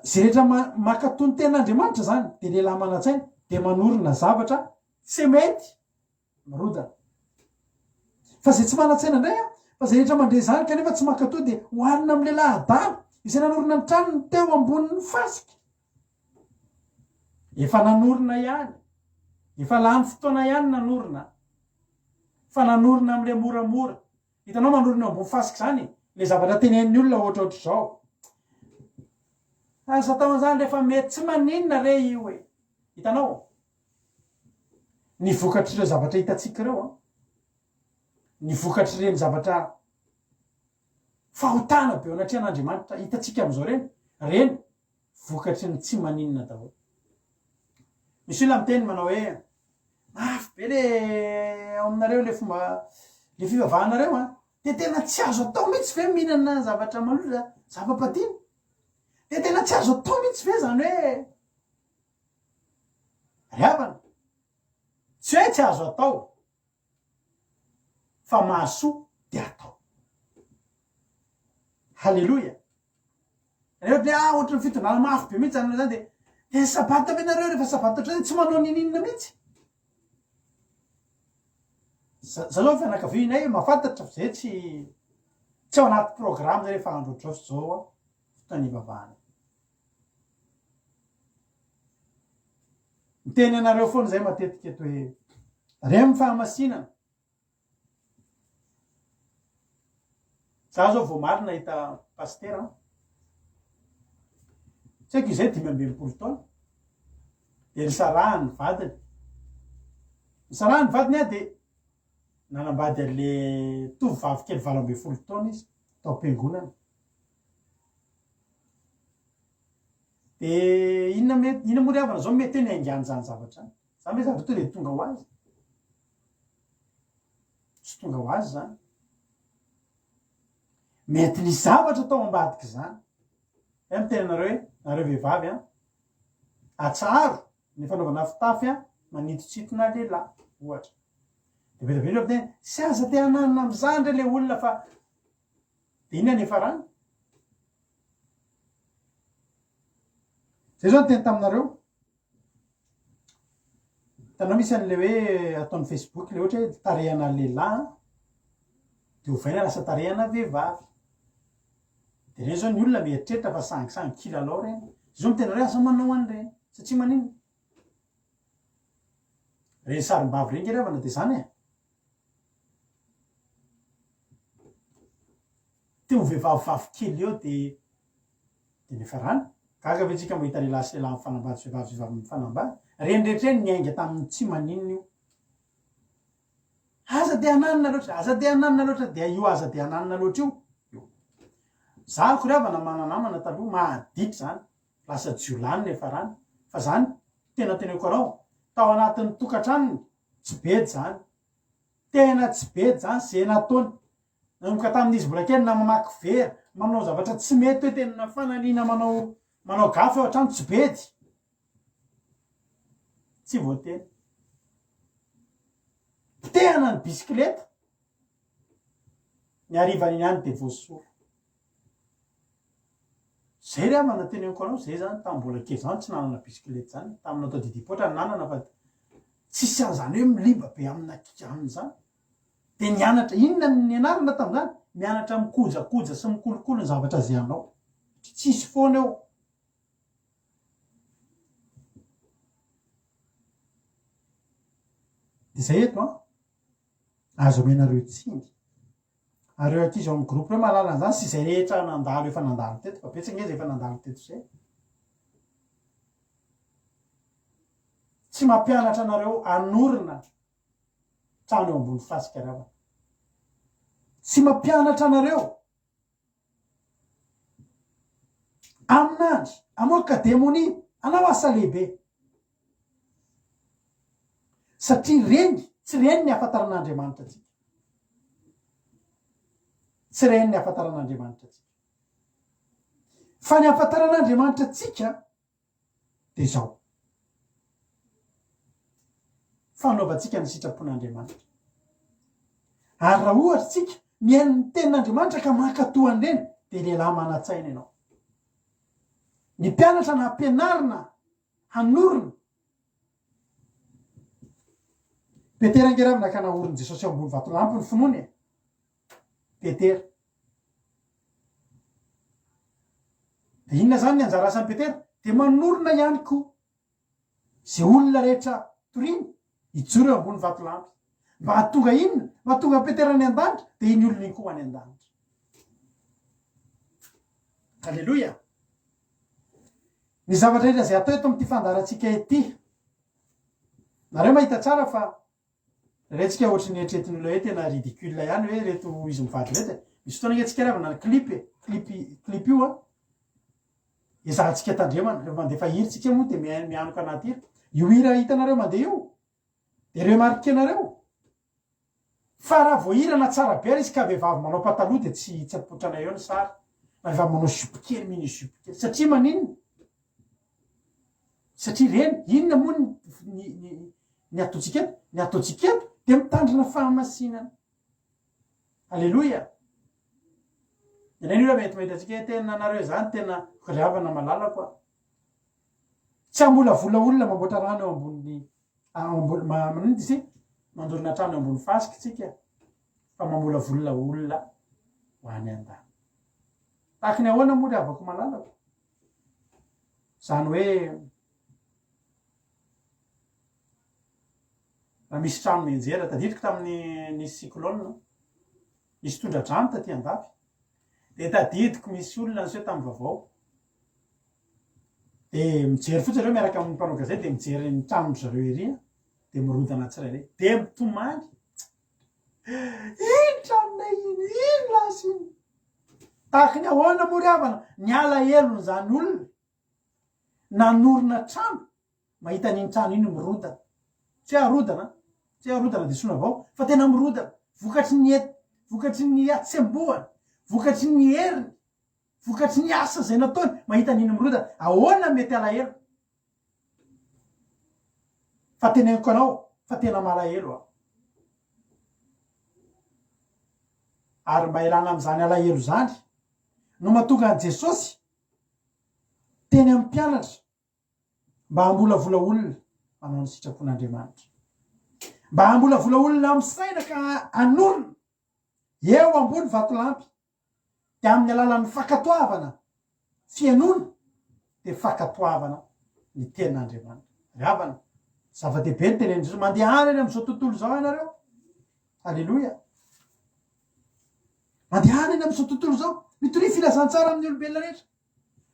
[SPEAKER 6] zay rehetra makatony ten'Andriamanitra zany de lehilahy mana-tsaina de manorina zavatra tsy mety marodana fa zay tsy mana-tsaina indray fa zay rehetra mandre zany kanefa tsy makatony de hoanina am'le lahadalo izay nanorina ny tranony teo ambonin'ny fasika efa nanorina ihany efa lany fotoana ihany nanorina fa nanorina am'le moramora hitanao manorina ambony fasika zany le zavatra tenen'ny olona ohatraohatr' zao asa tao zany rehefa mety tsy maninona re io e hitanao ny vokatr'ireo zavatra hitatsika reo ny vokatr'ireny zavatra fahotana be anatria an'Andriamanitra hitatsika am'izao reny vokatry ny tsy maninona daholo misy olona miteny manao hoe mafy be le ao aminareo le fomba le fivavahanareo de tena tsy azo atao mihitsy ve mihinana zavatra maloza zava-padiny de tena tsy azo atao mihitsy ve zany hoe riavana tsy hoe tsy azo atao fa mahasoa de atao halleloia rehefa ohatry ny fitondrana mafy be mihitsy zany zany de sabata ve nareo rehefa sabata ohatrany tsy manao ninina mihitsy za zao fianakavianay mahafantatra zay tsy ao anaty programme zay rehefa andro ohatrao zao fotoana ivavahana miteny anareo foana zay matetika eto hoe re amy fahamasinana za zao vao marina hita pastera tsy haiko izay 5 taona de nisarahany vadiny nisarahany vadiny de nanambady an'le tovovavy kely 12 taona izy tao am-piangonana de inona moa riavana zao mety hoe niaingany zany zavatra zany hoe zavatra to de tonga ho azy tsy tonga ho azy zany mety ny zavatra tao ambadiky zany miteny anareo hoe nareo vehivavy atsaro ny fanaovana fitafy manitotsitona lehilahy ohatra de betaveny tena sy aza te hananina am'zandry le olona fa de inona nefa rany zay zao ny teny taminareo hitanao misy an'le hoe ataon'ny Facebook le ohatra hoe tarehana lehilahy de ovaina lasa tarehana vehivavy de reny zao ny olona mieritreritra fa sangisangy kilalao reny zao mitena re asa manao an'ireny satria manino reny sarim-bavy reny ngeravana de zany teo vehivavy kely eo de nefa rany gaga ve tsika mahita lehilahy sy lehilahy mifanambady sy vehivavy mifanambady reny rehetra reny niainga tamin'ny tsy maninona io aza de hananina loatra de io aza de hananina loatra io za koravana mananamana taloha mahaditra zany lasa jiolany nefa rany fa zany tena teneko anao tao anatin'ny tokantranony tsy bedy zany tena tsy bedy zany zay nataony nanomboka tamin'izy mbola kely na mamaky vera manao zavatra tsy mety hoe tena fananina manao gafy ao an-trano tsy bedy tsy voateny Pitehana ny bisikileta ny arivany ihany de voasolo. Zay ry amana teneniko anao zay zany tamin'ny mbola kely zany tsy nanana bisikileta zany taminao tao didipotra ny nanana fa tsisy an'izany hoe milimba be amin'izany de nianatra inona ny anarana tamin'izany mianatra mikojakoja sy mikolokolo ny zavatra zay anao tsisy foana eo. De zay eto azo amenareo tsingy areo ankizy ao amin'ny groupe reo mahalala an'izany sy zay rehetra nandalo efa nandalo teto fa betsaka izy efa nandalo teto zay. Tsy mampianatra anareo anorina trano eo ambony fasika ravana. Tsy mampianatra anareo aminandry amoaka demonia anao asa lehibe satria reny tsy reny ny afantaran'Andriamanitra atsika. Tsy reny ny afantaran'Andriamanitra atsika. Fa ny afantaran'Andriamanitra atsika de zao fanaovantsika ny sitrapon'Andriamanitra. Ary raha ohatra tsika mihaino ny tenin'Andriamanitra ka mankatoa an'ireny de lehilahy manan-tsaina ianao. Ny mpianatra na ampianarina hanorina Petera angeravina ka naoriny Jesosy ambony vatolampy ny finoany Petera. De inona zany ny anjara asan'ny Petera? De manorina ihany koa zay olona rehetra toriny hijoro eo ambony vatolampy mba hatonga inona? Mba hatonga Petera ny an-danitra de iny olona iny koa any an-danitra. Halleloja. Ny zavatra rehetra zay atao eto amin'ity fandarantsika ety nareo mahita tsara fa retsika ohatry ny eritreretiny hoe tena ridicule ihany hoe reto izy mivady reto. Misy fotoana antsika ravana ny clip io ezahantsika tandremana rehefa mandefa hiritsika moa de mianoka anaty hira. Io hira hitanareo mandeha io de reo marika anareo fa raha voahirana tsara be izy ka vehivavy manao pataloha de tsy apotrana eo ny sary na vehivavy manao jupe kely mini jupe kely satria maninona? Satria reny inona moa ny ataontsika eto? Ny ataontsika eto de mitandrina fahamasinana. Alleloja. Ilainy io mety mahitatsika tena anareo zany tena ravana malala koa. Tsy ambola olona mamboatra rano eo ambony manindry sy mandorina trano eo ambony fasika tsika fa mambola olona ho any an-dany. Tahaka ny ahoana moa ravako malalako. Zany hoe raha misy trano menjera tadidiko tamin'ny nisy cyclone nisy tondra-drano taty andafy de tadidiko misy olona ny tamin'ny vaovao de mijery fotsiny reo miaraka amin'ny mpanao gazety de mijery ny trano zareo ery de mirodana tsirairay de mitomangy iny tranonay iny lasy iny. Tahaka ny ahoana moa ry havana ny alahelo zany olona nanorina trano mahita n'iny trano iny mirodana. Tsy harodana de sona avao fa tena mirodana vokatry ny atsembohana vokatry ny heriny vokatry ny asa zay nataony mahita n'iny mirodana. Ahoana mety alahelo? Fa teneniko anao fa tena malahelo aho. Ary mba ilana am'izany alahelo zany no mahatonga an' Jesosy teny amin'ny mpianatra mba hambolavola olona manao ny sitrapon'Andriamanitra. Mba hambolavola olona amin'ny saina ka anorina eo ambony vatolampy de amin'ny alalan'ny fakatoavana fianona de fakatoavana ny tenin'Andriamanitra. Ravana zava-dehibe ny tenen'ny Jesosy mandeha any amin'izao tontolo zao ianareo. Alleloja. Mandehana any amin'izao tontolo zao mitory filazantsara amin'ny olombelona rehetra.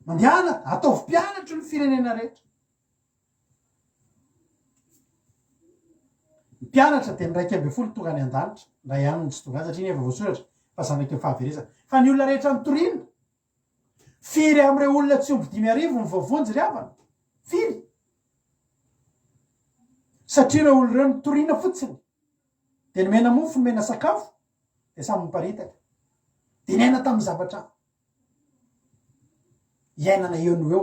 [SPEAKER 6] Mandehana ataovy mpianatra ny firenena rehetra. Mpianatra de ny 120 tonga any an-danitra raha ihany ny tsy tonga satria ny efa voasoratra fa zanaky ny fahaverezana. Fa ny olona rehetra nitorina firy amin'ireo olona tsy omby 5,000 ny voavonjy ry havana. Firy satria ireo olona ireo nitorina fotsiny de nomena mofo nomena sakafo de samy miparitaka de niaina tamin'ny zavatra iainana eo no eo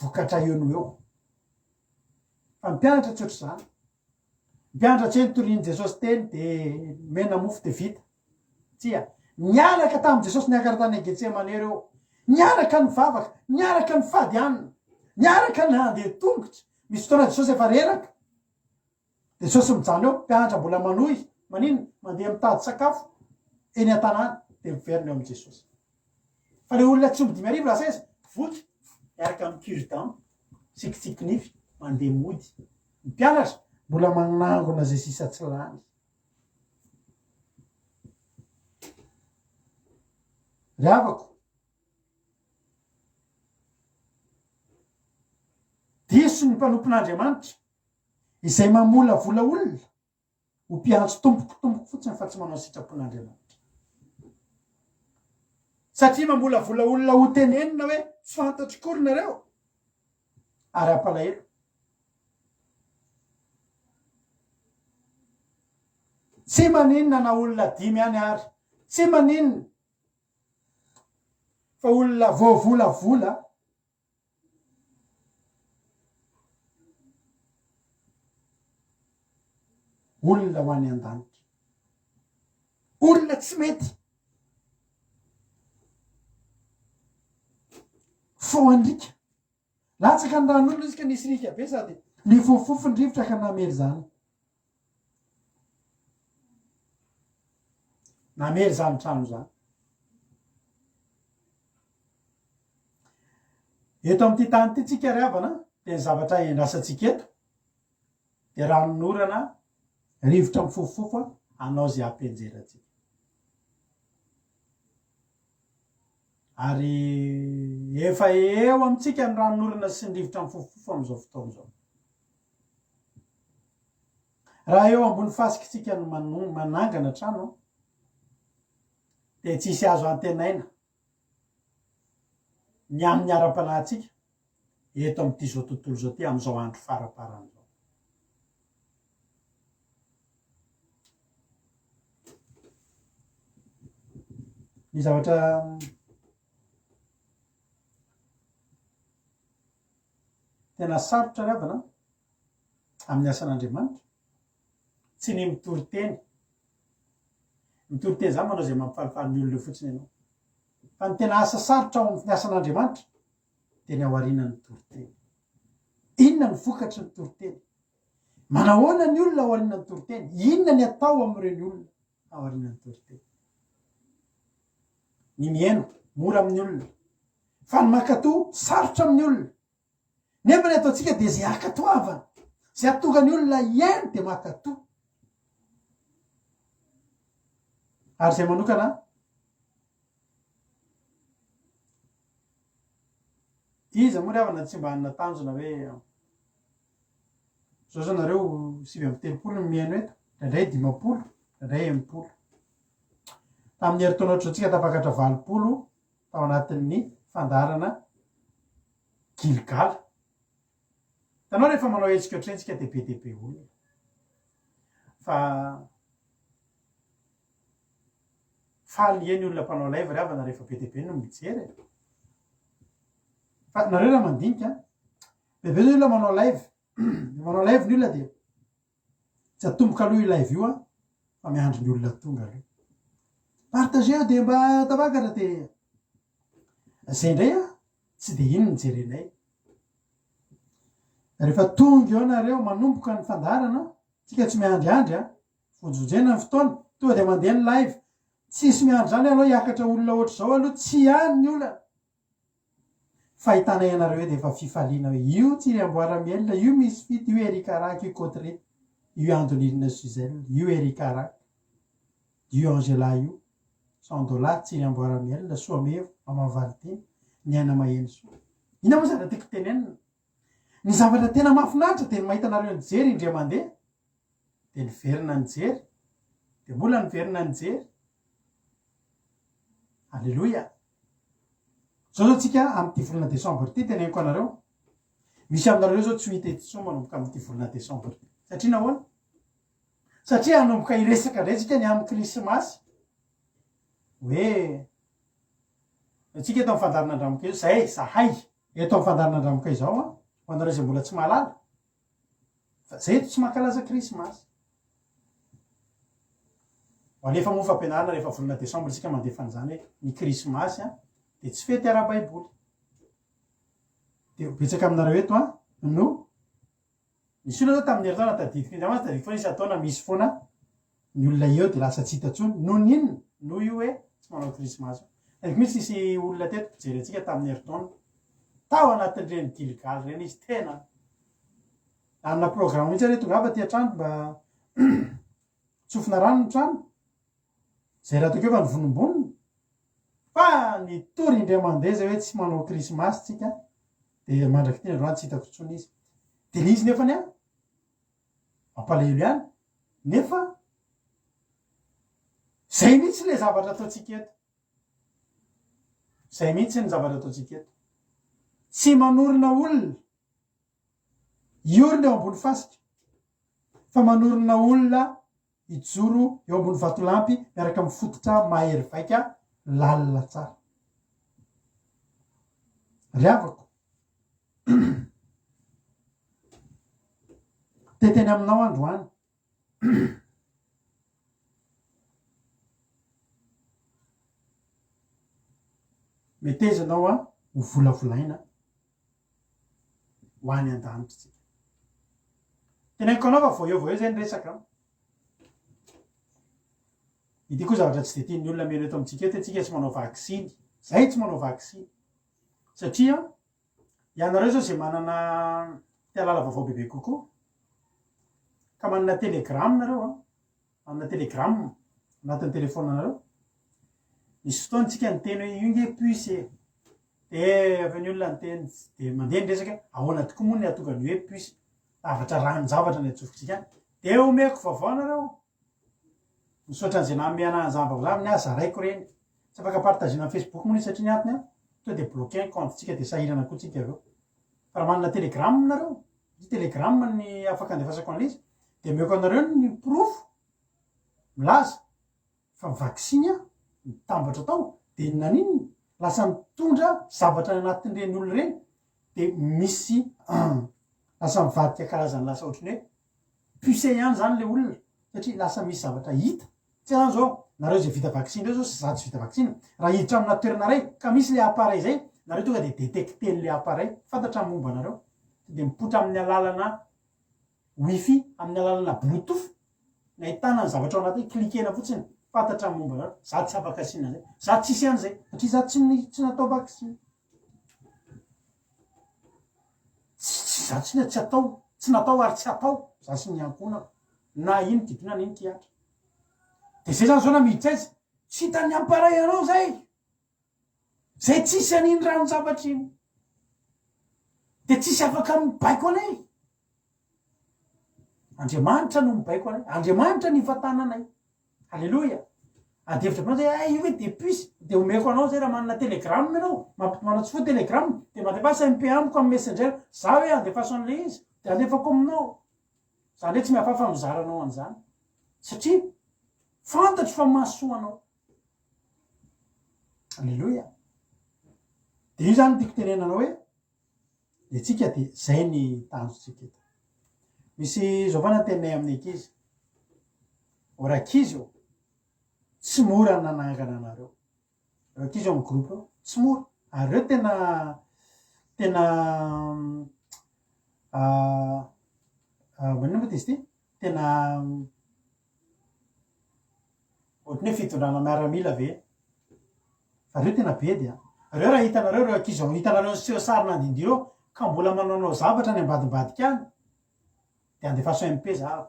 [SPEAKER 6] vokatra eo no eo. Fa mpianatra tsy ohatry zany mpiandratsy eny toriany Jesosy teny de mena mofo de vita tsia niaraka tamin'i Jesosy niakara tany Getsemane reo, niaraka ny vavaka, niaraka ny fady anina, niaraka ny handeha tongotra. Misy fotoana Jesosy efa reraka de Jesosy mijano eo, mpianatra mbola manohy manino mandeha mitady sakafo eny an-tanàna de miverina eo amin'i Jesosy. Fa le olona tsy dimy arivo lasa izy voky miaraka amin'ny cure-dent tsikitsikinify mandeha mody. Ny mpianatra mbola manangona zay sisa tsy lany. Ry havako, diso ny mpanompon'Andriamanitra izay mamola vola olona ho mpiantso tompoko fotsiny fa tsy manao sitrapon'Andriamanitra. Satria mamola vola olona ho tenenina hoe tsy fantatry kory nareo ary ampalahelo. Tsy maninona na olona dimy any ary, tsy maninona fa olona voavolavola olona ho any an-danitra, olona tsy mety fo andrika latsaka ny ran'olona izy ka nisy rika be sady ny fofofony rivotra ka namery zany. Namery zany trano zany. Eto amin'ity tany ity tsika ry havana de ny zavatra endrasantsika eto de ranon'orana rivotra mifofofofo anao zay ampenjeratsika. Ary efa eo amintsika ny ranon'orana sy ny rivotra mifofofofo amin'izao fotoana zao. Raha eo ambony fasikitsika ny manangana trano de tsisy azo antenaina ny amin'ny ara-panahintsika eto amin'ity zao tontolo zao ty amin'izao andro faraparany zao. Ny zavatra tena sarotra ry havana amin'ny asan'Andriamanitra tsy ny mitory teny. Mitory teny zany manao zay mampifalifaly ny olona fotsiny ianao. Fa ny tena asa sarotra ao amin'ny asan'Andriamanitra de ny aorianany mitory teny. Inona ny vokatry ny mitory teny? Manahoana ny olona aorianany mitory teny? Inona ny atao amin'ireny olona aorianany mitory teny? Ny mihaino mora amin'ny olona, fa ny makatò sarotra amin'ny olona. Nefa ny ataontsika de zay akatoavana, zay atonga ny olona iaino de makatò. Ary zay manokana iza moa ry havana tsy mba hanana tanjona hoe zao zao nareo 9 ny mihaino eto, indray 50, indray 80. Tamin'ny heritaona ohatr'izao tapakatra 20 tao anatin'ny fandarana Gilgal. Tanao rehefa manao hetsika ohatr'izay de be de be olona. Fa faly eny olona mpanao live ry havana rehefa be de be no mijery. Fa nareo raha mandinika bebe ny olona manao live manao live ny olona de tsy atomboka aloha io live io fa miandry ny olona tonga aloha. Partageo de mba tapakatra de zay indray tsy de ino ny jerenay. Rehefa tonga eo nareo manomboka ny fandarana tsika tsy miandryandry fonjonjena ny fotoana tonga de mandeha ny live. Tsisy miandry zany aloha hiakatra olona ohatr' zao aloha tsy any ny olona. Fahitana ianareo de efa fifaliana hoe io tsy amboara-mielona, io misy fity, io Erikaraky, io Cotré, io Andoline Suzel, io Erikaraky, io Angela, io $100 tsy amboara-mielona, Soamevo, Maman Valentine, ny aina maheno soa. Ina moa zany tiako tenenina? Ny zavatra tena mahafinaritra de mahita anareo nijery indray mandeha de niverina nijery de mbola niverina nijery. Alleluia. Zao tsika amin'ity volana Desambra ity teneniko anareo. Misy aminareo zao tsy hita ety tsoma manomboka amin'ity volana Desambra ity. Satria nahoana? Satria hanomboka hiresaka indray tsika ny amin'ny Krismasy. Hoe tsika eto amin'ny fandarana andramokay zay zahay eto amin'ny fandarana andramokay zao ho anareo zay mbola tsy mahalala. Fa zay eto tsy mankalaza Krismasy. alefa moa fampianarana rehefa volana desambra tsika mandefa an'izany hoe ny krismasy a de tsy fety ara-baiboly de betsaka aminareo eto a no misy olona zao tamin'ny herintaona tadidiko indray masy tadidiko foana isy ataona misy foana ny olona eo de lasa tsy hitatsony no ninona no io hoe tsy manao krismasy tadidiko misy isy olona teto jery atsika tamin'ny herintaona tao anatin'ireny giligaly reny izy tena amina programme mihitsy re tonga ava ty an-trano mba tsofina rano ny trano zay raha tokeo fa ny vonomboniny fa ny tory indray mandeha zay hoe tsy manao krismasy tsika de mandraky ty androany tsy hitako tsony izy de le izy nefany a mampalahelo ihany nefa zay mihitsy le zavatra ataotsika eto zay mihitsy ny zavatra ataotsika eto tsy manorina olona iorina eo ambony fasika fa manorina olona ijoro eo ambony vatolampy miaraka amin'ny fototra mahery vaika lalina tsara riavako teteny aminao androany metezanao a ho volavolaina ho any an-danitra tsika tenaiko anao fa voeo zay ny resaka ity koa zavatra tsy de tian'ny olona meno eto amintsika eto atsika tsy manao vaksiny zay tsy manao vaksiny satria ianareo zao zay manana tialala vaovao bebe kokoa ka manana telegrame nareo a manana telegrame anatin'ny telefona nareo misy fotoantsika ny teny hoe io nge puce de avy ny olona ny teny de mandeha ny resaka ahoana tokoa moa ny atongany hoe puce zavatra rany zavatra ny atsofotsika de omeko vaovao nareo misotra an'izay namiana zava ny aza raiko reny tsy afaka partagena Facebook moa satria ny atiny a to de bloqué compte-tsika de sahirana koa tsika aveo fa raha manana telegrame nareo i telegrame ny afaka andefasako an'izy de meko anareo ny profo milaza fa vaksiny a mitambatra tao de naninony lasa mitondra zavatra anatin'ireny olo reny de misy lasa mivadika karazany lasa ohatrany hoe puce ihany zany le olona satria lasa misy zavatra hita tsy zany zao nareo zay vita vaksiny reo zao sy za tsy vita vaksiny raha hiditra amina toerana ray ka misy le appareil zay nareo tonga de détecten'le appareil fantatra ny momba nareo de mipotra amin'ny alalana wifi amin'ny alalana bluetooth na ahitana ny zavatra ao anaty klikena fotsiny fantatra ny momba nareo za tsy afaka asina zay za tsisy an'izay satria za tsy natao vaksiny za tsy atao tsy natao ary tsy atao za sy ny ankonako na ino kidina n'iny kiatra de zay zany zao na miditra aizy tsy hitany amparay anao zay tsisy an'iny rano zavatra iny de tsisy afaka mibaiko anay andriamanitra no mibaiko anay andriamanitra ny ifatananay halleloia adevitra anao zay io hoe de puce de omeko anao zay raha manana telegrame anao manatsy fo telegrame de mandefasa mp amiko amin'ny messenger za hoe andefaso an'le izy de alefako aminao zany hoe tsy miafafa mizaranao an'izany satria fantatro fa mahasoanao alleloia de io zany tiako tenenanao hoe de tsika de zay ny tanjotsika eto misy zao fana tenay amin'ny ankizy orakizy io tsy mora nanangana anareo orakizy io amin'ny groupe io tsy mora ary reo tena manina moa ty izy ty tena ohatrany hoe fitondrana miaramila ve fa reo tena be dia reo raha hitanareo reo ankizy hitanareo ny seho sarina andindireo ka mbola manaonao zavatra ny ambadimbadika any de andefaso MP za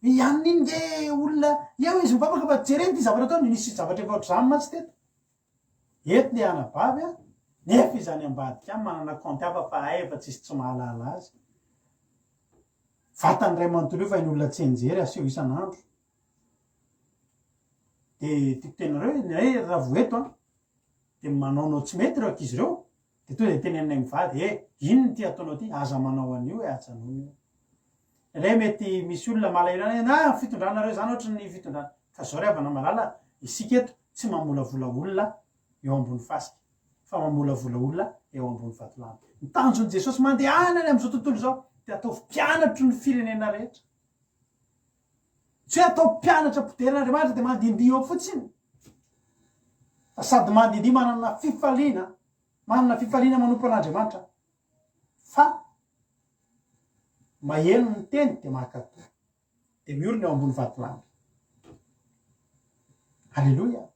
[SPEAKER 6] ihany iny nge olona eo izy mipapaka fa jereny ty zavatra atao nisy zavatra efa ohatr'izany mantsy teto eto le anabavy a nefa izany ambadika any manana compte hafa fa ay efa tsisy tsy mahalala azy vatany ray manontolo io fa iny olona tsy enjery aseho isan'andro de tiako tenareo raha voeto a de manaonao tsy mety reo ankizy reo de to de tenenay mivady ino ny ty ataonao ty aza manao an'io ajanony lay mety misy olona malairana na fitondranareo zany ohatra ny fitondrana ka zao ry avana malala isika eto tsy mamolavola olona eo ambony fasika fa mamolavola olona eo ambony vatolany ny tanjon'i Jesosy mandeha any am'izao tontolo zao de ataovy mpianatro ny firenena rehetra tsy atao mpianatra poteran'Andriamanitra dia mandindia eo fotsiny. Fa sady mandindia manana fifaliana manompo an'Andriamanitra. Fa maheno ny teny dia mahakatò. Dia miorina eo ambony vatolany. Halleloja.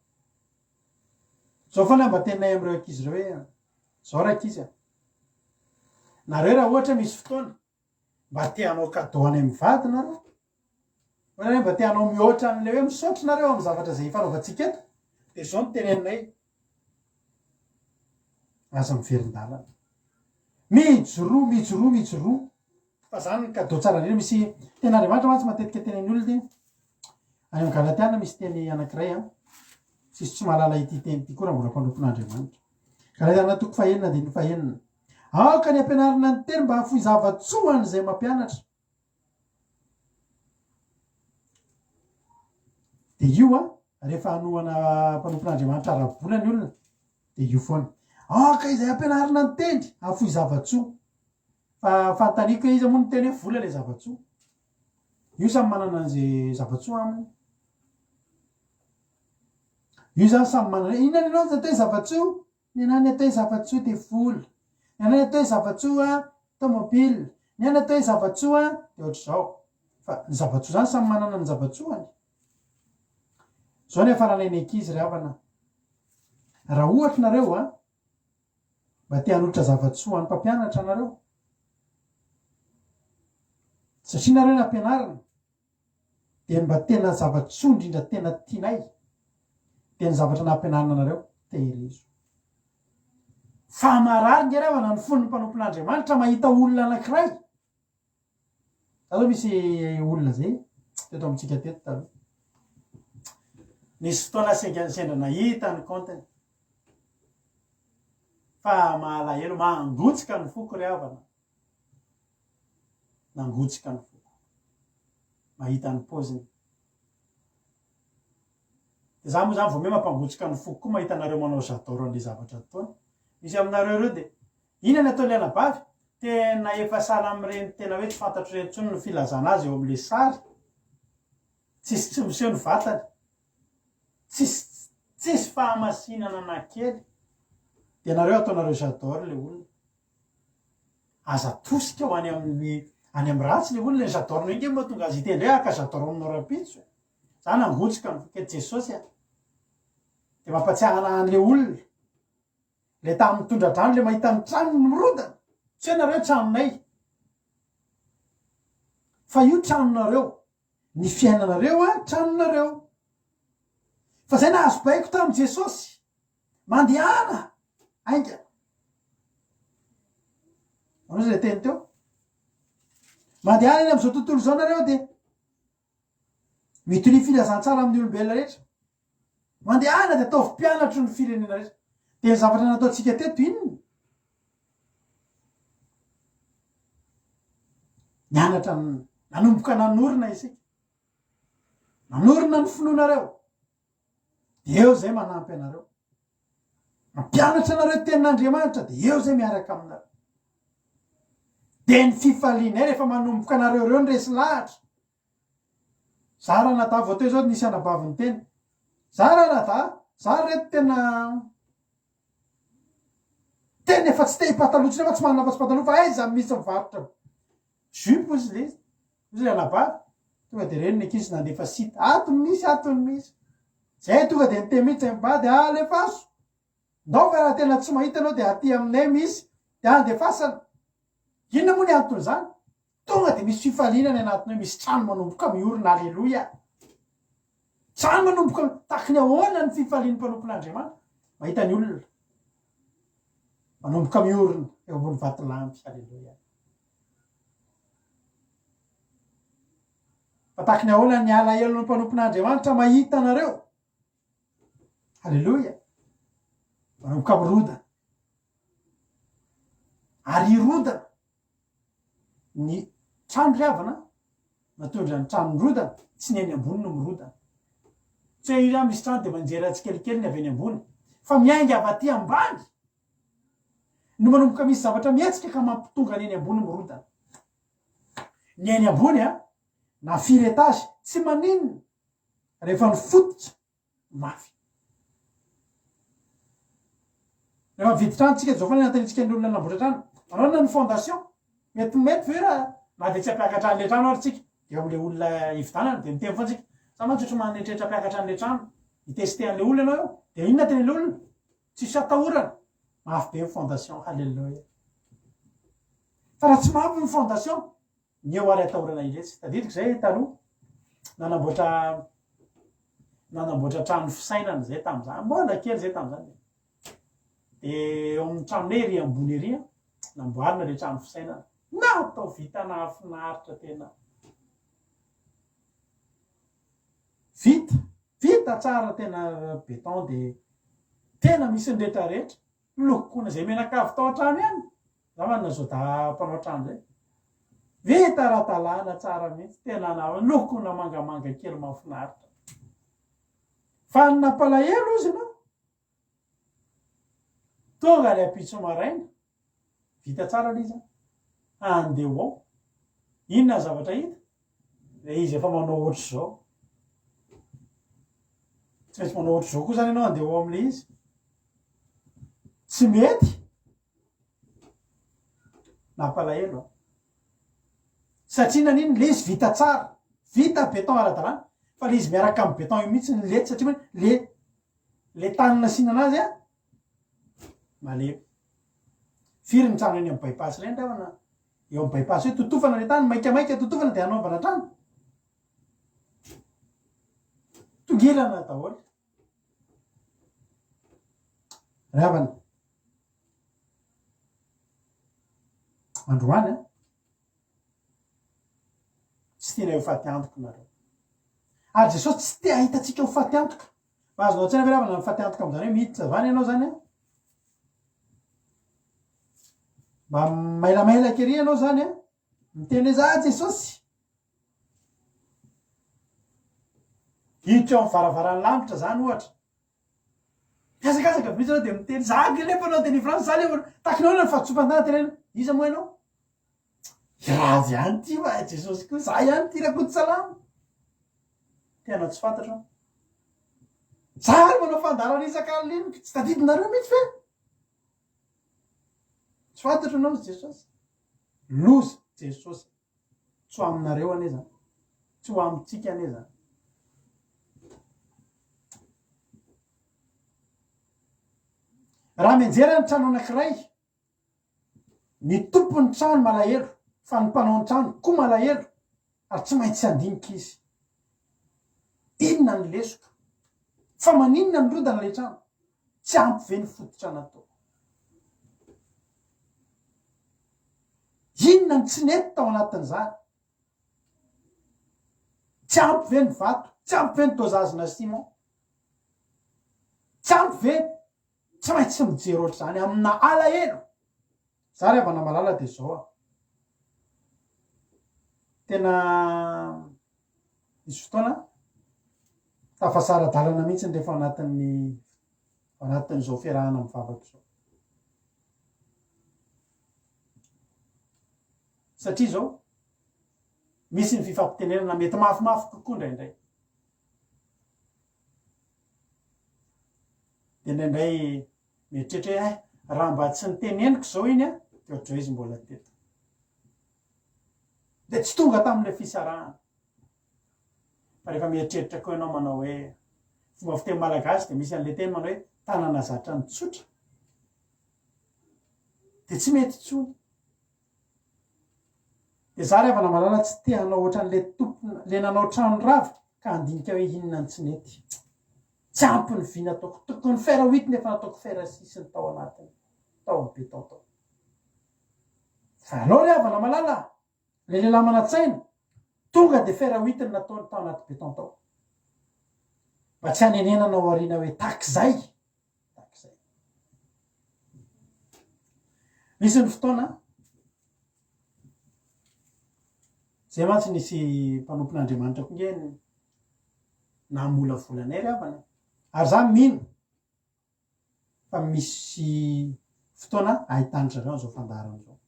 [SPEAKER 6] Zao foana mba tenay am'ireo ankizy ireo hoe zao raha ankizy nareo raha ohatra misy fotoana mba teanao kadô any amin'ny vady nareo, oe mba teanao mihoatra an'le hoe misaotra nareo amin'ny zavatra zay fanaovantsika eto, dia zao no teneninay aza miverin-dalana. Mijoroa fa zany ny kadô tsara indrindra. Misy ten'Andriamanitra mantsy matetika tenen'ny olona any amin'ny Galatiana misy teny anankiray sisy tsy mahalala ity teny ity koa raha mbola mpanompon'Andriamanitra. Galatiana 5:1-5. Aoka ny ampianarana ny teny mba hafoy zavatsoa an'izay mampianatra. Dia io rehefa hanohana mpanompon'Andriamanitra ara-bola ny olona dia io foana. Aoka izay ampianarana ny teny hafoy zavatsoa. Fa fantaniako izy moa ny teny hoe vola le zavatsoa. Io samy manana an'izay zavatsoa aminy. Io zany samy manana inona ny anao atao zavatsoa? Ny anany atao zavatsoa dia vola. Ny anany atao zavatsoa tomobile. Ny anany atao zavatsoa dia ohatr'izao. Fa ny zavatsoa zany samy manana ny zavatsoany. Zao ny afaranay ankizy ry havana. Raha ohatra nareo mba te hanotra zavatsoa ny mpampianatra nareo, satria nareo ny ampianarana dia mba tena zavatsoa indrindra tena tianay dia ny zavatra nampianarana nareo tehirizo. Fa marary nge ravana ny fon'ny mpanompon'Andriamanitra mahita olona anankiray. Zao misy olona zay teto amintsika teto taloha. Nisy fotoana sendra nahita ny kontiny. Fa malahelo mangotsika ny foko ry havana. Nangotsika ny foko. Mahita ny paoziny. Dia za moa zany vao me mampangotsika ny foko koa mahita nareo manao j'adore an'ilay zavatra toana. Misy aminareo ireo dia inona ataon'ny anabavy? Tena efa sahala amin'ireny tena hoe tsy fantatro ireny intsony ny filazana azy eo amin'ilay sary. Tsisy tsy miseho ny vatany. Tsisy fahamasinana anankely. Dia nareo ataonareo j'adore ilay olona. Aza tosika ho any amin'ny ratsy ilay olona. J'adore inge moa tonga azy hitendry ka j'adore aminao rapitso. Zany angotsika ny foket Jesosy. Dia mampatsiahana an'ilay olona. Le tamin'ny mitondra drano le mahita ny tranony mirodana. Tsy nareo tranonay. Fa io tranonareo. Ny fiainanareo tranonareo. Fa zay nahazo baiko tamin'i Jesosy. Mandehana. Ainga. Ano zay teny teo. Mandehana eny amin'izao tontolo izao nareo dia mitory filazantsara amin'ny olombelona rehetra. Mandehana dia ataovy mpianatro ny firenena rehetra. Dia ny zavatra nataontsika teto inona? Nianatra nanomboka nanorina isika. Nanorina ny finoanareo. Dia eo zay manampy anareo. Mampianatra anareo tenin'Andriamanitra dia eo zay miaraka aminareo. Dia ny fifalianay rehefa manomboka anareo ireo ny resy lahatra. Za raha nata vao teo zao nisy anabaviny teny. Za raha nata, za reto tena efa tsy te hipatalotsy nefa tsy manana pataloha fa aiza misy mivarotra jupe izy le izy le anabavy. Tonga dia reny ny ankizy nandefa sita. Atony misy. Zay tonga dia niteny mihitsy mibady alefaso. Ndao fa raha tena tsy mahita anao dia aty aminay misy dia andefasana. Inona moa ny antony zany? Tonga dia misy fifaliana ny anatiny hoe misy trano manomboka miorina. Alleloia. Trano manomboka tahaka ny ahoana ny fifalian'ny mpanompon'Andriamanitra. Mahita ny olona manomboka miorina eo ambony vatolampy. Alleloia. Fa tahaka ny ahoana ny alahelo ny mpanompon'Andriamanitra mahita anareo. Alleloia. Manomboka mirodana. Ary irodana. Ny trano ry havana natondra ny trano mirodana tsy ny any ambony no mirodana. Tsy hoe io misy trano dia manjera tsikelikely ny avy any ambony. Fa miainga avy aty ambany. No manomboka misy zavatra mihetsika ka mampitonga ny any ambony mirodana. Ny any ambony na firy etage tsy maninona rehefa nifototra mafy. Rehefa mividy trano tsika zao fa nantanitsika ny olona namboatra trano, manao ny fondation mety ve raha na de tsy hampiakatra an'le trano ary tsika eo am'le olona hividanana de miteny foantsika sa mantsy ohatry manetretra hampiakatra an'le trano hiteste an'le olona anao eo de inona ten'le olona tsisy atahorana mafy be ny fondation. Halleluja. Fa raha tsy mafy ny fondation ny eo ary atahorana iletsy. Tadidiko zay taloha nanamboatra trano fisainana zay tam'izany, mbola kely zay tam'izany de eo amin'ny tranonay ery ambony ery namboarina le trano fisainana na atao vita nahafinaritra tena vita tsara tena beton de tena misy ny rehetrarehetra lokona zay menakavy tao an-trano ihany zamanina zao da mpanao trano zay vita ara-talàna tsara mihitsy tena lokona mangamanga kely mahafinaritra. Fa ny nampalahelo izy no tonga le apitso maraina vita tsara le izy andeho ao inona zavatra hita le izy efa manao ohatry zao tsy maintsy manao ohatry zao koa zany ianao andeho ao am'le izy tsy mety nampalahelo satria naniny le izy vita tsara vita beton ara-dalàna fa le izy miaraka amin'ny beton io mihitsy ny lety satria le tany nasiana anazy malemy firy ny trano eny amin'ny bypass reny ravana eo amin'ny bypass hoe totofana le tany maikamaika totofana de anaovana trano tongilana daholo ravana androany tsy tena eo faty antoka nareo ary Jesosy tsy te ahitatsika ho faty antoka fa azonao an-tsaina ve ravana faty antoka am'zany hoe miditra vany ianao zany mba mailamailaka ery ianao zany miteny za Jesosy hiditra eo amin'ny varavaran'ny lanitra zany ohatra kasakasaka mihitsy anao de miteny za lefa anao de nifrance za lefa takinao na fahatsopan-tana tenena iza moa ianao razy ihany ty va Jesosy koa za ihany ty rakody salama tena tsy fantatra za ary manao fandarana isan-karoliniko tsy tadidinareo mihitsy fe tsy fantatra anao Jesosy loza Jesosy tsy ho aminareo ane zany tsy ho amintsika ane zany. Raha mianjera ny trano anankiray ny tompony trano malahelo fa ny mpanao ny trano koa malahelo ary tsy maintsy andinika izy inona ny lesoka fa maninona ny rodana le trano tsy ampy ve ny fototra natao inona ny tsy nety tao anatin'izany tsy ampy ve ny vato tsy ampy ve ny dozazina Simon tsy ampy ve tsy maintsy mijery ohatry zany amina alahelo za rehefa namalala de zao tena misy fotoana tafasara-dalana mihitsy ny rehefa anatin'izao fiarahana mivavaka zao satria zao misy ny fifampitenenana mety mafimafy kokoa indraindray de indraindray mieritreritra hoe raha mba tsy niteneniko zao iny de ohatr'izao izy mbola teto de tsy tonga tamin'le fisarahana fa rehefa mieritreritra koa ianao manao hoe fomba fiteny malagasy de misy an'le teny manao hoe tanana zatra ny tsotra de tsy mety tsony de za rehefa namalala tsy te hanao ohatran'le tompona le nanao trano rava ka andinika hoe inona ny tsy nety tsy ampy ny vy nataoko tokony fera huit nefa nataoko fera six ny tao anatiny tao ny beton tao fa alao rehefa namalala le lehilahy mana-tsaina tonga de fera huit ny nataony tao anaty beton tao mba tsy hanenenana ao ariana hoe takizay misy ny fotoana zay mantsy nisy mpanompon'Andriamanitra koa nge namola volanay ravana ary za mino fa misy fotoana ahitandry zareo zao fandarana zao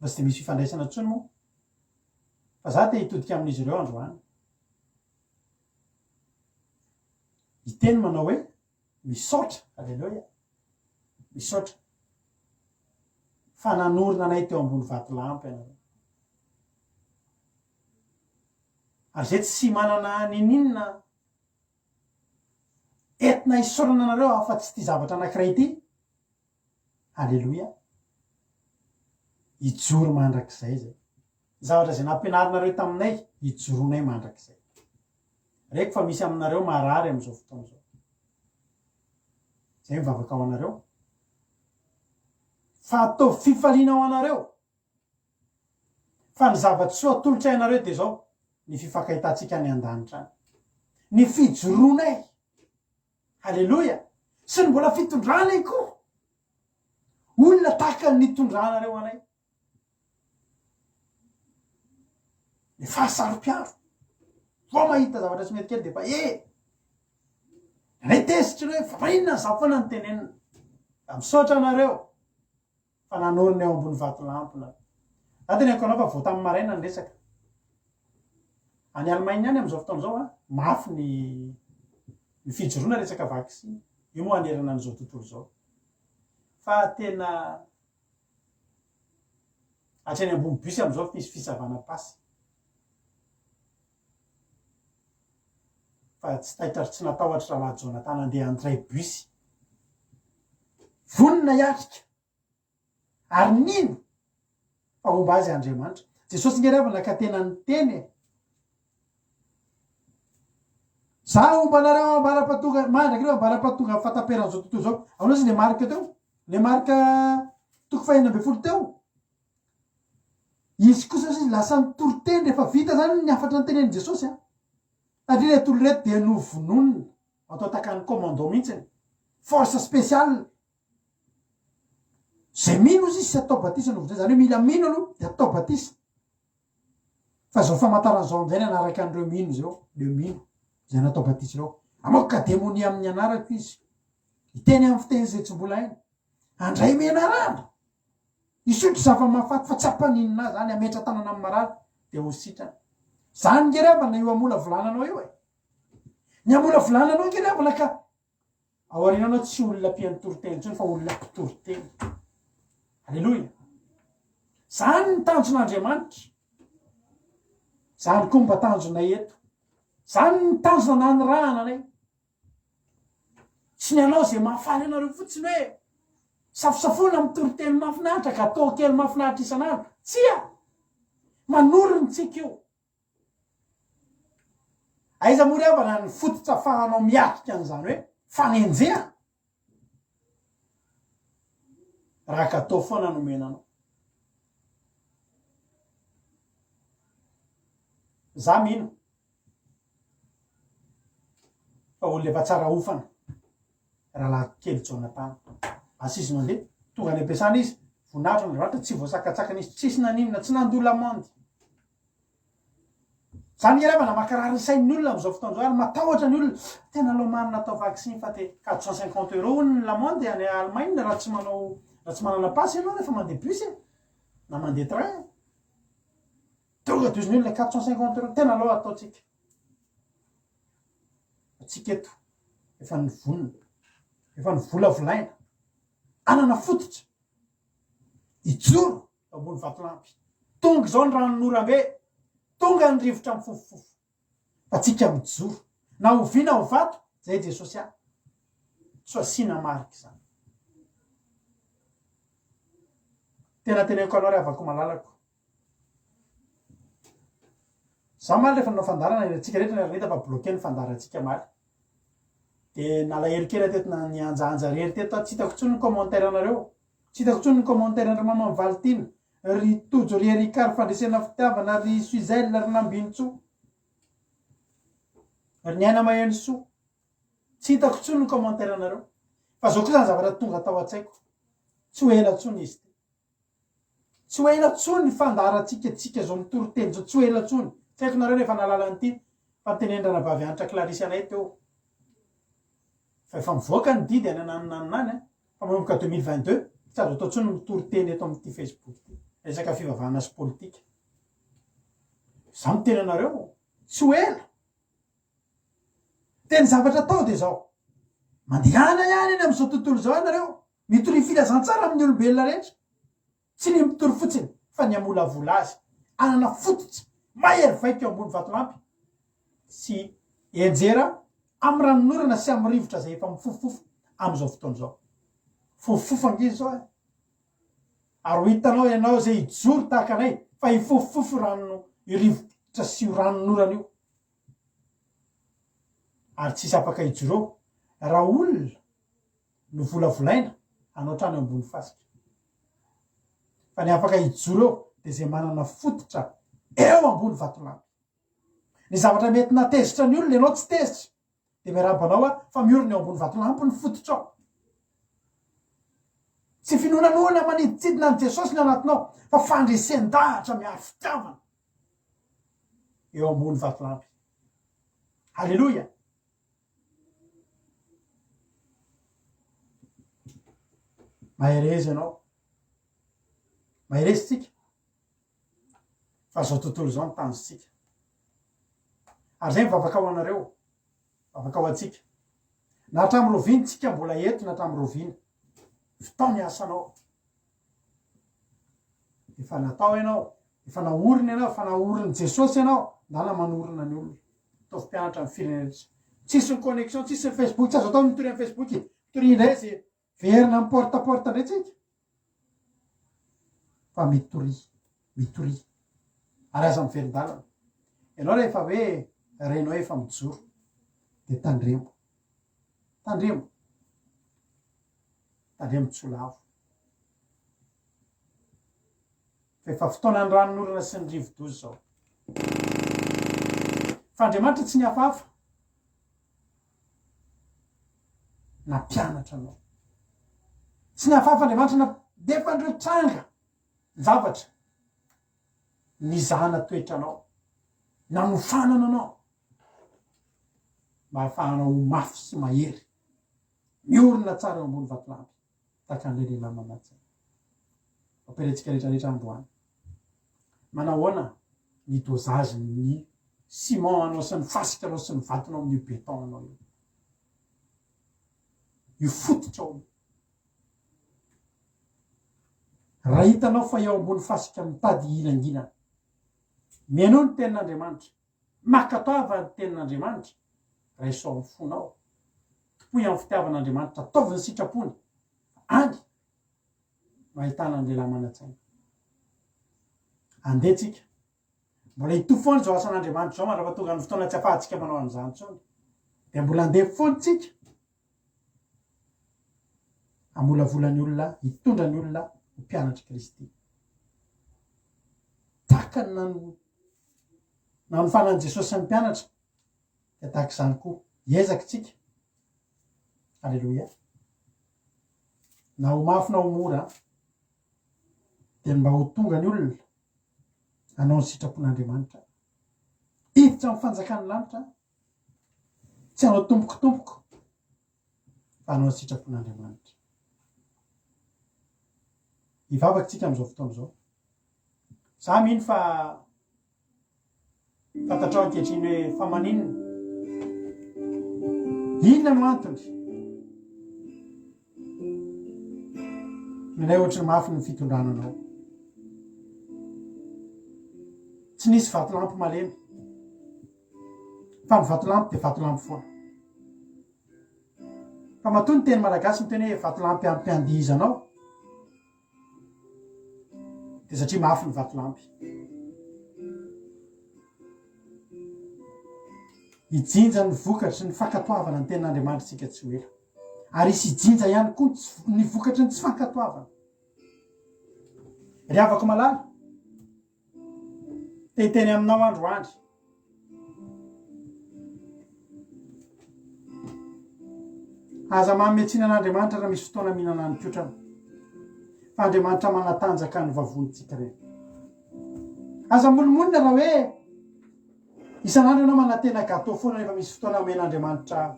[SPEAKER 6] fa tsy de misy fifandraisana tsony moa fa za te hitodika amin'izy ireo androany iteny manao hoe misaotra. Alleloia, misaotra fa nanorina anay teo ambony vatolampy ianareo. Ary zay tsy manana nininona entina hisaorana anareo afa-tsy ty zavatra anankiray ity. Alleloia, hijoro mandrakizay zay zavatra zay nampianarinareo taminay, hijoronay mandrakizay. Reko fa misy aminareo marary am'izao fotoana zao, zay mivavaka ao anareo fa atao fifaliana ao anareo fa ny zava-tsoa atolotra ianareo de zao ny fifankahitantsika ny an-danitra any, ny fijoronay. Alleloia, sy ny mbola fitondranay koa olona tahaka ny tondranareo anay, le fahasaro-piaro vao mahita zavatra tsy mety kely de fa anay tezitra hoe fa maninona ny zaho foana ny tenenina, da misaotra anareo fa nanorina eo ambony vatolampina. Ateneko anao fa vo tamin'ny maraina ny resaka any Allemagne any am'izao fotoana zao mafy ny fijoroana resaka vaksiny. Io moa anerana an'izao tontolo zao fa tena hatrany ambony bus am'izao misy fisavana pasy fa tsy taitary tsy natahotra raha Jonathan andeha andray bus vonina hiatrika ary nino fa omba azy Andriamanitra. Jesosy ngeravana ka tena ny teny za omba nareo ambara-patonga mandraky reo ambara-patonga fataperan'izao tontolo zao. Aonazy le marika teo, le marika toko fahina amby folo teo, izy kosa izy lasa nitoroteny rehefa vita zany ny afatra ny tenen'i Jesosy satria le tolo reto de novononina atao takany commando mihitsy, force spéciale. Zay mino izy sy atao batisa novonay zany hoe mila mino aloha de atao batisa. Fa zao famantaran'izao am'izay ny anaraka an'ireo mino zao, le mino zay natao batisa reo amoka demonia amin'ny anarako izy, iteny amin'ny fiteny zay tsy mbola hainy, andray menarana isotro zava-mahafaty fa tsy ampaninina zany ametra tanana amin'ny marary de ho sitrany. Zany ngerevana io amola volananao io ny amola volananao ngerevana ka ao arinanao tsy olona mpiany toroteny tsony fa olona mpitoroteny. Alleloia, zany ny tanjon'Andriamanitra, zany koa mba tanjonay eto, zany ny tanjona nanirahana anay. Tsy ny anao zay mahafaly anareo fotsiny hoe safosafona mitoroteny mafinaritra ka atao kely mafinaritra isan'andro, tsia manoriny tsika io. Aiza moa revana ny fototra afahanao miatrika an'izany hoe fanenjeha raha ka atao foana nomenanao. Za mino fa olona efa tsara ofana raha lahy kely Jonathan asisy mandeha tonga any ampiasana izy voninahitra ny ratra tsy voasakatsakana izy tsisy naninona tsy nandola mandy. Zany ngerevana makarary ny sain'ny olona am'izao fotoana zao ary matahotra ny olona tena lomano natao vaksiny fa te 450 € ny lamondy any Allemagne raha tsy manana pasy ianao rehefa mandeha bus na mandeha train. Tonga de izy ny olona 450 € tena aloha ataotsika. Atsika eto efa ny vonina, efa ny vola volaina, anana fototra ijoro ambony vatolampy. Tonga zao ny rano norambe, tonga ny rivotra amin'ny fofofofo fa tsika mijoro na oviana ho vato zay Jesosy tsy asiana mariky zany. Tena teneko anao ry avako malalako, za maly rehefa nanao fandarana atsika rehetra nahita fa bloqué ny fandarantsika maly de nalahelo kely teto ny anjaanja rery teto tsy hitako tsony ny commentaire anareo, tsy hitako tsony ny commentaire andry Maman Valtine, ry tojo ry Ricard fandresena fitiavana, ry Suzel ry Nambinitso, ry Niaina Mahenso, tsy hitako tsony ny commentaire anareo fa zao koa zany zavatra tonga tao an-tsaiko, tsy ho ela tsony izy tsy ho ela tsony ny fandaratsika zao mitoroteny zao, tsy ho ela tsony. Tsy haiko nareo rehefa nalala an'ity fa nitenendrana vavy anitra Clarisse anay teo fa efa mivoaka ny didy any ananonany fa manomboka 2022 tsy azo atao tsony mitoroteny eto amin'ity Facebook ty resaka fivavahana sy politika. Za miteny anareo tsy ho ela teny zavatra atao dia zao mandehana ihany eny amin'izao tontolo zao ianareo mitory filazantsara amin'ny olombelona rehetra tsy ny mitory fotsiny fa ny amolavola azy anana fototsy mahery vaika eo ambony vatolampy sy enjera amin'ny ranonorana sy amin'ny rivotra zay efa mifofofofo amin'izao fotoana zao fofofofo angizy zao ary ho hitanao ianao zay ijoro tahaka anay fa hifofofofo rano rivotra sy io ranonorana io ary tsisy afaka hijoro raha olona no volavolaina anao trano ambony fasika fa ny afaka hijoro dia zay manana fototra eo ambony vatolampy ny zavatra mety natezitra ny olona ianao tsy tezitra dia miarabanao fa miorina eo ambony vatolampy ny fototra ao tsy finonanoana maniditsidina an' Jesosy ny anatinao fa fandresen-dahatra miaro fitiavana eo ambony vatolampy. Halleloja. Maherezy ianao maherezy tsika fa zao tontolo zao ny tanjotsika ary zay mivavaka ho anareo mivavaka ho atsika na hatramin'ny roviny tsika mbola eto na hatramin'ny roviny fitaony asanao efa natao ianao efa naorina ianao efa naoriny Jesosy ianao ndana manorina ny olona ataovy mpianatra amin'ny firenena tsisy ny connexion tsisy ny Facebook tsy azo atao mitory amin'ny Facebook mitory indray zay verina amin'ny porte-porte indray tsika fa mitory ary aza miverin-dalana ianao rehefa hoe renao efa mijoro dia tandremo tsolavo fa efa fotoana ny ranonorana sy ny rivo-dozy zao fa Andriamanitra tsy nihafahafa na mpianatra anao tsy nihafahafa Andriamanitra na defa andreo tranga zavatra nizahana toetra anao nanofanana anao mba hahafahanao mafy sy mahery miorina tsara eo ambony vatolampy tahaka an'ilay lehilahy manatsy mampirentsika rehetrarehetra androany manahoana ny dosage ny ciment anao sy ny fasika anao sy ny vatonao amin'ny beton anao io fototra ao raha hitanao fa eo ambony fasika mitady ilangina mianao ny tenin'Andriamanitra makatoava ny tenin'Andriamanitra raiso amin'ny fonao topoy amin'ny fitiavan'Andriamanitra ataovy ny sitrapony any mahitana ny lehilahy manatsaina andetsika mbola hitoy foana zao asan'Andriamanitra zao mandrapa tonga ny fotoana tsy afahantsika manao an'izany tsony dia mbola andeha foantsika amolavolany olona hitondra ny olona ho mpianatra Kristy tahaka nanofanan'i Jesosy ny mpianatra dia tahaka izany koa hiezaka tsika. Halleloja. Na ho mafy na ho mora dia mba ho tonga ny olona hanao ny sitrapon'Andriamanitra hiditra amin'ny fanjakan'ny lanitra tsy hanao tombokotomboko fa hanao ny sitrapon'Andriamanitra. Hivavaka tsika amin'izao fotoana izao za mino fa fantatrao ankehitriny hoe fa maninona inona no antony minay ohatry ny mafy ny fitondrana anao tsy nisy vatolampy malemy fa ny vatolampy dia vatolampy foana fa matoa ny teny malagasy ny teny hoe vatolampy ampiandihizanao dia satria mafy ny vatolampy hijinja ny vokatry ny fankatoavana ny tenin'Andriamanitra tsika tsy ho ela ary isy hijinja ihany koa ny vokatry ny tsy fankatoavana ry havako malala teny aminao androandry aza mametsiana an'Andriamanitra raha misy fotoana mihinana ny kotrana fa Andriamanitra manatanjaka ny vavonitsika reny aza monimonina raha hoe isan'andro anao manantena gâteau foana rehefa misy fotoana amen'Andriamanitra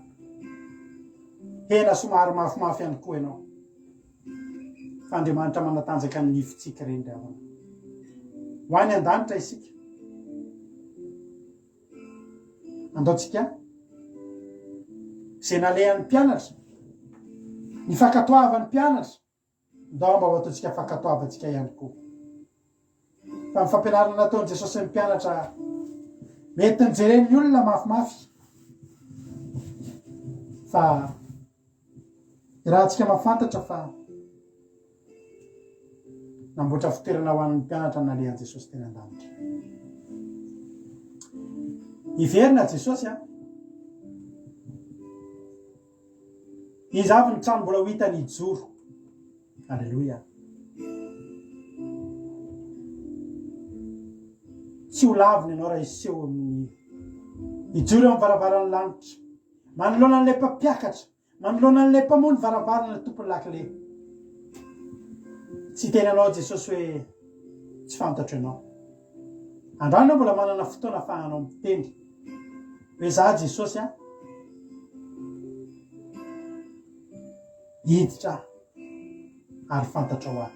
[SPEAKER 6] hena somary mafimafy ihany koa ianao fa Andriamanitra manatanjaka ny nifotsika reny ry havana ho any an-danitra isika andaotsika zay nalehan'ny mpianatra ny fankatoavan'ny mpianatra ndao mba ho ataontsika fankatoavantsika ihany koa fa ny fampianarana nataon'i Jesosy ny mpianatra mety nijereny olona mafimafy fa raha antsika mafantatra fa namboatra fitoerana ho an'ny mpianatra nalehan'i Jesosy teny an-danitra iverina Jesosy izy avy ny trano mbola ho hitany ijoro alleloia tsy ho laviny ianao raha iseho amin'ny ijoro eo amin'ny varavarany lanitra manoloana an'ilay mpampiakatra manoloana an'ilay mpamony varavarana ny tompony lakile tsy teny anao Jesosy hoe tsy fantatro ianao androany ianao mbola manana fotoana afahanao miteny hoe za Jesosy hiditra ary fantatra ho ahy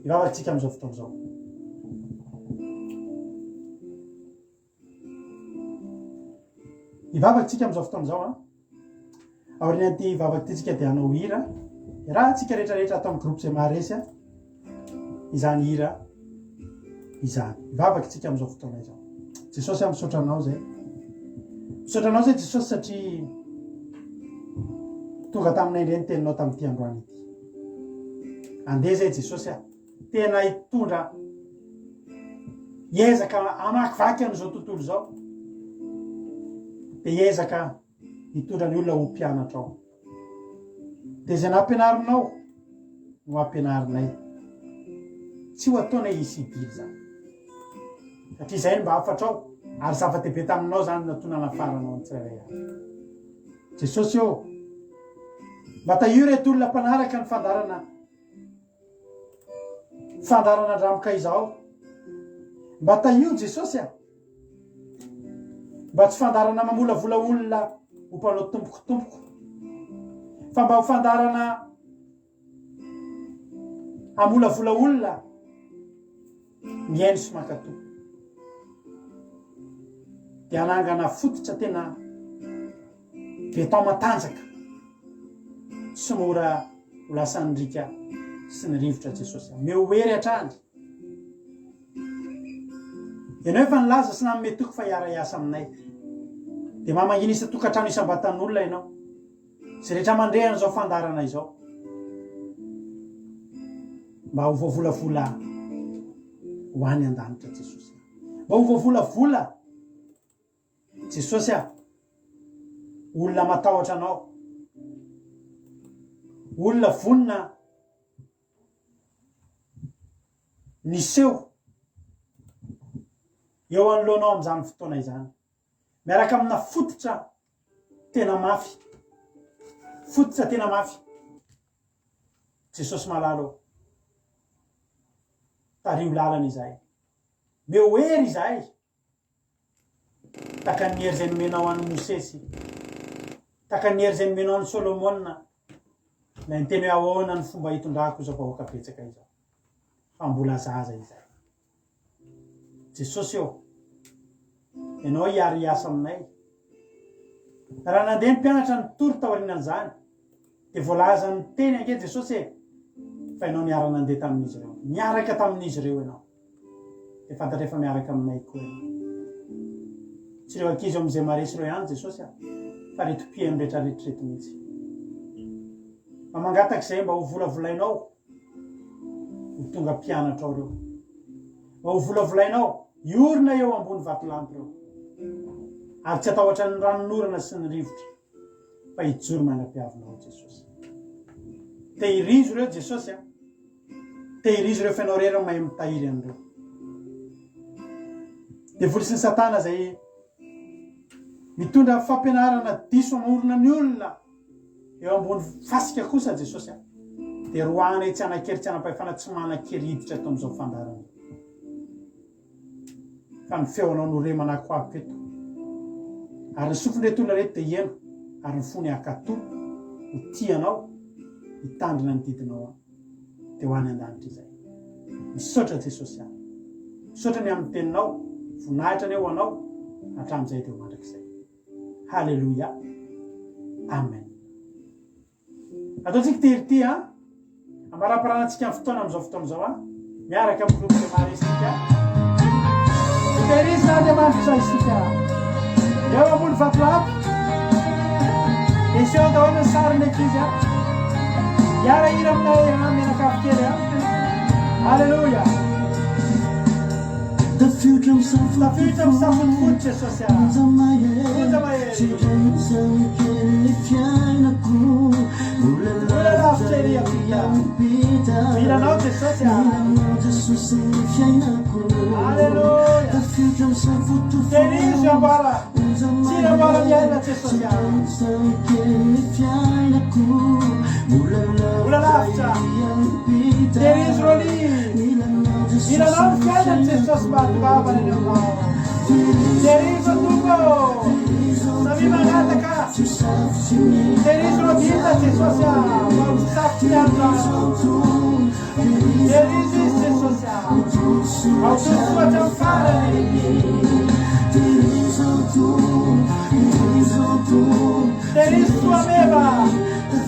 [SPEAKER 6] ivavakantsika amin'izao fotoana izao ivavakantsika amin'izao fotoana izao aorian'ity ivavakantsika dia hanao hira raha antsika rehetrarehetra atao amin'ny groupe izay maharesy izany hira izany ivavakantsika amin'izao fotoana izao Jesosy misaotranao zay Jesosy satria tonga taminay indray teninao tamin'ity androany ity andeha zay Jesosy tena hitondra hiezaka amakivaky amin'izao tontolo izao dia hiezaka hitondra ny olona ho mpianatra ao dia zay nampianarinao no ampianarinay tsy ho ataonay hisidily zany satria zay mba afatrao ary zava-dehibe taminao zany natona nafaranao ny tsirairay azy Jesosy eo mba tahio reto olona mpanaraka ny fandarana andramoka izao mba tahio Jesosy mba tsy fandarana mamolavola olona ho mpanao tombokotomboko fa mba ho fandarana amolavola olona miaino sy makato dia anangana fototra tena betao matanjaka sy mora ho lasa nyrika sy ny rivotra Jesosy meo hery hatrany ianao efa nilaza sy nanome toko fa hiara-iasa aminay dia mamangina tokantrano isam-batan'olona ianao sy rehetra mandrehana izao fandarana izao mba ho voavolavola ho any an-danitra Jesosy mba ho voavolavola Jesosy olona matahotra anao olona vonina niseho eo anoloanao amin'izany fotoana izany miaraka amina fototra tena mafy Jesosy malalo tario lalana izahay meo hery izahay taka ny hery zay nomenao an'ny Mosesy taka ny hery zay nomenao an'ny Solomona na niteny hoe ahoana ny fomba hitondrako izao vahoaka betsaka izao fa mbola zaza izahay Jesosy eo ianao hiary hiasa aminay raha nandeha ny mpianatra ny tory taorianan'izany dia voalaza ny teny ange Jesosy fa ianao niara nandeha tamin'izy ireo miaraka tamin'izy ireo ianao dia fantatra efa miaraka aminay koa ianao tsy ireo ankizy amin'izay maresy ireo ihany Jesosy fa reto mpiaino rehetrarehetra reto mihitsy fa mangatak'izay mba ho volavolainao ho tonga mpianatra ao ireo mba ho volavolainao iorina eo ambony vatolampy ireo ary tsy atahotra ny ranonorana sy ny rivotra fa hijoro manam-piavinao Jesosy tehirizo ireo Jesosy tehirizo ireo fianao rera mahay mitahiry an'ireo dia voly sy ny Satana zay mitondra fampianarana diso amorona ny olona eo ambony fasika kosa Jesosy dia roana tsy anakery tsy anampahefana tsy manan-kery hiditra atao amin'izao fandarana fa ny feonao no remanako aby eto ary ny sofindreto olona reto dia hieno ary ny fony akato ho tianao hitandrina ny didinao dia ho any an-danitra izay misaotra Jesosy misaotra ny amin'ny teninao voninahitra ny eo anao hatramin'izay dia ho mandrakizay Halleluja. Amen. Ataontsika tirity amaraparanantsika amin'ny fotoana amin'izao fotoana izao miaraka amin'ny lomoka maro isika tehirizina Andriamanitra isika eo ambony vatorapy eseo daholo ny sariny ekizy hiara-hira aminay menakafo kely Halleluja. Tafiditra misafidy fody Jesosy onja mahery ola lavitra ery apita milanao Jesosy Halleluja. Terizo ambara tsira ambara miaina Jesosy ola lavitra terizo roli milanao ny fiainany Jesosy mahatokavana eny aminao terizo tombo samy mangataka terizo robita Jesosy mausafty mianonao terizo izy Jesosy autosoatra amin'ny farany terizo toameva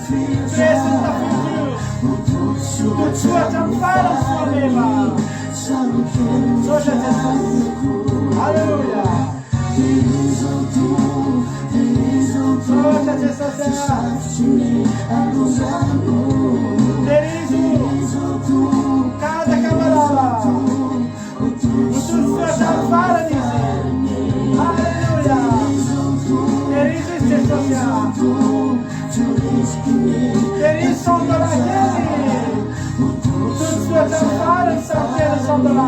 [SPEAKER 6] presiny tafidio autosoatra amin'ny farany toameva sotra Jesosy Halleluja. Sotra Jesosy terizo cada camarada autosoatra amin'ny farany izy Halleluja. Terizo izy Jesosy terizo sondola kely autosoatra amin'ny farany samkely sondola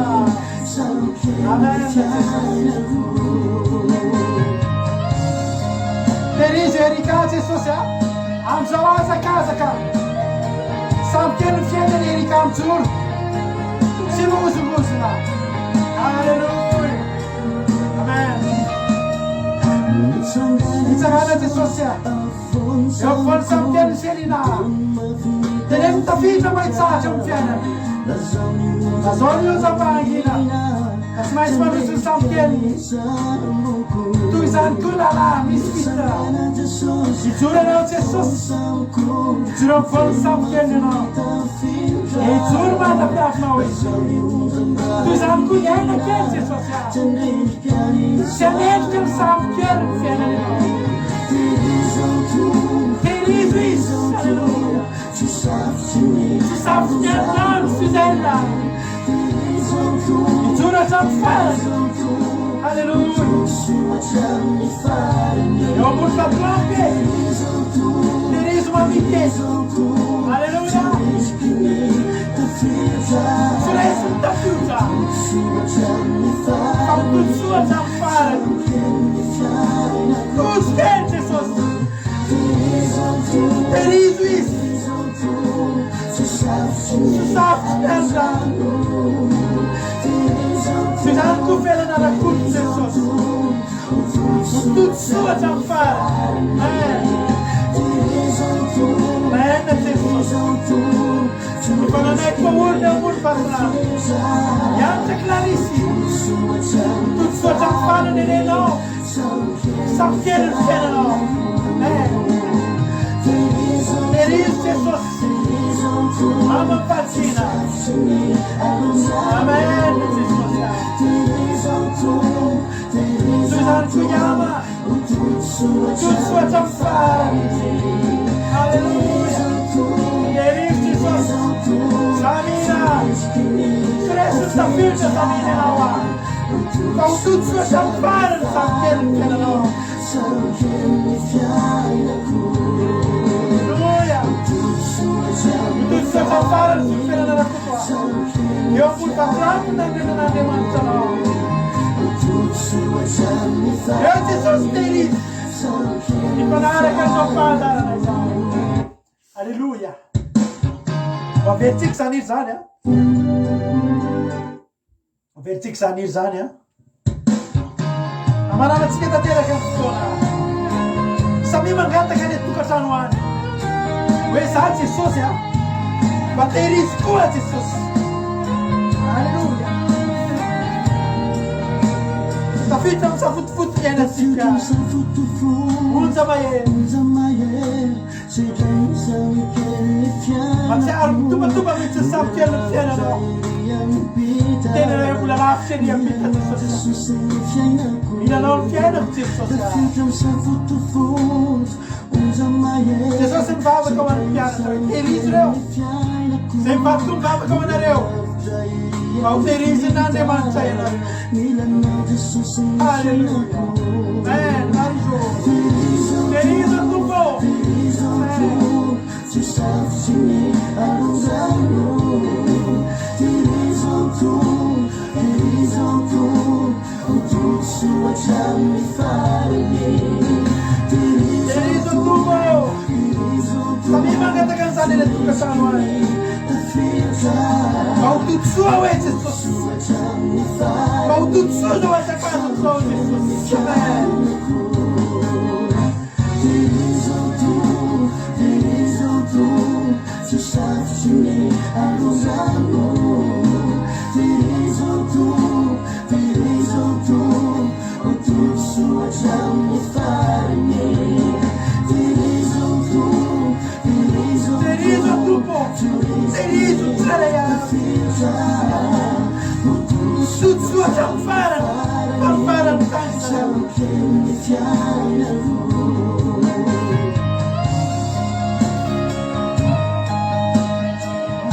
[SPEAKER 6] Amen. Terizo erika Jesosy amin'izao azakazaka samy kely ny fiainany erika mijoro tsy mozomozona Halleluja. Amen. Mitsangana Jesosy eo ampovoany samy kely ny selina tene mitafiditra mahitsahatra amin'ny fiainany lazao ny ozam-pahangina tsy maintsy mandroso samy kely toy izany koa lalahy misy fita ijoro anao Jesosy ijoro ampovoany samy kely anao ijoro mandapiavinao izy toy izany koa iaina kely Jesosy sy anendrika ny samy kely ny fiainany anao terizo izy Halleluja. Tsy safotsy mianonao ny fizaina ijoro hatramin'ny farany Halleluja. Eo ambony vatorapy terizo mamitezy Halleluja. Soresy mitafiotra fampitosotra amin'ny farany tozy kely Jesosy terizo izy tsy safotsy mianonao sy izany koa felana rakotry Jesosy totosoatra amin'ny farany maina Jesosy efa nanaiky paolona eo ambony vatorapy ianitra Clarisy totosoatra amin'ny farany enenao samy kely ny fiainanao terizo Jesosy amampatsina Amen Jesosy toy izany koa iama totosoatra amin'ny farany Halleluja. Terizo Jesosy samina soresy ny tafiditra samina anao fa ho totosoatra amin'ny farany samy kely ny fiainanao Halleluja. Totosoatra amin'ny farany sy ny fiainana rakotoa eo ambony vatorapy nandrenan'Andriamanitra anao eo Jesosy terizo mifanaraka anao fahadarana izany Halleluja. Averitsika zany iry zany averitsika zany iry zany amananatsika tanteraka amin'ny fotoana samy mangataka ny tokantrano any hoe za Jesosy mba terizo koa Jesosy Halleluja. Tafitra misafotofoto iainantsika. Onja mahery. Matsiaro mitombatomba mihitsy ny samy kely ny fiainanao. Tena hoe mbola lavitra ny ampita Jesosy. Mihinanao ny fiainana Jesosy. Jesosy mivavaka ho an'ny mpianatra. Terizy ireo. Zay mivavaka mivavaka ho anareo. Mba ho terizyn'Andriamanitra ianareo. Halleluja. Amen. Mario. Terizy ny tompo. Amen. Terizo tubo. Kami mengatakan sana dan juga sama. Kau tutsu awe Yesus. Kau tutsu awe cakap kau Yesus. Amen.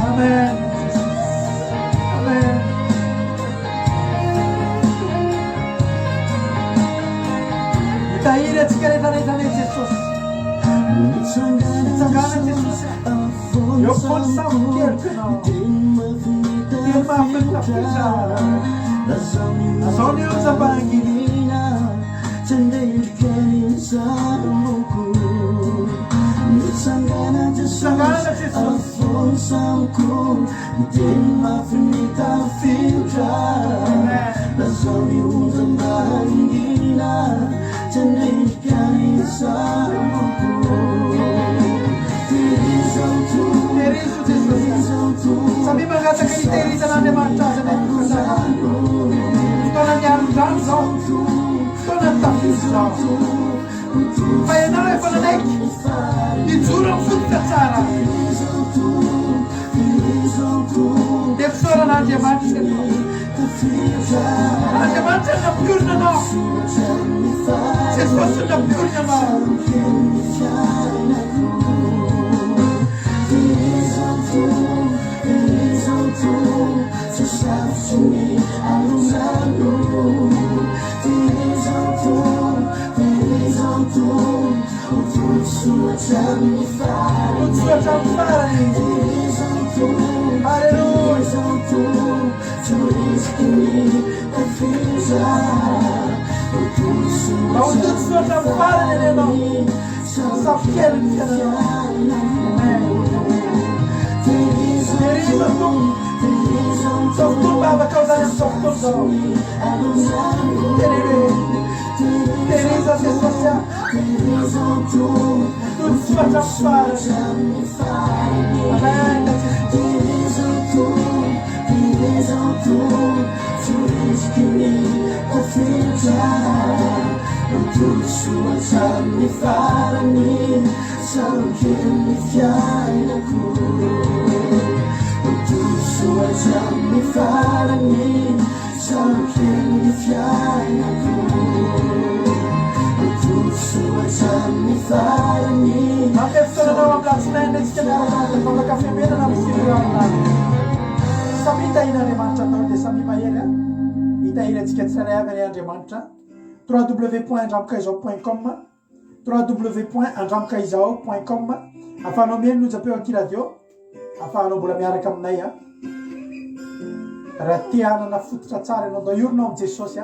[SPEAKER 6] Amen. Amen. Kita hidup sekali dari Yesus. Sangat Yesus. Yo pun sampai kenal. Dia maafkan kita. Asal dia sabagi. Sangat Yesus. Sabi mengatakan ini sana ada macam sana itu nanti jauh itu nanti jauh kaya naik pada naik di jurang sudah cara dia seorang nanti macam na pure na sesuatu na pure na www.andramkaizao.com www.andramkaizao.com afahanao mihaino loja peo ankiradio afahanao mbola miaraka aminay raha tia hanana fototra tsara ianao daholo nao amin'i Jesosy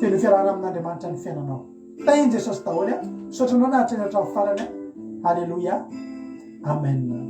[SPEAKER 6] feno fiarahana amin'Andriamanitra ny fiainanao tainy Jesosy daholo sotranao nahatrany hatramin'ny farany. Halleluja. Amen.